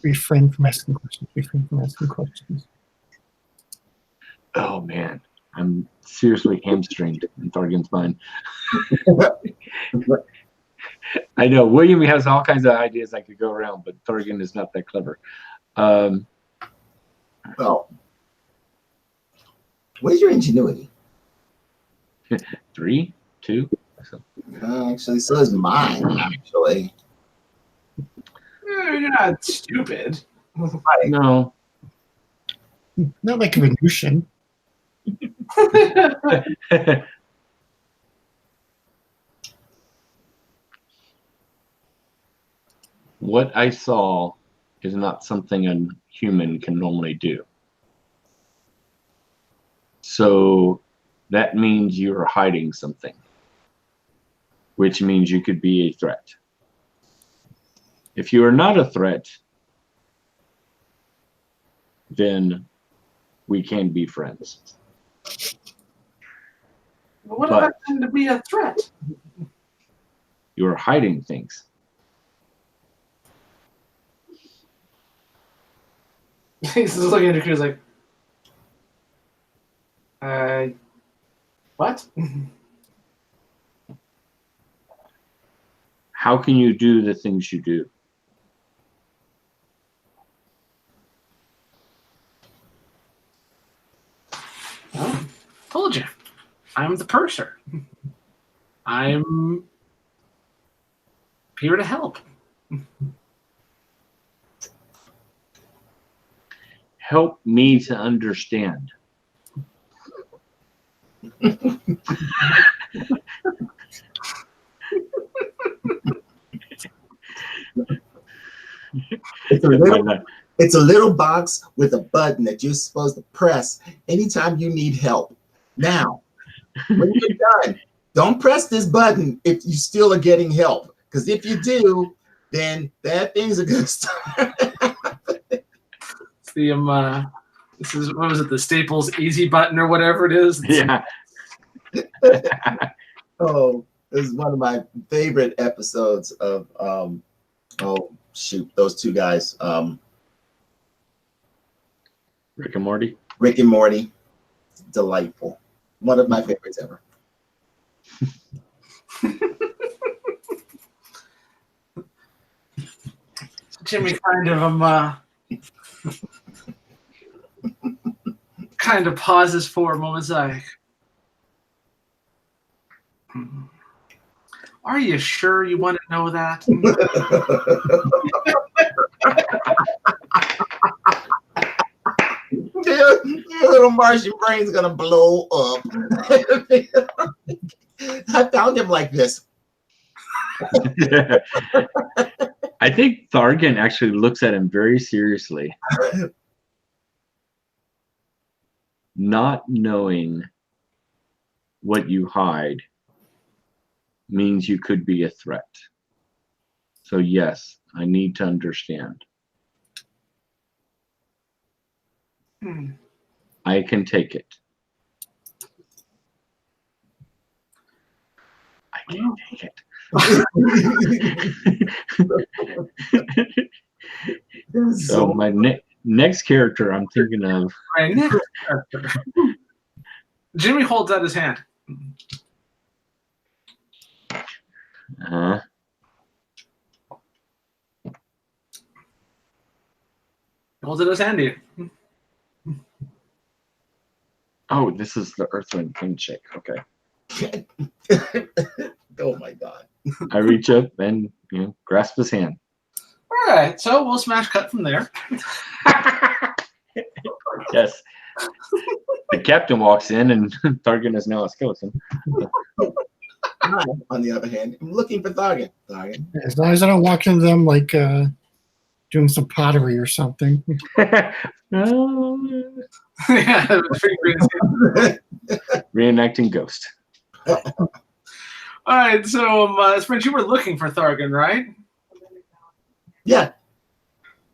Refrain from asking questions. Refrain from asking questions. Oh man, I'm seriously hamstringed in Thargan's mind. I know William has all kinds of ideas I could go around, but Thargan is not that clever. Well, where's your ingenuity? 3, 2. Actually, so is mine. Actually, You're not stupid. No. Not like a Venusian. What I saw is not something a human can normally do. So that means you're hiding something, which means you could be a threat. If you are not a threat, then we can be friends. What But- if I tend to be a threat? You're hiding things. He's just looking at the crew like, what? How can you do the things you do? Well, told you. I'm the purser. I'm here to help. Help me to understand. it's a little box with a button that you're supposed to press anytime you need help. Now, when you're done, don't press this button if you still are getting help. Because if you do, then bad things are going to start. It's the this is, what was it, the Staples Easy button or whatever it is? Yeah. Oh, this is one of my favorite episodes of oh shoot, those two guys, Rick and Morty. Rick and Morty. Delightful. One of my favorites ever. Jimmy kind of pauses for a moment, like, are you sure you want to know that? Your little Martian brain's gonna blow up. I found him like this. I think Thargan actually looks at him very seriously. Not knowing what you hide means you could be a threat. So yes, I need to understand. I can take it. I can take it. So my next character I'm thinking of. Right, next character. Jimmy holds out his hand. Holds out his hand to you. Oh, this is the Earthling King chick. Okay. Oh my God. I reach up and grasp his hand. All right, so we'll smash cut from there. Yes. The captain walks in and Thargan is now a skeleton. I, on the other hand, I'm looking for Thargan. Thargan. As long as I don't walk into them like doing some pottery or something. No. Yeah, it was pretty great. Reenacting Ghost. All right, so Sprints, you were looking for Thargan, right? Yeah.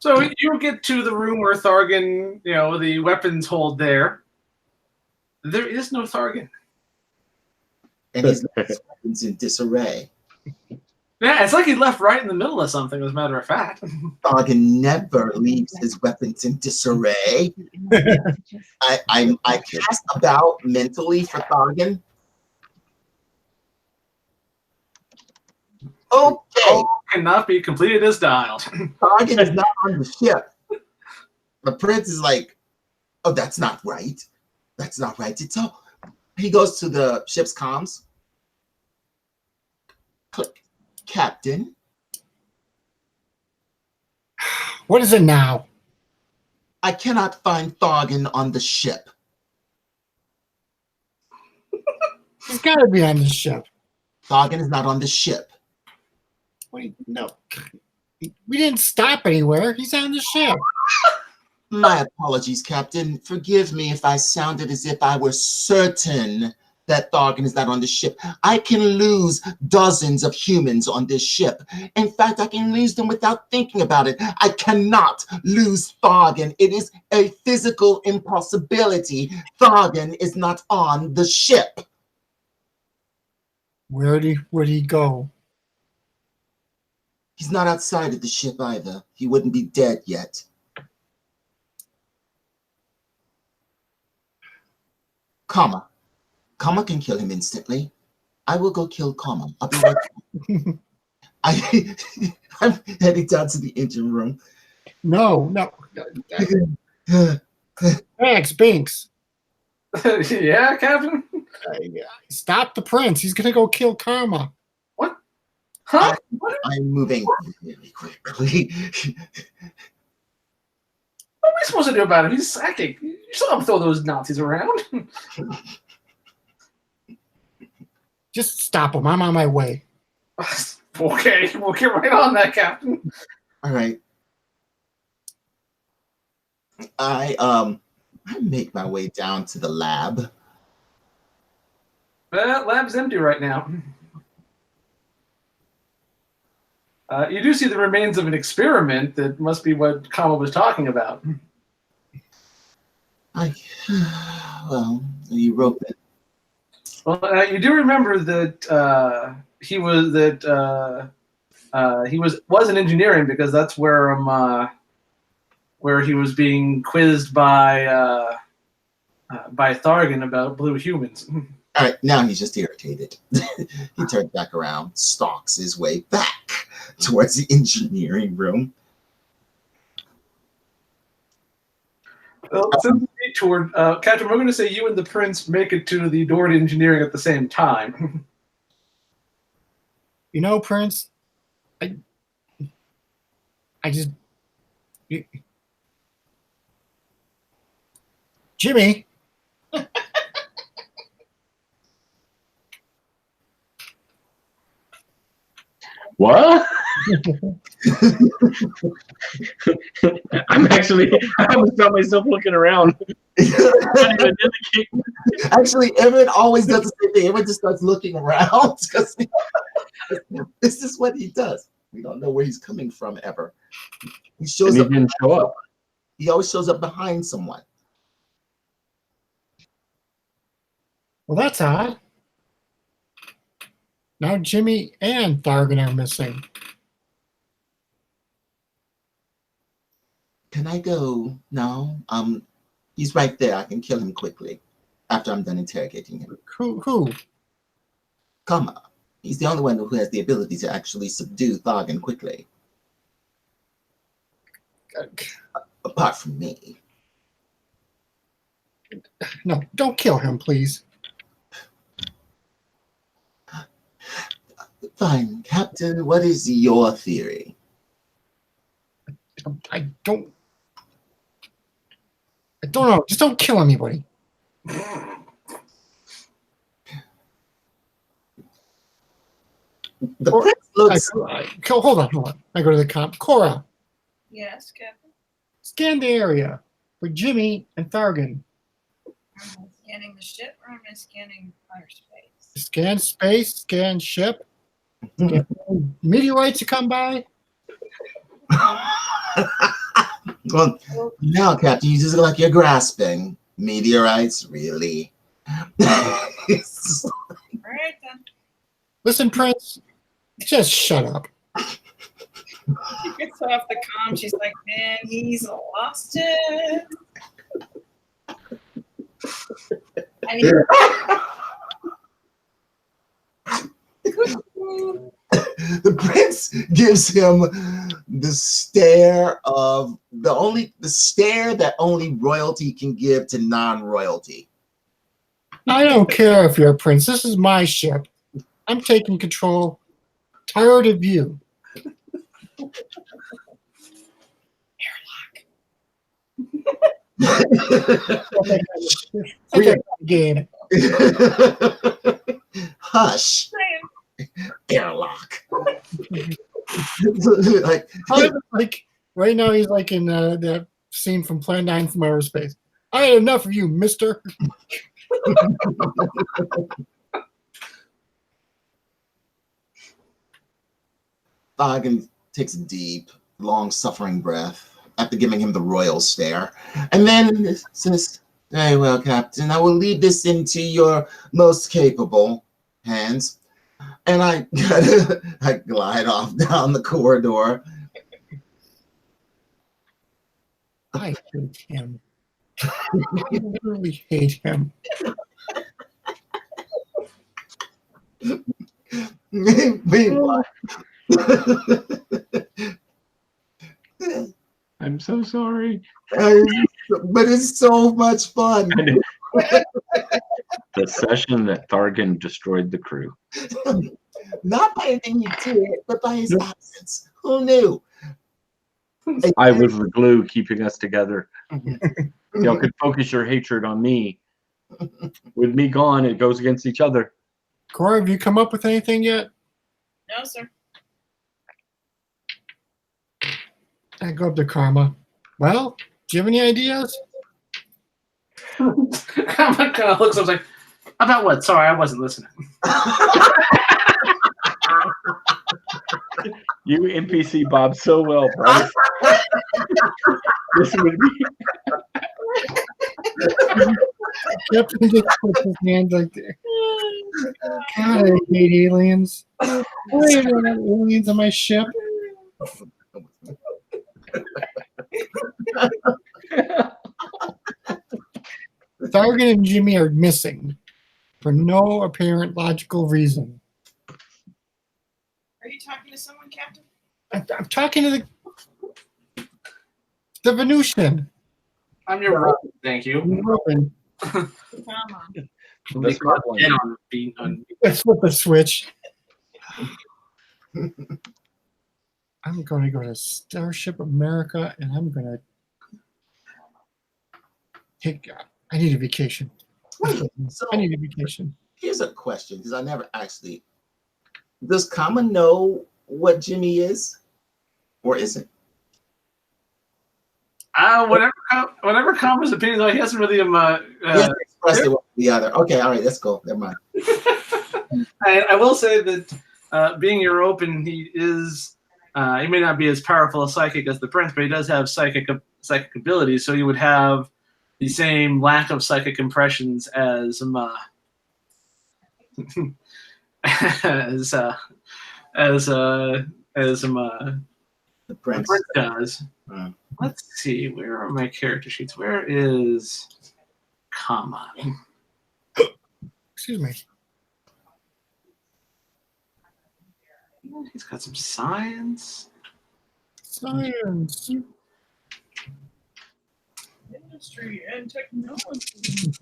So you get to the room where Thargan, the weapons hold there. There is no Thargan. And his weapons in disarray. Yeah, it's like he left right in the middle of something, as a matter of fact. Thargan never leaves his weapons in disarray. I cast about mentally for Thargan. Okay, Cannot be completed as dialed. Thargan is not on the ship. The prince is like, oh, that's not right. That's not right. He goes to the ship's comms. Click. Captain, What is it now? I cannot find Thargan on the ship. He's got to be on the ship. Thargan is not on the ship. Wait, no. We didn't stop anywhere. He's on the ship. My apologies, Captain. Forgive me if I sounded as if I were certain that Thargan is not on the ship. I can lose dozens of humans on this ship. In fact, I can lose them without thinking about it. I cannot lose Thargan. It is a physical impossibility. Thargan is not on the ship. Where'd he go? He's not outside of the ship either. He wouldn't be dead yet. Kama can kill him instantly. I will go kill Kama. I'll be right back. I'm heading down to the engine room. No. Thanks, Binks. Yeah, Captain? Stop the prince. He's gonna go kill Karma. Huh? What I'm moving really quickly. are we supposed to do about him? He's psychic. You saw him throw those Nazis around. Just stop him. I'm on my way. Okay, we'll get right on that, Captain. All right. I make my way down to the lab. Lab's empty right now. You do see the remains of an experiment that must be what Kama was talking about. Well, you wrote it. Well, you do remember that he was in engineering because that's where he was being quizzed by Thargan about blue humans. All right, now he's just irritated. He turns back around, stalks his way back towards the engineering room. Well, since we toured, Captain, we're going to say you and the prince make it to the door to engineering at the same time. You know, Prince, I just... Jimmy, What? I almost felt myself looking around. Actually, Evan always does the same thing. Evan just starts looking around because this is what he does. We don't know where he's coming from ever. He shows And he up. didn't show up. He always shows up behind someone. well, that's odd. Now Jimmy and Thargan are missing. Can I go? No. He's right there. I can kill him quickly after I'm done interrogating him. Who? Kama. He's the only one who has the ability to actually subdue Thargan quickly, apart from me. No, don't kill him, please. Fine, Captain. What is your theory? I don't know. Just don't kill anybody. The Or- prince looks. Hold on. I go to the comp. Cora, Yes, Captain. Scan the area for Jimmy and Thargan. Am I scanning the ship or am I scanning outer space? Scan space, scan ship. Scan meteorites to come by. Well, now, Captain, you just look like you're grasping. Meteorites, really? All right then. Listen, Prince, just shut up. She gets off the comm. She's like, man, he's lost it. I mean, The prince gives him the stare that only royalty can give to non-royalty. I don't care if you're a prince. This is my ship. I'm taking control. Tired of you. Game. Hush. Airlock. Like, Like right now, he's like in that scene from Plan 9 from Outer Space. I had enough of you, mister. Thargan takes a deep, long-suffering breath after giving him the royal stare, and then says, "Very well, Captain. I will lead this into your most capable hands." And I glide off down the corridor. I hate him. I literally hate him. Meanwhile, I'm so sorry. but it's so much fun. The session that Thargan destroyed the crew. Not by anything you did, but by his absence. Who knew? I was the glue keeping us together. Y'all could focus your hatred on me. With me gone, it goes against each other. Corey, have you come up with anything yet? No, sir. I go up to Karma. Well, do you have any ideas? Karma kind of looks up like, about what? Sorry, I wasn't listening. You NPC Bob so well, Bryce. This would be Captain just puts his hands like there. God, I hate aliens. Why are there aliens on my ship? Thargan and Jimmy are missing for no apparent logical reason. Are you talking to someone, Captain? I'm talking to the Venusian. I'm your Robin, thank you. Robin. Come on. the smart one. And on being on. Let's flip a switch. I'm going to go to Starship America and I'm going to take. I need a vacation. So I need a vacation. here's a question, because I never actually. Does Kama know what Jimmy is, or isn't? Whatever Karma's opinions are, he hasn't really He hasn't expressed it one or the other. Okay, all right, let's go. Never mind. I will say that being European, he is. He may not be as powerful a psychic as the prince, but he does have psychic abilities. So he would have the same lack of psychic impressions as as The prince. Prince does. Mm. Let's see. Where are my character sheets? Where is Kama? Excuse me. He's got some science. Science. Industry and technology.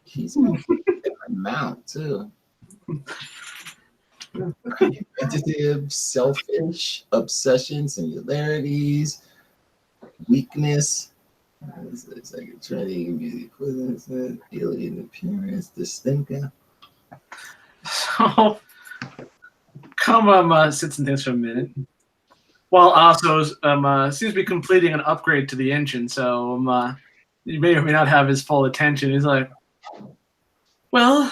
He's a different amount too. Competitive, selfish, obsession, singularities, weakness, second training, music, alien appearance, distinct. So sits and thinks for a minute, while also seems to be completing an upgrade to the engine. So you may or may not have his full attention. He's like, "Well,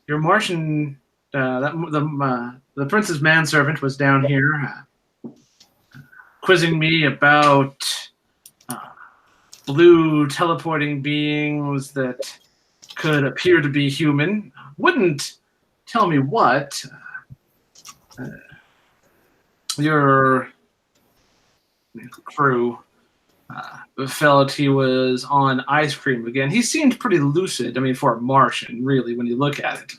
your Martian, the prince's manservant was down here quizzing me about blue teleporting beings that could appear to be human. Wouldn't tell me what. Your crew felt he was on ice cream again. He seemed pretty lucid. I mean, for a Martian, really, when you look at it.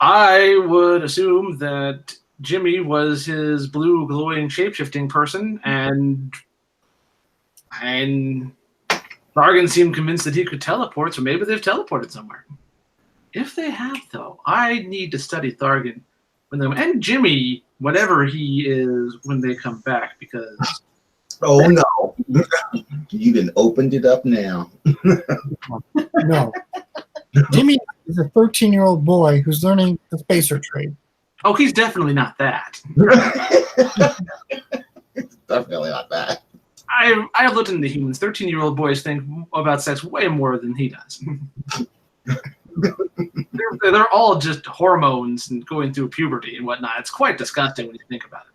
I would assume that Jimmy was his blue glowing shapeshifting person, and Thargan seemed convinced that he could teleport, so maybe they've teleported somewhere. If they have, though, I need to study Thargan and Jimmy, whatever he is, when they come back, because... Oh, no. You done opened it up now. No. Jimmy is a 13-year-old boy who's learning the spacer trade. Oh, he's definitely not that. Definitely not that. I've looked into humans. 13-year-old boys think about sex way more than he does. they're all just hormones and going through puberty and whatnot. It's quite disgusting when you think about it.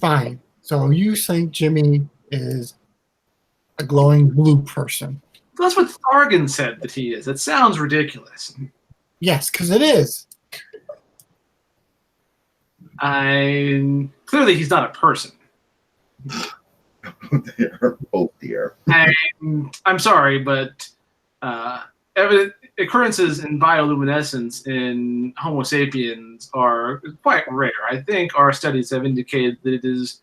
Fine. So you think Jimmy is a glowing blue person? That's what Thargan said that he is. It sounds ridiculous. Yes, because it is. Clearly he's not a person. They're both here. I'm sorry, but occurrences in bioluminescence in Homo sapiens are quite rare. I think our studies have indicated that it is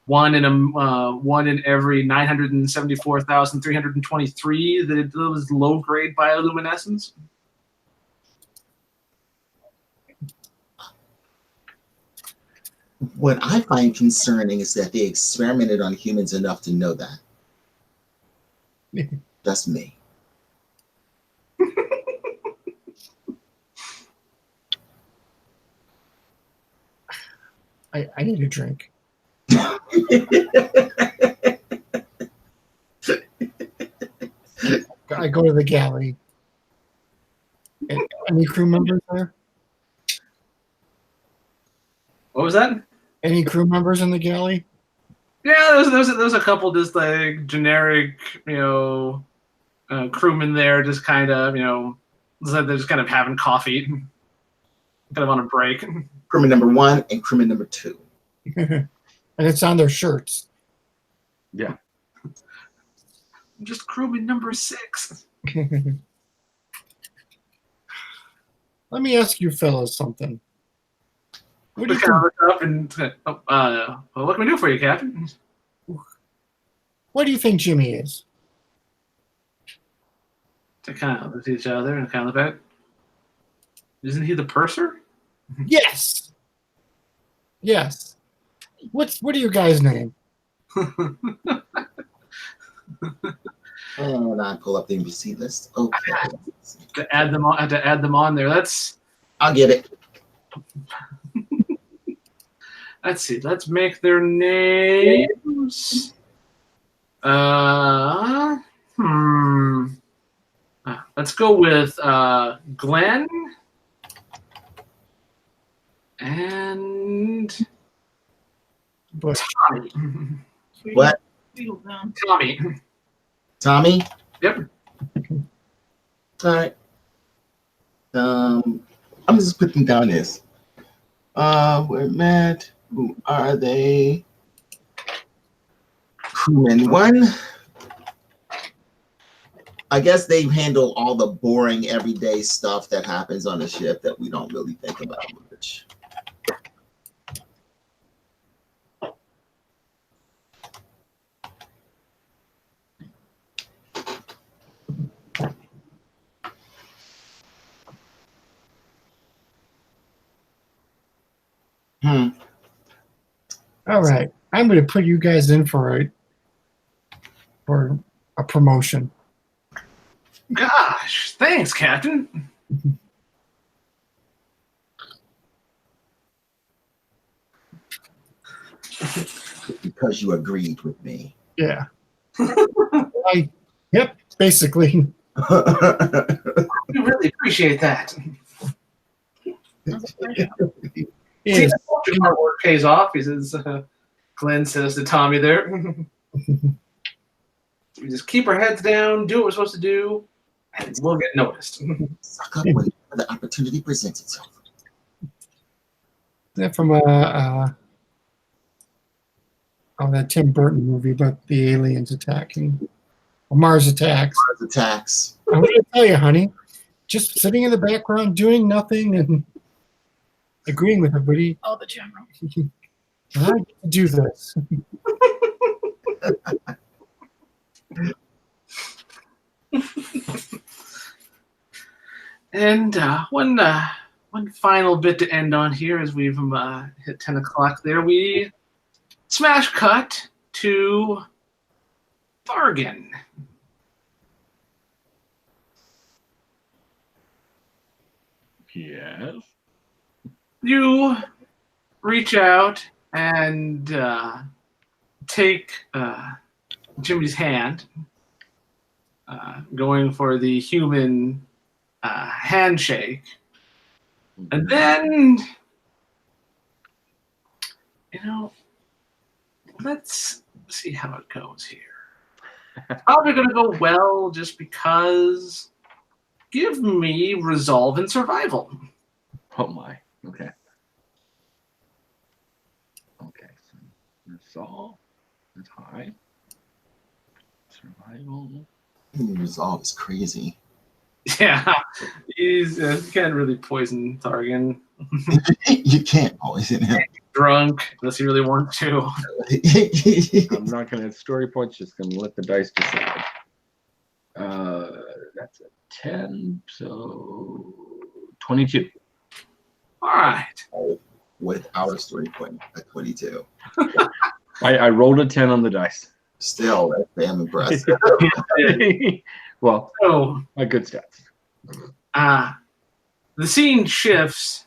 one in every 974,323 that it was low-grade bioluminescence. What I find concerning is that they experimented on humans enough to know that. That's me. I need a drink. I go to the galley. Any crew members there? What was that? Any crew members in the galley? Yeah, there's a couple just like generic, crewmen there, just kind of, they're just kind of having coffee, kind of on a break. Crewman number 1 and crewman number 2. And it's on their shirts. Yeah. I'm just crewman number 6. Let me ask you fellas something. What do you Just kind of look up and, well, what can we do for you, Captain? What do you think Jimmy is? To kind of look at each other and kind of look at, isn't he the purser? Yes. Yes. What are you guys' name? And I pull up the receipt list. Okay. to add them on there. I'll get it. Let's see. Let's make their names. Let's go with Glenn and But Tommy. What? Tommy. Tommy? Yep. All right. I'm just putting down this. We're Matt. Who are they? Crewman 1. I guess they handle all the boring everyday stuff that happens on a ship that we don't really think about much. all right. I'm going to put you guys in for a promotion. Gosh, thanks, Captain. Because you agreed with me. Yeah. Yep, basically. We really appreciate that. Yes. See, hard work pays off. He says, Glenn says to Tommy there. We just keep our heads down, do what we're supposed to do, and we'll get noticed. Suck up when the opportunity presents itself. That from that Tim Burton movie about the aliens attacking, or Mars attacks. Mars attacks. I'm going to tell you, honey, just sitting in the background doing nothing and agreeing with everybody. Oh, the general. I get to do this. And one final bit to end on here as we've hit 10 o'clock there. We smash cut to Thargan. Yes. You reach out and take Jimmy's hand, going for the human handshake. And then, let's see how it goes here. It's probably going to go well just because. Give me resolve and survival. Oh my. Okay. Okay. So resolve is high. Survival. Resolve is crazy. Yeah, he's can't really poison Thargan. You can't poison him. Drunk, unless he really wants to. I'm not going to story points, just going to let the dice decide. That's a 10, so 22. All right. Without a story point at 22. I rolled a 10 on the dice. Still, that's damn impressive. Well, So, my good stats. the scene shifts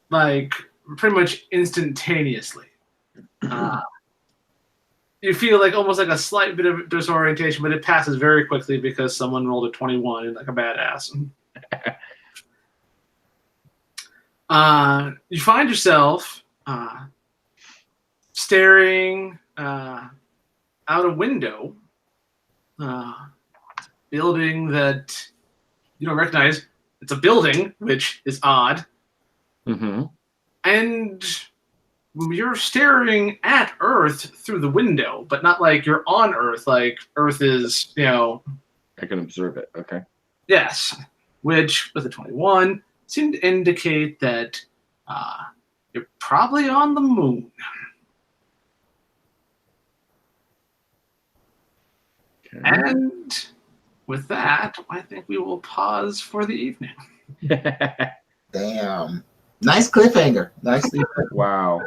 like pretty much instantaneously. You feel like almost like a slight bit of disorientation, but it passes very quickly because someone rolled a 21 and like a badass. You find yourself staring out a window, building that you don't recognize. It's a building, which is odd. Mm-hmm. And you're staring at Earth through the window, but not like you're on Earth, like Earth is, I can observe it. Okay. yes, which with a 21 seemed to indicate that you're probably on the moon. Okay. And with that, I think we will pause for the evening. Damn. Nice cliffhanger. Nicely. Wow.